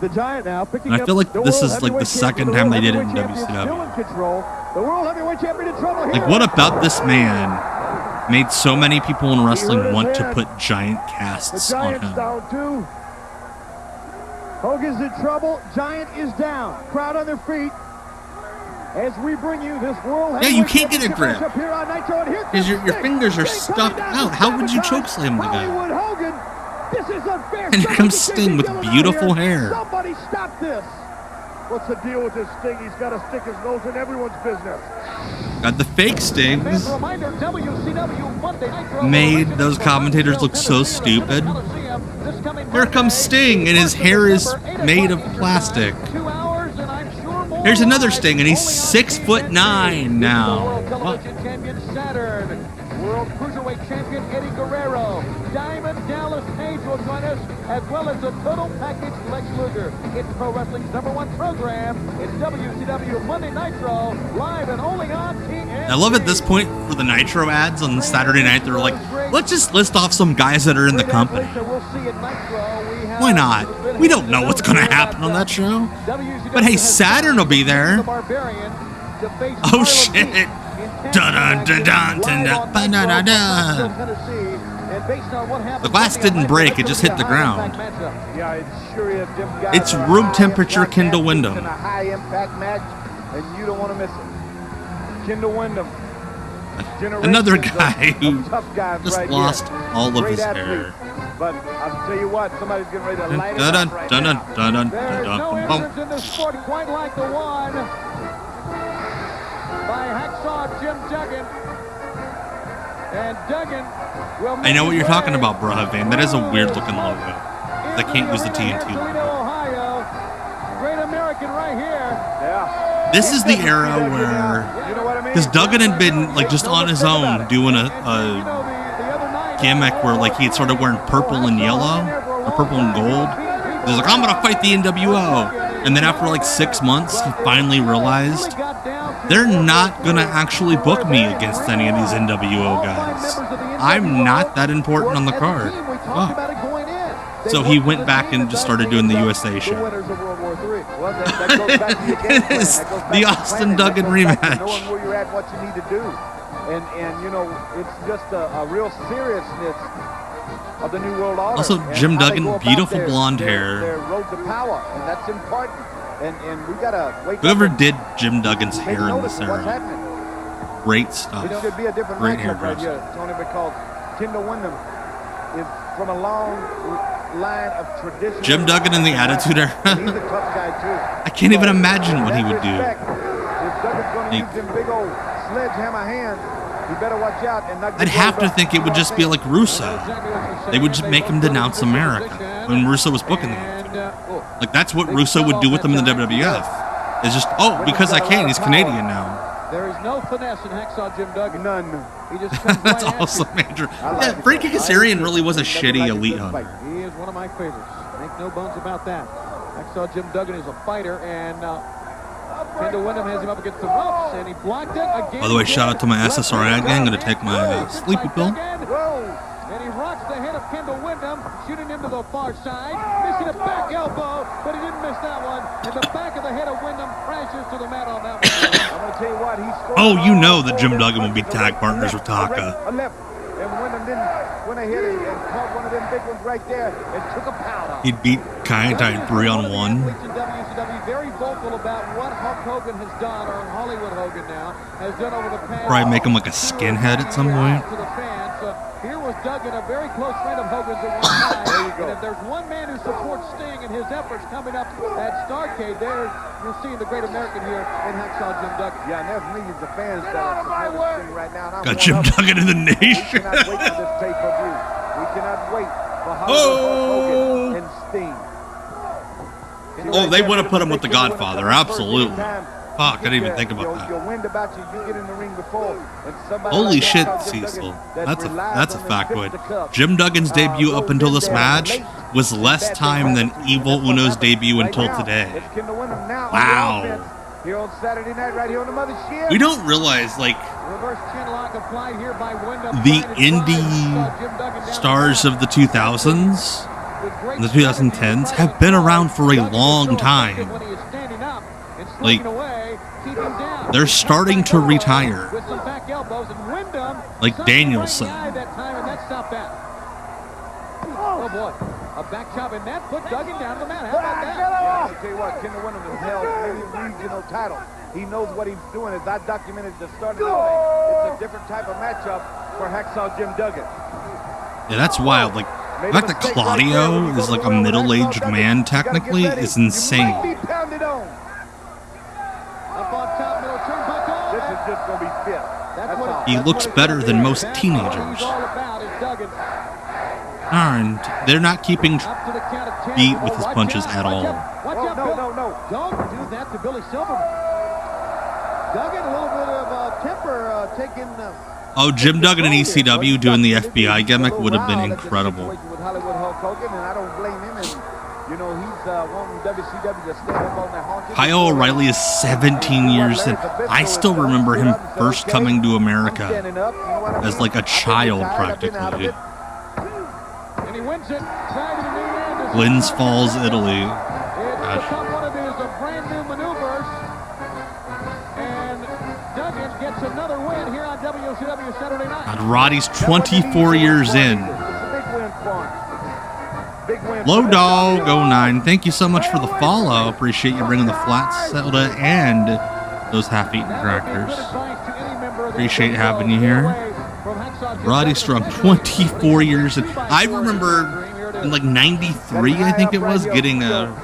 The Giant now picking and I feel like this is like the second time they did it in WCW. Like, what about this man made so many people in wrestling want to put Giant casts on him? Down too. Hogan's in trouble. Giant is down. Crowd on their feet. as we bring you this world. Yeah, you can't get a grip. Because your Sting. fingers are stuck out. How would you choke slam the guy? Hollywood Hogan. This is unfair. And here comes Sting with beautiful hair. Somebody stop this. What's the deal with this Sting? He's got to stick his nose in everyone's business. Got the fake Stings. Reminder, WCW Monday Nitro Made those commentators look so stupid. Here comes Sting, and his hair is made of plastic. Here's another Sting, and he's 6'9" now. World Television Champion Saturn. World Cruiserweight Champion Eddie Guerrero. Diamond Dallas Page will join us, as well as the total package Lex Luger. It's Pro Wrestling's #1 program. It's WCW Monday Nitro, live and only on TNT. I love at this point for the Nitro ads on Saturday night, they're like, let's just list off some guys that are in the company. Why not? We don't know what's going to happen on that show. But hey, Saturn will be there. Oh shit. The glass didn't break, it just hit the ground. It's room temperature Kendall Windham. It's a high impact match, and you don't want to miss it. Kendall Windham. Another guy who just lost all of his hair. But I'll tell you what, somebody's getting ready to light it up right now. There's no entrance in this sport quite like the one by Hacksaw Jim Duggan. And Duggan will I know what you're talking about, Broadband. That is a weird looking logo. They can't use the TNT logo. Ohio. Great American right here. Yeah. This is the era where, because Duggan had been like just on his own doing a gimmick where like he had started wearing purple and yellow, or purple and gold. He was like, I'm gonna fight the NWO. And then after like 6 months, he finally realized they're not gonna actually book me against any of these NWO guys. I'm not that important on the card. Fuck. So he went back and just started doing the USA show. It's the Austin Duggan rematch. Knowing where you're at, what you need to do. And you know, it's just a real seriousness of the New World Order. Also, Jim Duggan, beautiful blonde hair. Their road to power, and that's important. And we gotta wake Whoever up did Jim Duggan's hair in this what's era, happening. great stuff. It should be a different Great matchup right hairdresser. here, Tony, because Kendall Windham is from a long line of tradition. Jim Duggan in the Attitude Era. He's a tough guy too. I can't even imagine what he would do. If Duggan's gonna use them big old sledgehammer hands, you better watch out and not get I'd have to rolled up. think it would just be like Russo. They would just make him denounce America when Russo was booking them. Like that's what Russo would do with them in the WWF. It's just, oh, because I can, he's Canadian now. There is no finesse in Hacksaw Jim Duggan. None. He just comes That's right at also you. major. Yeah, Frankie Kazarian really was a shitty elite hunter. He is one of my favorites. Make no bones about that. Hacksaw Jim Duggan is a fighter, and Kendall Windham has him up against the ropes, and he blocked it again. By the way, shout out to my SSRI gang. I'm going to take my sleepy pill. And he rocks the head of Kendall Windham, shooting him to the far side, missing a back elbow, but he didn't miss that one. And the back of the head of Windham crashes to the mat on that one. I'm going to tell you what, he scored. Oh, you know that Jim Duggan will be tag partners with Taka. A left. And Windham then went ahead and caught one of them big ones right there and took a pound. He'd beat Kaientai 3-on-1. WCW very vocal about what Hulk Hogan has done, or Hollywood Hogan now, has done over the past. Probably make him like a skinhead at some point. To the fans. Here was Duggan, a very close friend of Hogan's at one time. There you go. And if there's one man who supports Sting and his efforts coming up at Starrcade, there you're seeing the great American here in Hacksaw Jim Duggan. Yeah, and there's millions of fans that are supporting Sting right now. And I'm Got Jim Duggan in the We nation. cannot wait for this pay-per-view. We cannot wait for Hogan and Sting. Oh, they would have put him with the Godfather, absolutely. Fuck, I didn't even think about that. You'll wind about you get in the ring before. And somebody Holy like shit, Hacksaw Jim Cecil. Duggan That's a reliable and factoid. fits the cuff. Jim Duggan's debut up until this match was less time than Evil Uno's debut until today. It's Kendall Windham now Wow. on the offense here on Saturday night right here on the Mothership. We don't realize, like, Reverse chin lock applied here by Windham. the indie stars of the 2000s and the 2010s have been around for a long time. Like, they're starting to retire. With some back elbows, and Windham Like Danielson. that time, and that stopped that. Oh boy, a back chop, and that put Duggan down to the mat. How about that? Yeah, I'll tell you what, Kendall Windham has held many regional titles. He knows what he's doing. As I documented at the start of the thing, it's a different type of matchup for Hacksaw Jim Duggan. Yeah, that's wild. Like, the fact that Claudio is like a middle-aged man, technically, is insane. This is just going to be fit. He looks better than most teenagers. And they're not keeping beat with his punches at all. No. Don't do that to Billy Silverman. Duggan, a little bit of temper taking... Oh, Jim Duggan in ECW doing the FBI gimmick would have been incredible. With Hollywood Hulk Hogan, and I don't blame him. And, you know, he's wanting WCW to stand up on their haunches. Kyle O'Reilly is 17 years in. I still remember him first coming to America as like a child, practically. And he wins it. Glens Falls, Italy. One of his brand new maneuvers. And Duggan gets another win here on WCW Saturday night. God, Roddy's 24 years in. Low Dog 09, thank you so much for the follow. Appreciate you bringing the flat soda and those half-eaten crackers. Appreciate having you here. Roddy Strong, 24 years in. I remember in like 93, I think it was, getting a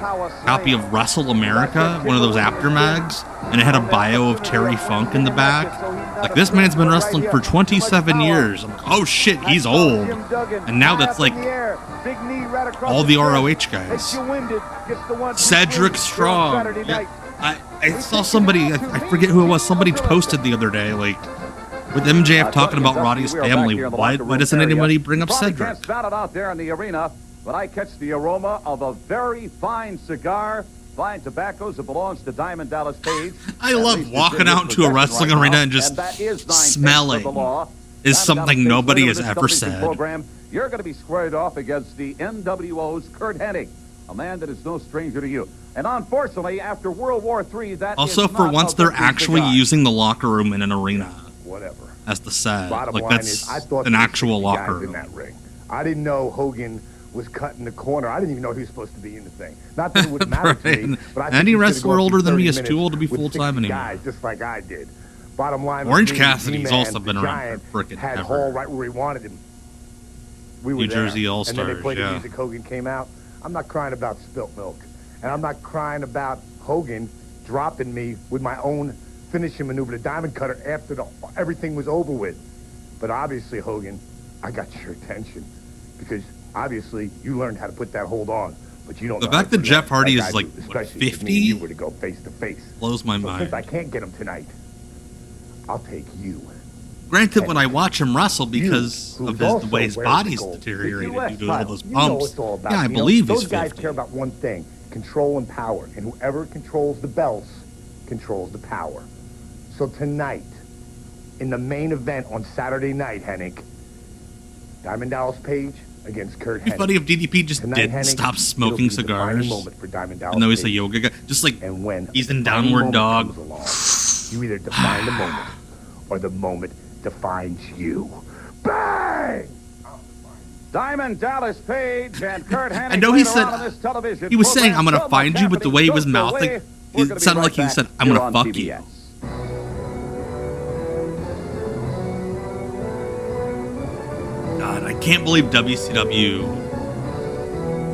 copy of Wrestle America, one of those after mags, and it had a bio of Terry Funk in the back. Like, this man's been wrestling for 27 years. I'm like, oh shit, he's old. And now that's like all the ROH guys. Cedric Strong. Yeah, I saw somebody, I forget who it was, somebody posted the other day, like, with MJF talking about Roddy's family, why doesn't anybody bring up Cedric? Can't spout it out there in the arena, but I catch the aroma of a very fine cigar, fine tobaccos that belongs to Diamond Dallas Page. I love walking out into a wrestling arena and just smelling is something nobody has ever said. You're going to be squared off against the NWO's Curt Hennig, a man that is no stranger to you. And unfortunately, after World War III, that also, for once, they're actually using the locker room in an arena. Whatever. As the set. Bottom like, line that's is, I thought an actual locker room. In that ring. I didn't know Hogan was cut in the corner. I didn't even know he was supposed to be in the thing. Not that it would matter to me, but I think any wrestler older than me is too old to be full-time anymore. Guys, just like I did. Bottom line, Orange Cassidy's also been around for frickin' had ever. Hall right where he wanted him. We were New Jersey All-Stars, and then they played the music. Hogan came out. I'm not crying about spilt milk, and I'm not crying about Hogan dropping me with my own finishing maneuver, the diamond cutter, after everything was over with. But obviously, Hogan, I got your attention because obviously you learned how to put that hold on, but you don't. The fact that Jeff Hardy is like what, 50, you were to go face to face blows my mind. Since I can't get him tonight, I'll take you. Granted, when I watch him wrestle, because of the way his body's deteriorated due to all those bumps, yeah, I believe he's 50. Those guys care about one thing: control and power, and whoever controls the belts controls the power. So tonight, in the main event on Saturday night, Hennig, Diamond Dallas Page against Curt Hennig. It'd be funny if DDP just didn't stop smoking cigars, even though he's a yoga guy. Just like he's in Downward Dog. You either define the moment, or the moment defines you. Bang! Diamond Dallas Page and Curt Hennig. I know he said he was saying I'm gonna find you, but the way he was mouthing, it sounded like he said I'm gonna fuck you. God, I can't believe WCW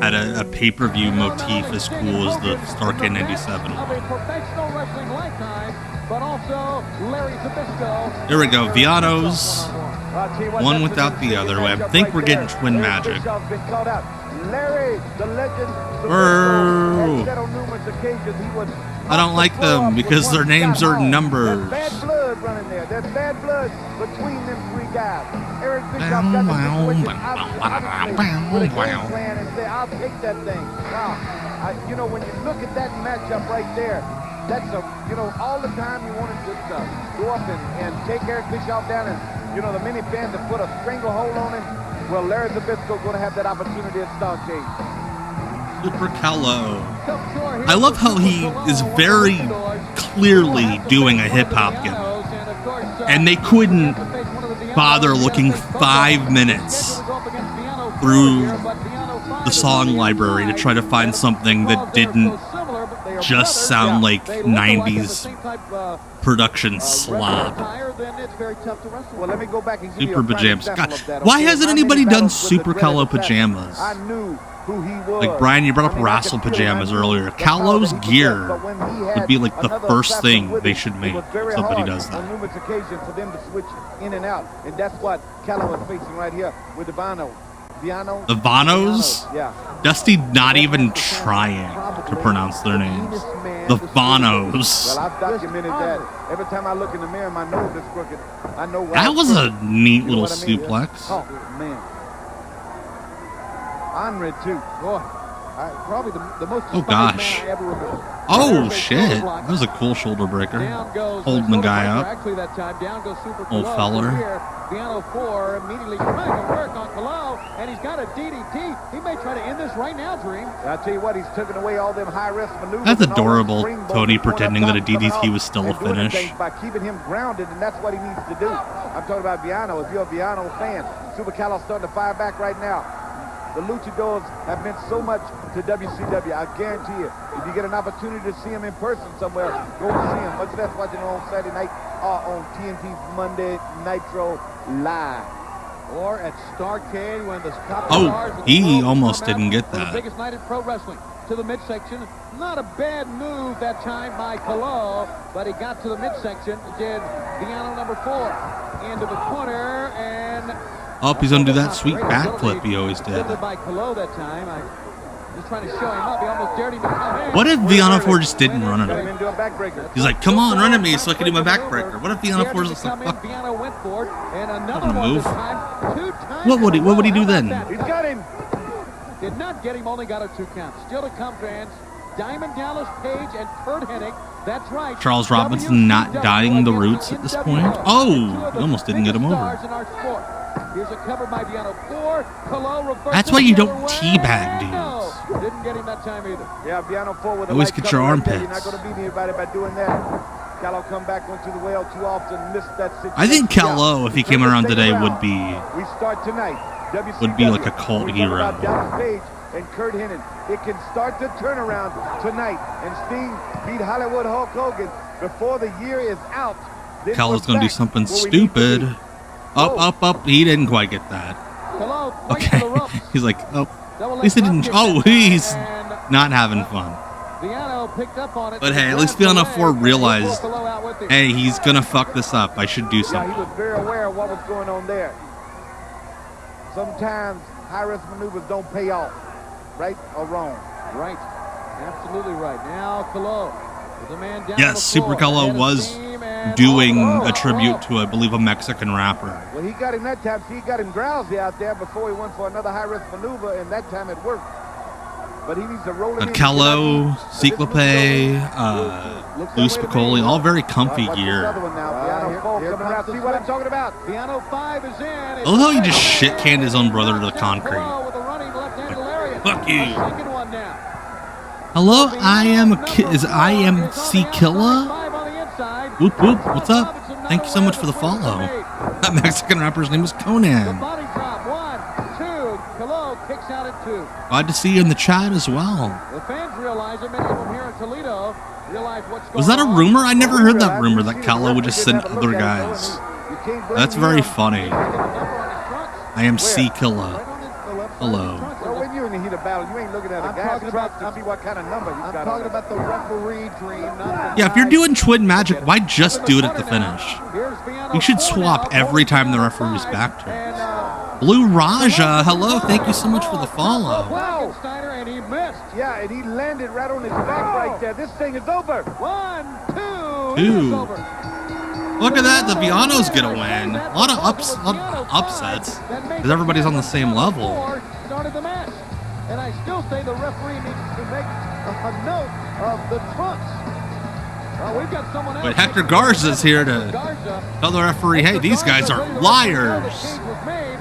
had a pay-per-view motif as cool as the Starrcade 97 one. Here we go, Villanos, one without the other. I think we're getting twin magic. I don't like them because their names are numbers. Bad blood running there. There's bad blood between them three guys. Eric Bischoff got the situation with a game plan and say, I'll take that thing. Wow. You know, when you look at that matchup right there, that's all the time you want to just go up and take Eric Bischoff down and, the many fans that put a stranglehold on him. Well, Larry Zbyszko going to have that opportunity at Starrcade. Super Kello. I love how he is very clearly doing a hip-hop gimmick. And they couldn't bother looking 5 minutes through the song library to try to find something that didn't just sound like 90s production slob. Well, let me go back and give you Super a prime pajamas. example God, of that, why okay? hasn't How many anybody done battles with Super the Dread Calo of the Past? pajamas? I knew who he was. Like, Brian, you brought up I mean, I Rassel could feel it. pajamas I knew earlier. the power Calo's that he gear possessed, but when he had would be like the another first assassin thing with they him, should it make was if very somebody hard does on that. numerous occasions for them to switch in and out, and that's what Calo is facing right here with the Villanos. The Vanos? Yeah. Dusty not even trying to pronounce their names. The Vanos. Well, I've documented that. Every time I look in the mirror, my nose is crooked. I know why. That was a neat little what I mean? suplex. Oh, man. Honored, too. Boy. Probably the most Oh, gosh. man I ever remember. Oh, shit. That was a cool shoulder breaker. Holding the guy up. Actually, that time, down goes Super Old Calo. feller. Here, Piano 4 immediately trying to work on Calo, and he's got a DDT. He may try to end this right now, Dream. I tell you what, he's taking away all them high-risk maneuvers. That's and all adorable, them springboards Tony going up pretending that a top, coming DDT off, was still a and doing finish. things by keeping him grounded, and that's what he needs to do. I'm talking about Viano. If you're a Viano fan, Super Calo's starting to fire back right now. The Luchadors have meant so much to WCW. I guarantee you, if you get an opportunity to see him in person somewhere, go and see him. Much less watching him on Saturday night on TNT's Monday Nitro Live. Or at Starrcade when the top Oh, stars of the he world almost come out didn't get for the that. biggest night in pro wrestling. To the midsection. Not a bad move that time by Calo, but he got to the midsection. Did Viano number 4 into the corner, and Oh, he's gonna do that sweet backflip he always did. by Calo that time. I just trying to show him up. He almost dared him to come in. What if Viano 4 just didn't run at Got him him? into a backbreaker. He's like, come on, run at me so I can do my backbreaker. What if Viano 4 is just like, fuck, Viano went for it, and another Fucking one move. this time. 2 times. What would he do then? He's got him. Did not get him, only got a 2 count. Still to come, fans. Diamond Dallas Page and Curt Hennig. That's right. Charles Robinson not dying the roots at this point? Oh, he almost didn't get him over. Here's a cover by Viano 4. Calo reverses. That's why you don't the other teabag way. dudes. No, didn't get him that time either. Yeah, Viano 4 with a Always light get cover your right there. armpits. You're not going to beat anybody by doing that. Calo come back onto the well too often, missed that situation. I think Calo, if he came around today, would be We start tonight. like a cult We're talking hero. about Dallas Page and Curt Hennig. It can start to turn around tonight, and Sting beat Hollywood Hulk Hogan before the year is out. Then Calo's we're gonna do back something where we need to stupid. be. Up. He didn't quite get that. Calo Okay. He's like, oh, at least he didn't. Oh, he's not having fun. Viano picked up on it. But hey, at least Viano 4 realized, hey, he's gonna fuck this up. I should do Yeah, something. he was very aware of what was going on there. Sometimes high-risk maneuvers don't pay off, right or wrong. Right. Absolutely right. Now Calo with the man down Yes, Super Calo was doing a tribute to, I believe, a Mexican rapper. Well, he got him that time. See, he got him drowsy out there before he went for another high-risk maneuver, and that time it worked. But he needs to roll him in. Calo, Ciclope, Louie Spicolli, all very comfy gear. Another one now. Viano 4 coming out. See what I'm talking about? Viano 5 is in. I love how he just shit-canned his own brother to the concrete. With a running left-handed lariat. Fuck you. Second one now. Hello, is IMC Killa? Whoop whoop, what's up? Thank you so much for the follow. That Mexican rapper's name was Conan. Body drop. 1, 2. Calo kicks out at 2. Glad to see you in the chat as well. The fans realize it. Many of them here in Toledo realize what's going on. Was that a rumor? I never heard that rumor that Calo would just send other guys. That's very funny. IMC Killa. Hello. Well, when you're in the heat of battle, you ain't looking at a guy's truck to see what kind of number he's got. I'm talking about the referee Dream. Yeah, if you're doing Twin Magic, why just do it at the finish? You should swap every time the referee's back turns. Blue Raja, hello, thank you so much for the follow. Wow. And he missed. Yeah, and he landed right on his back right there. This thing is over. 1, 2. Two. Look at that, the Villanos get a win. A lot of upsets, because everybody's on the same level. Started the match, and I still say the referee needs to make a note of the trunks. Well, we've got someone else. But Hector Garza's here to tell the referee, hey, these guys are liars.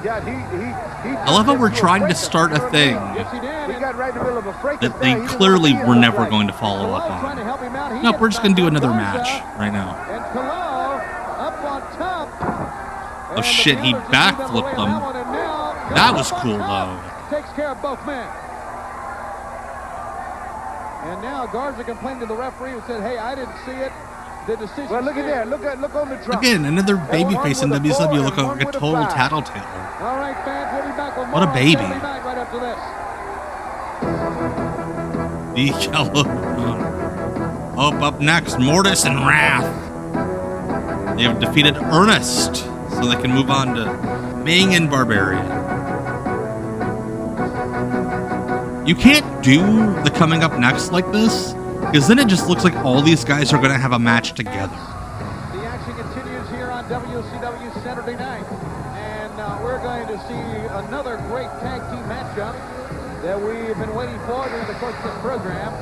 I love how we're trying to start a thing that they clearly were never going to follow up on. Nope, we're just going to do another match right now. Oh shit, he backflipped them. That was cool though. Takes care of both men. And now Garza complained to the referee who said, hey, I didn't see it. The decision. Well, look at there. Look on the trunk. Again, another babyface in WCW looking like a total tattletale. All right, fans, we'll be back with what a baby. right after this. The yellow. Up next, Mortis and Wrath. They have defeated Ernest, so they can move on to Meng and Barbarian. You can't do the coming up next like this, because then it just looks like all these guys are going to have a match together. The action continues here on WCW Saturday night, and we're going to see another great tag team matchup that we've been waiting for during the course of this program,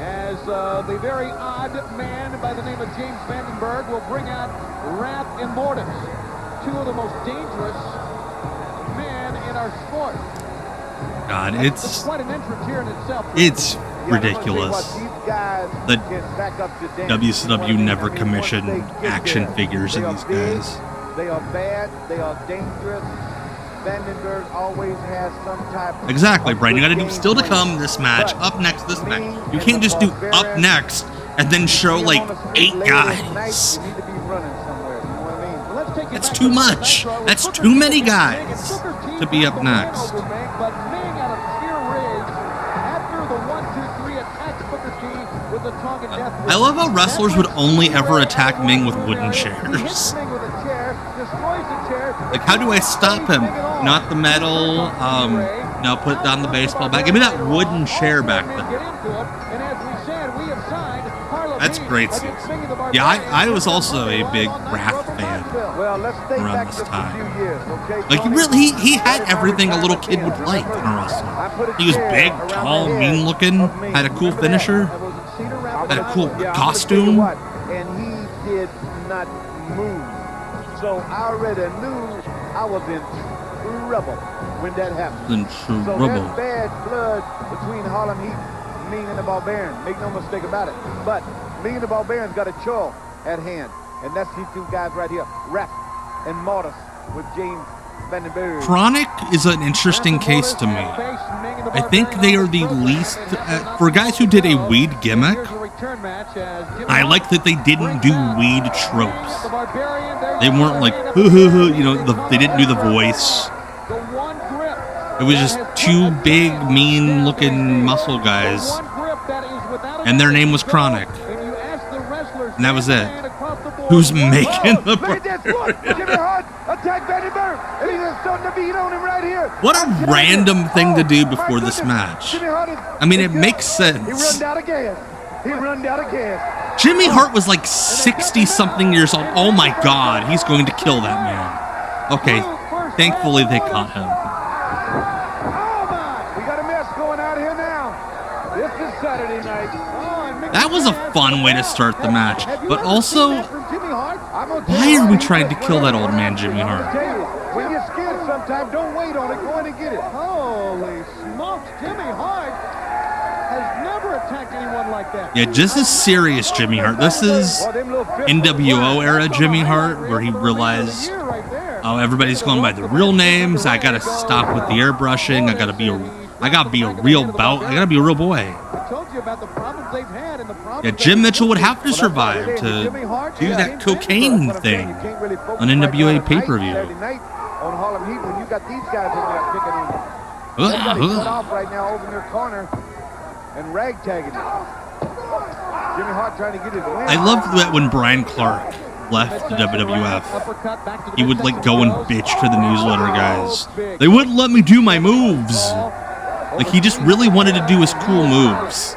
as the very odd man by the name of James Vandenberg will bring out Wrath and Mortis, two of the most dangerous men in our sport. God, it's quite an entrance here in itself. It's ridiculous that WCW never commissioned action figures of these guys. They are bad. They are dangerous. Vandenberg always has some type of... Exactly, Brian. You got to do still to come this match, up next this match. You can't just do up next and then show like 8 guys. That's too much. That's too many guys to be up next. I love how wrestlers would only ever attack Meng with wooden chairs. Like, how do I stop him? Not the metal, no, put down the baseball bat. Give me that wooden chair back then. That's great. Yeah, I was also a big Wrath fan around this time. Like, really, he had everything a little kid would like in a wrestler. He was big, tall, mean-looking, had a cool finisher, had a cool costume. And he did not move. So I already knew I was in trouble when that happened. So there's bad blood between Harlem Heat, Meng, and the Barbarian. Make no mistake about it. But Meng and the Barbarian's got a chore at hand. And that's these two guys right here, Wrath and Mortis with James Vandenberg. Chronic is an interesting case to me. I think they are the least... for guys who did a weed gimmick, I like that they didn't do weed tropes. They weren't like, you know, they didn't do the voice. It was just two big, mean-looking muscle guys. And their name was Chronic. And that was it. Who's making the What a random thing to do before this match. I mean, it makes sense. Jimmy Hart was like 60-something years old. Oh my God, he's going to kill that man. Okay, thankfully they caught him. We got a mess going out here now. This is Saturday night. That was a fun way to start the match, but also, why are we trying to kill that old man, Jimmy Hart? When you're scared sometimes, don't wait on it. Go in and get it. Holy smokes, Jimmy Hart has never attacked anyone like that. Yeah, just as serious Jimmy Hart. This is NWO era Jimmy Hart, where he realized, oh, everybody's going by the real names. I gotta stop with the airbrushing. I gotta be a real boy. Yeah, Jim Mitchell would have to survive to do that cocaine thing on NWA pay-per-view. On Harlem Heat, when you got these guys in there kicking in. Everybody's cut off right now over in their corner and ragtagging it. Jimmy Hart trying to get his win. I love that when Brian Clark left the WWF, he would like go and bitch to the newsletter guys. They wouldn't let me do my moves. Like, he just really wanted to do his cool moves.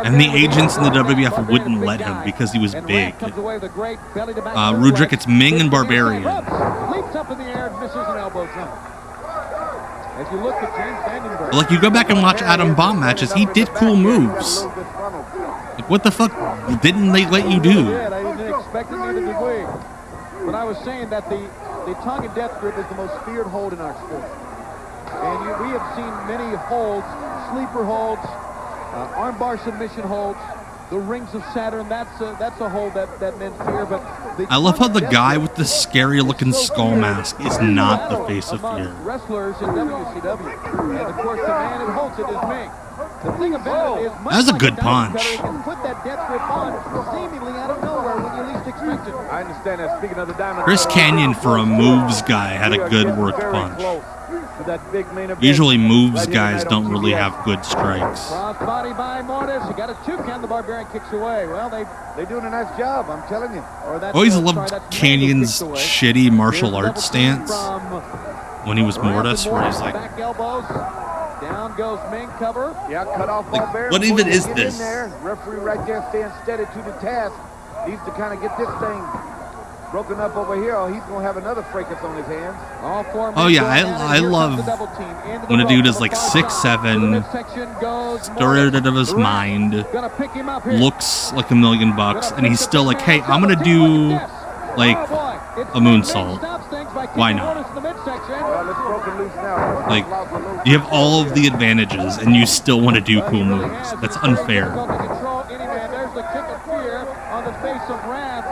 And the agents in the WWF wouldn't let him because he was big. Rudrick, it's Meng and Barbarian. But like, you go back and watch Adam Bomb matches, he did cool moves. Like, what the fuck didn't they let you do? I didn't expect it, neither did we. But I was saying that the tongue and death grip is the most feared hold in our sport. And we have seen many holds, sleeper holds, armbar submission holds, the rings of Saturn. That's a hold that men fear. But I love how the guy with the scary-looking skull mask is not the face of fear. Wrestlers in WCW, and of course the man who holds it is Meng. The thing about it is, That was a good punch. you can put that death grip on seemingly out of nowhere when you least expect it. I understand that. Speaking of the diamond, Chris Canyon, for a moves guy, had a good work punch. Usually moves guys don't really have good strikes. Cross body by Mortis. You got a 2 count. The Barbarian kicks away. Well, they doing a nice job. I'm telling you. Always loved Canyon's shitty martial arts stance when he was Mortis, where he's like, back elbows. Down goes Meng cover. Yeah, cut off like, Barbarian. what even is Get this? in there. Referee right there staying steady to the task. Needs to kind of get this thing broken up over here, or he's going to have another fracas on his hands. Oh yeah, I love when a dude is like 6'7", stirred out of his mind, looks like $1 million, and he's still like, hey, I'm gonna do like a moonsault. Why not? Like, you have all of the advantages, and you still want to do cool moves. That's unfair. There's the kick of fear on the face of Wrath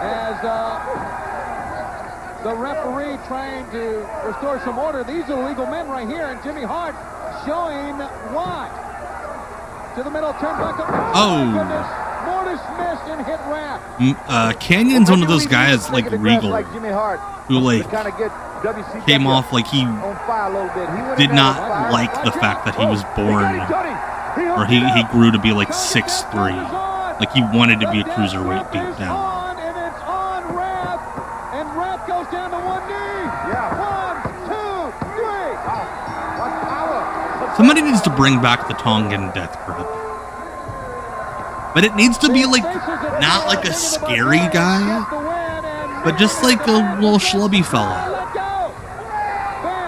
as the referee trying to restore some order. These are legal men right here, and Jimmy Hart showing why. To the middle turnbuckle. Oh. My goodness. Mortis missed and hit Wrath. Canyon's one of those guys like Regal, who like came off like he did not like the fact that he was born, or he grew to be like 6'3", like he wanted to be a cruiserweight deep down. And it's on Wrath, and Wrath goes down to one knee. Yeah. 1, 2, 3. Somebody needs to bring back the Tongan death grip. But it needs to be like, not like a scary guy, but just like a little schlubby fella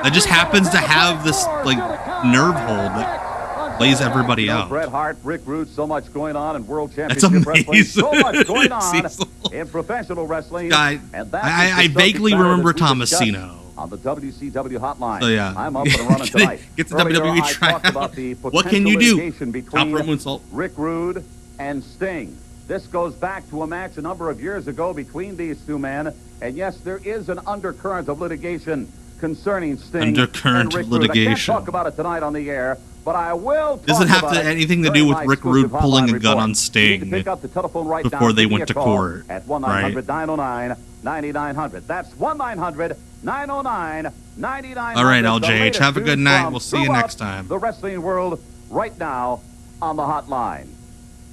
that just happens to have this like nerve hold that lays everybody out. Bret Hart, Rick Rude, so much going on in World That's Championship amazing. Wrestling. So much going on in professional wrestling. Guy, and that's I vaguely remember Tomasino. On the WCW hotline. So yeah, I'm up and running tonight. Get the WWE tryout. What can you do? Top rope moonsault. Rick Rude and Sting. This goes back to a match a number of years ago between these two men. And yes, there is an undercurrent of litigation concerning Sting. Undercurrent and Rick litigation. Rude. I can't talk about it tonight on the air, but I will talk Doesn't have about to it anything to during do with my Rick Rude exclusive pulling hotline a gun report. on You Sting need to pick up the telephone right before now. they Give me went a to call court. At Right? 1-900-909-9900. That's 1-900-909-9900. All right, The LJH. latest Have a good news night. from We'll see you throughout next time. the wrestling world right now on the hotline.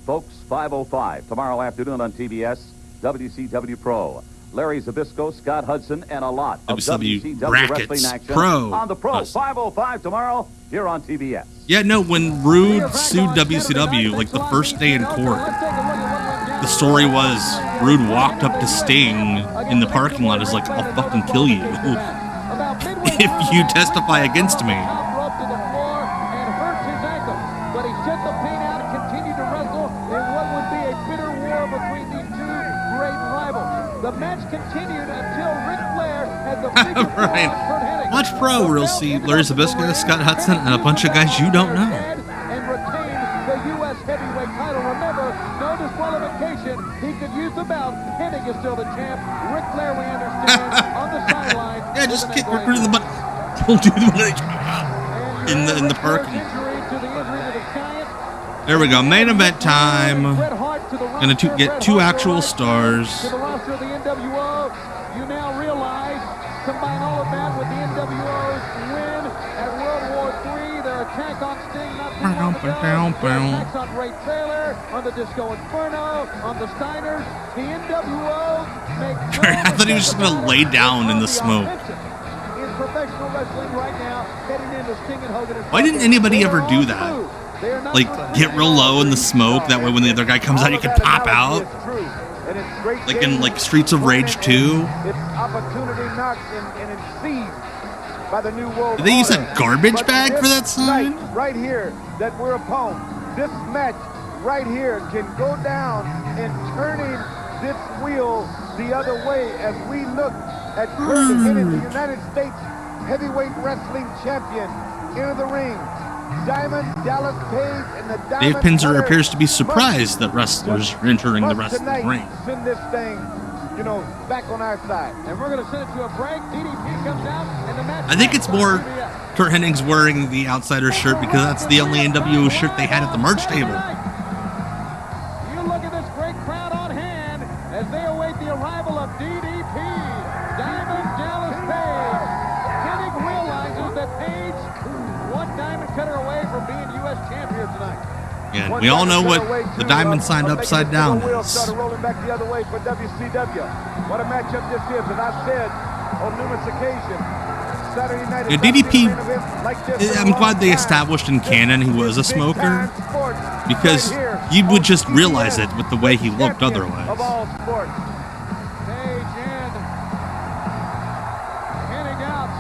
Folks, 5:05 tomorrow afternoon on TBS, WCW Pro. Larry Zbyszko, Scott Hudson, and a lot of WCW wrestling brackets action Pro. on the Pro. 5:05 tomorrow here on TBS. Yeah, no, when Rude sued WCW, like the first day in court, the story was Rude walked up to Sting in the parking lot, is like, I'll fucking kill you if you testify against me. But he shut the pain out and continued to wrestle in what would be a bitter war between these two great rivals. The match continued until Ric Flair had the biggest Right. Curt Hennig. Watch Pro, where you'll see Larry Zbyszko, Scott Hudson, and a bunch of guys you don't know. And retained the U.S. heavyweight title. Remember, no disqualification. He could use the belt. Hennig is still the champ. Ric Flair, we understand, on the sideline. Yeah, just kick Rick Rude in the butt. We'll do the in the parking. There we go. Main event time. Gonna get two actual stars. To the roster of the NWO, you now realize, combine all of that with the NWO's win at World War III, their attack on Sting not too long ago, their attacks on Ray Taylor, on the Disco Inferno, on the Steiners, the NWO makes I thought he was just gonna lay down in the smoke. in professional wrestling right now, heading into Sting and Hogan. Why didn't anybody ever do that? Like, get real low in the smoke, that way when the other guy comes out, you can pop out. Like in, like, Streets of Rage 2. It's opportunity knocks and it's seized by the new world. Did they use order. a garbage But bag for this that sign? night, right here, that we're upon, this match right here can go down and turning this wheel the other way as we look at Curt Hennig, the United States heavyweight wrestling champion, into the ring. Diamond Dallas Page and the Diamond Dave Pinzer Cutter appears to be surprised that wrestlers are entering the must wrestling tonight ring. send this thing you know, back on our side. And we're going to send it to a break. DDP comes out, and the match. I think it's more Curt Hennig's wearing the Outsider shirt because that's the only NWO shirt they had at the merch table. You look at this great crowd on hand as they await the arrival of DDP. Diamond Dallas Page. Hennig realizes that Page, one diamond cutter away from being U.S. champion tonight. Yeah, and we all know what the diamond sign upside down is. Started rolling back the other way for WCW. What a matchup this is, and I said on numerous occasions, Saturday night. Yeah, DDP, I'm glad they established in canon he was a smoker because you would just realize it with the way he looked otherwise. Of all sports. Page in. Hennig out.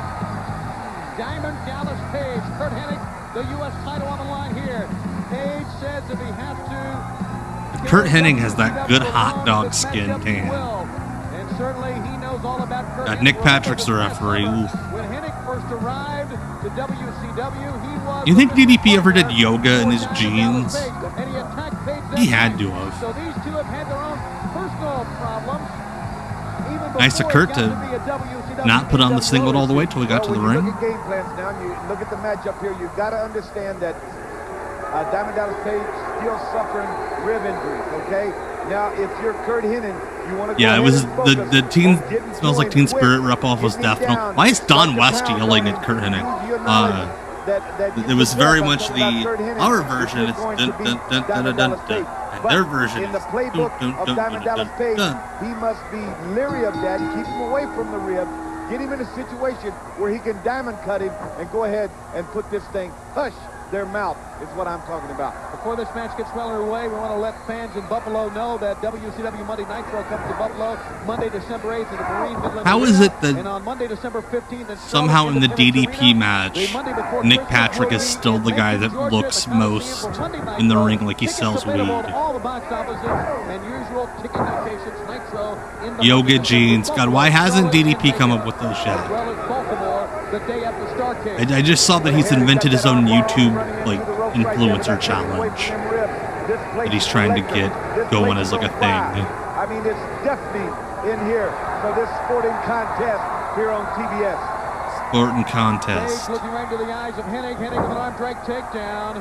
Diamond Dallas Page. Curt Hennig, the U.S. title on the line here. Page says if he has to. Curt Hennig has that good hot dog skin tan. And certainly he knows all about Curt Nick Patrick's the referee. Oof. When Hennig first arrived to WCW, he was. You think DDP ever did yoga in his jeans? He had to have. So these two have had their own personal problems. Nice of Curt to not put on the singlet all the way till he got to the ring. Look at game plans now. You look at the matchup here. You've got to understand that Diamond Dallas Page still suffering rib injuries. Okay. Now, if you're Curt Hennig, you want to. Yeah, it was the Teen Smells Like Teen Spirit ripoff was Death Note. Why is Don West yelling at Curt Hennig? It was very much our version. It's dun dun dun dun dun dun. And their version in the playbook of Diamond Dallas Page, he must be leery of that. Keep him away from the rib. Get him in a situation where he can diamond cut him and go ahead and put this thing, hush their mouth, is what I'm talking about. Before this match gets well underway, we want to let fans in Buffalo know that WCW Monday Nitro comes to Buffalo Monday, December 8th in the Marine Midland. How is it that and on Monday, December 15th, somehow in the DDP match, Nick Patrick is still the guy that looks most in the ring like he sells weed? All the box offices and usual ticket locations, Nitro in the Yoga jeans. God, why hasn't DDP come up with those yet? as well as Baltimore the day after Starrcade. I just saw that he's invented his own YouTube like influencer challenge that he's trying to get going as like a thing. I mean, it's deafening in here for this sporting contest here on TBS. Sporting contest. Page looking right into the eyes of Hennig. Hennig with an arm drag takedown.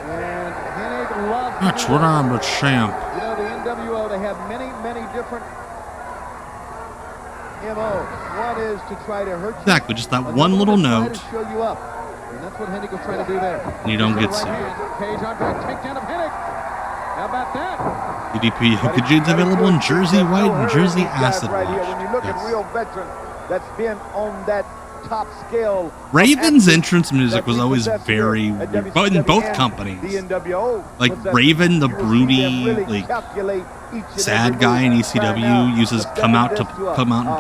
And Hennig loves. That's what I'm a champ. You know, the NWO, they have many, many different MO. One is to try to hurt you. Exactly, just that one little note. To show you up. And that's what Hennig was trying to do there. And you don't get sued. Page on drag takedown of Hennig. How about that? DDP Yoga jeans available in Jersey White and Jersey Acid right here. Wash. When you look at real veteran that's been on that top scale. Raven's entrance music was always very weird, but in both companies. Like Raven, the broody, like sad guy in ECW uses "Come Out" and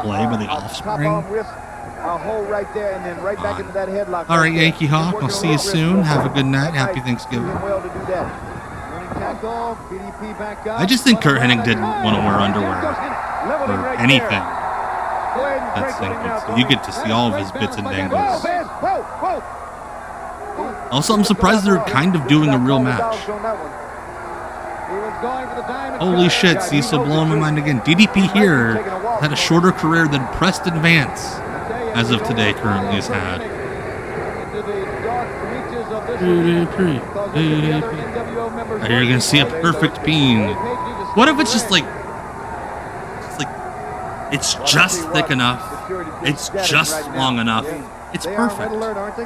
Play by the Offspring. A hole right there, and then right back into that headlock. All right, Yankee Hawk. I'll see you soon. Have a good night. Happy Thanksgiving. Well to do that. I just think Curt Hennig didn't want to wear underwear or anything. That's thing. You get to see all of his bits and dangles. Also, I'm surprised they're kind of doing a real match. Holy shit, Cecil blowing my mind again. DDP here had a shorter career than Preston Vance, as of today, currently has had. You're gonna see a perfect bean. What if it's just like it's just thick enough, it's just long enough, it's perfect.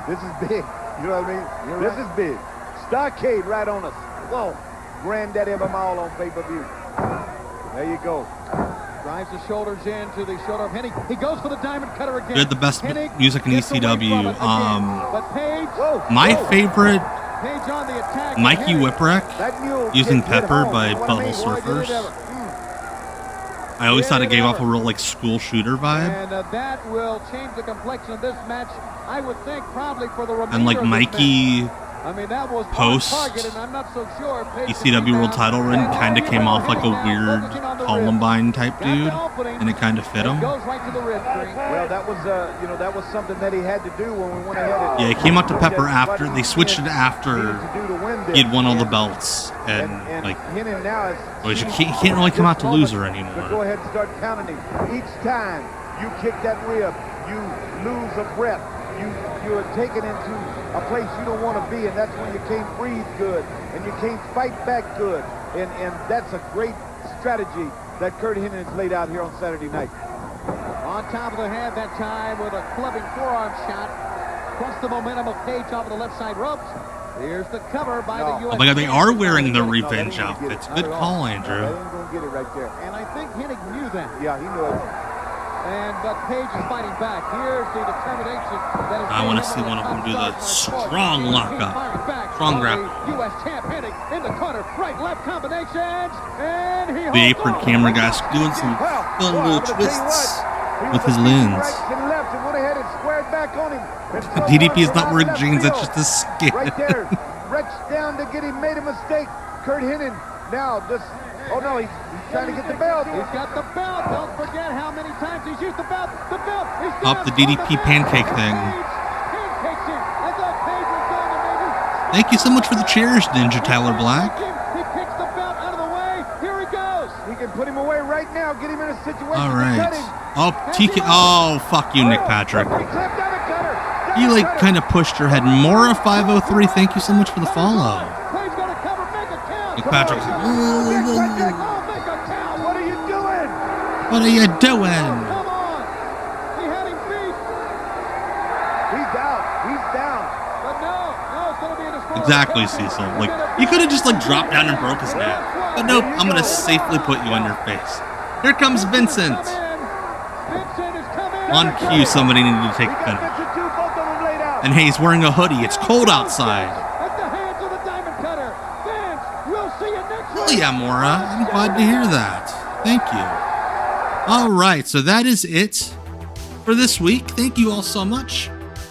This is big. You know what I mean? This is big. Starrcade right on us. Whoa. Granddaddy of them all on pay-per-view. There you go. Drives the shoulders in to the shoulder of Hennig. He goes for the diamond cutter again. They had the best music in ECW. My favorite, Mikey Whipwreck, Using Pepper by Butthole Surfers. I always thought it gave off a real like school shooter vibe. And that will change the complexion of this match. I would think probably for the remainder and like of Mikey I mean, that was post target, and I'm not so sure. ECW World Title run kind of came off like a weird Columbine type dude, and it kind of fit him. Well, that was that was something that he had to do when we went ahead. Yeah, he came out to Pepper after they switched it after he had won all the belts, and like, you can't really come out to loser anymore. Go ahead and start counting him. Each time you kick that rib, you lose a breath. You are taken into a place you don't want to be, and that's when you can't breathe good, and you can't fight back good. And that's a great strategy that Curt Hennig has laid out here on Saturday night. On top of the head that time with a clubbing forearm shot. Plus the momentum of Page off of the left side ropes. Here's the cover by the U.S. Oh my God, they are wearing the revenge outfits. Good call, Andrew. They ain't going to get it right there. And I think Hennig knew that. Yeah, he knew it. But Page is fighting back. Here's the determination that is. I want to see one of them do the strong lockup. Strong grab. U.S. champ Hennig in the corner. Right, left combinations. And he the apron camera guy's doing some fun little twists with his lens. DDP is not wearing jeans, that's just his skin. Right there. Reached down to get him, made a mistake. Curt Hennig now just. Oh no, he's trying to get the belt. He's got the belt. Don't forget how many times he's used the belt. The belt. Off the DDP pancake thing. Thank you so much for the cheers, Ninja Tyler Black. He picks the belt out of the way. Here he goes. He can put him away right now. Get him in a situation. All right. Oh, TK. Oh, fuck you, Nick Patrick. You like kind of pushed your head. Mora 503. Thank you so much for the follow. Nick Patrick. What are you doing? What are you doing? Come on. He had him beat. He's down. He's down. But no, it's going to be a disqualification. Exactly, Cecil. Like, you could have just like dropped down and broke his neck. But nope, I'm going to safely put you on your face. Here comes Vincent. On cue, somebody needed to take a finish. And hey, he's wearing a hoodie. It's cold outside. Hell yeah, Mora. I'm glad to hear that. Thank you. All right, so that is it for this week. Thank you all so much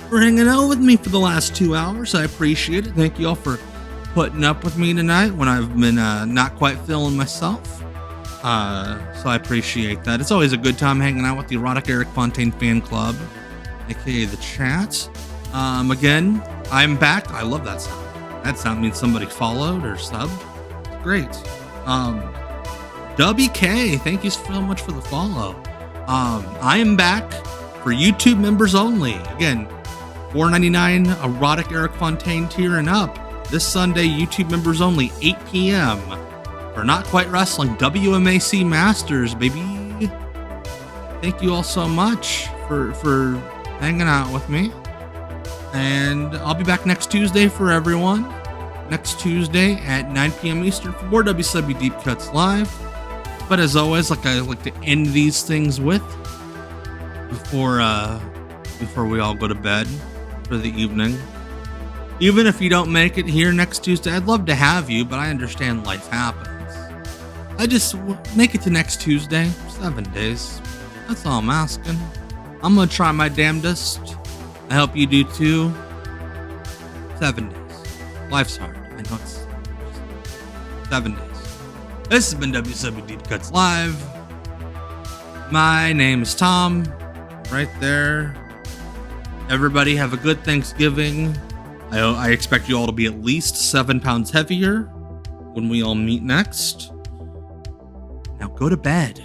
for hanging out with me for the last 2 hours. I appreciate it. Thank you all for putting up with me tonight when I've been not quite feeling myself. So I appreciate that. It's always a good time hanging out with the Erotic Eric Fontaine fan club, aka the chat. Again, I'm back. I love that sound. That sound means somebody followed or subbed. Great. WK, thank you so much for the follow. I am back for YouTube members only. Again, $4.99 Erotic Eric Fontaine tier and up. This Sunday, YouTube members only, 8 p.m. for Not Quite Wrestling WMAC Masters, baby. Thank you all so much for hanging out with me. And I'll be back next Tuesday for everyone. Next Tuesday at 9 p.m. Eastern for more WCW Deep Cuts Live. But as always, like I like to end these things with before we all go to bed for the evening. Even if you don't make it here next Tuesday, I'd love to have you, but I understand life happens. I just make it to next Tuesday, 7 days. That's all I'm asking. I'm gonna try my damnedest. I hope you do too. 7 days. Life's hard. I know it's 7 days. This has been WCW Deep Cuts Live. My name is Tom. Right there. Everybody have a good Thanksgiving. I expect you all to be at least 7 pounds heavier when we all meet next. Now go to bed.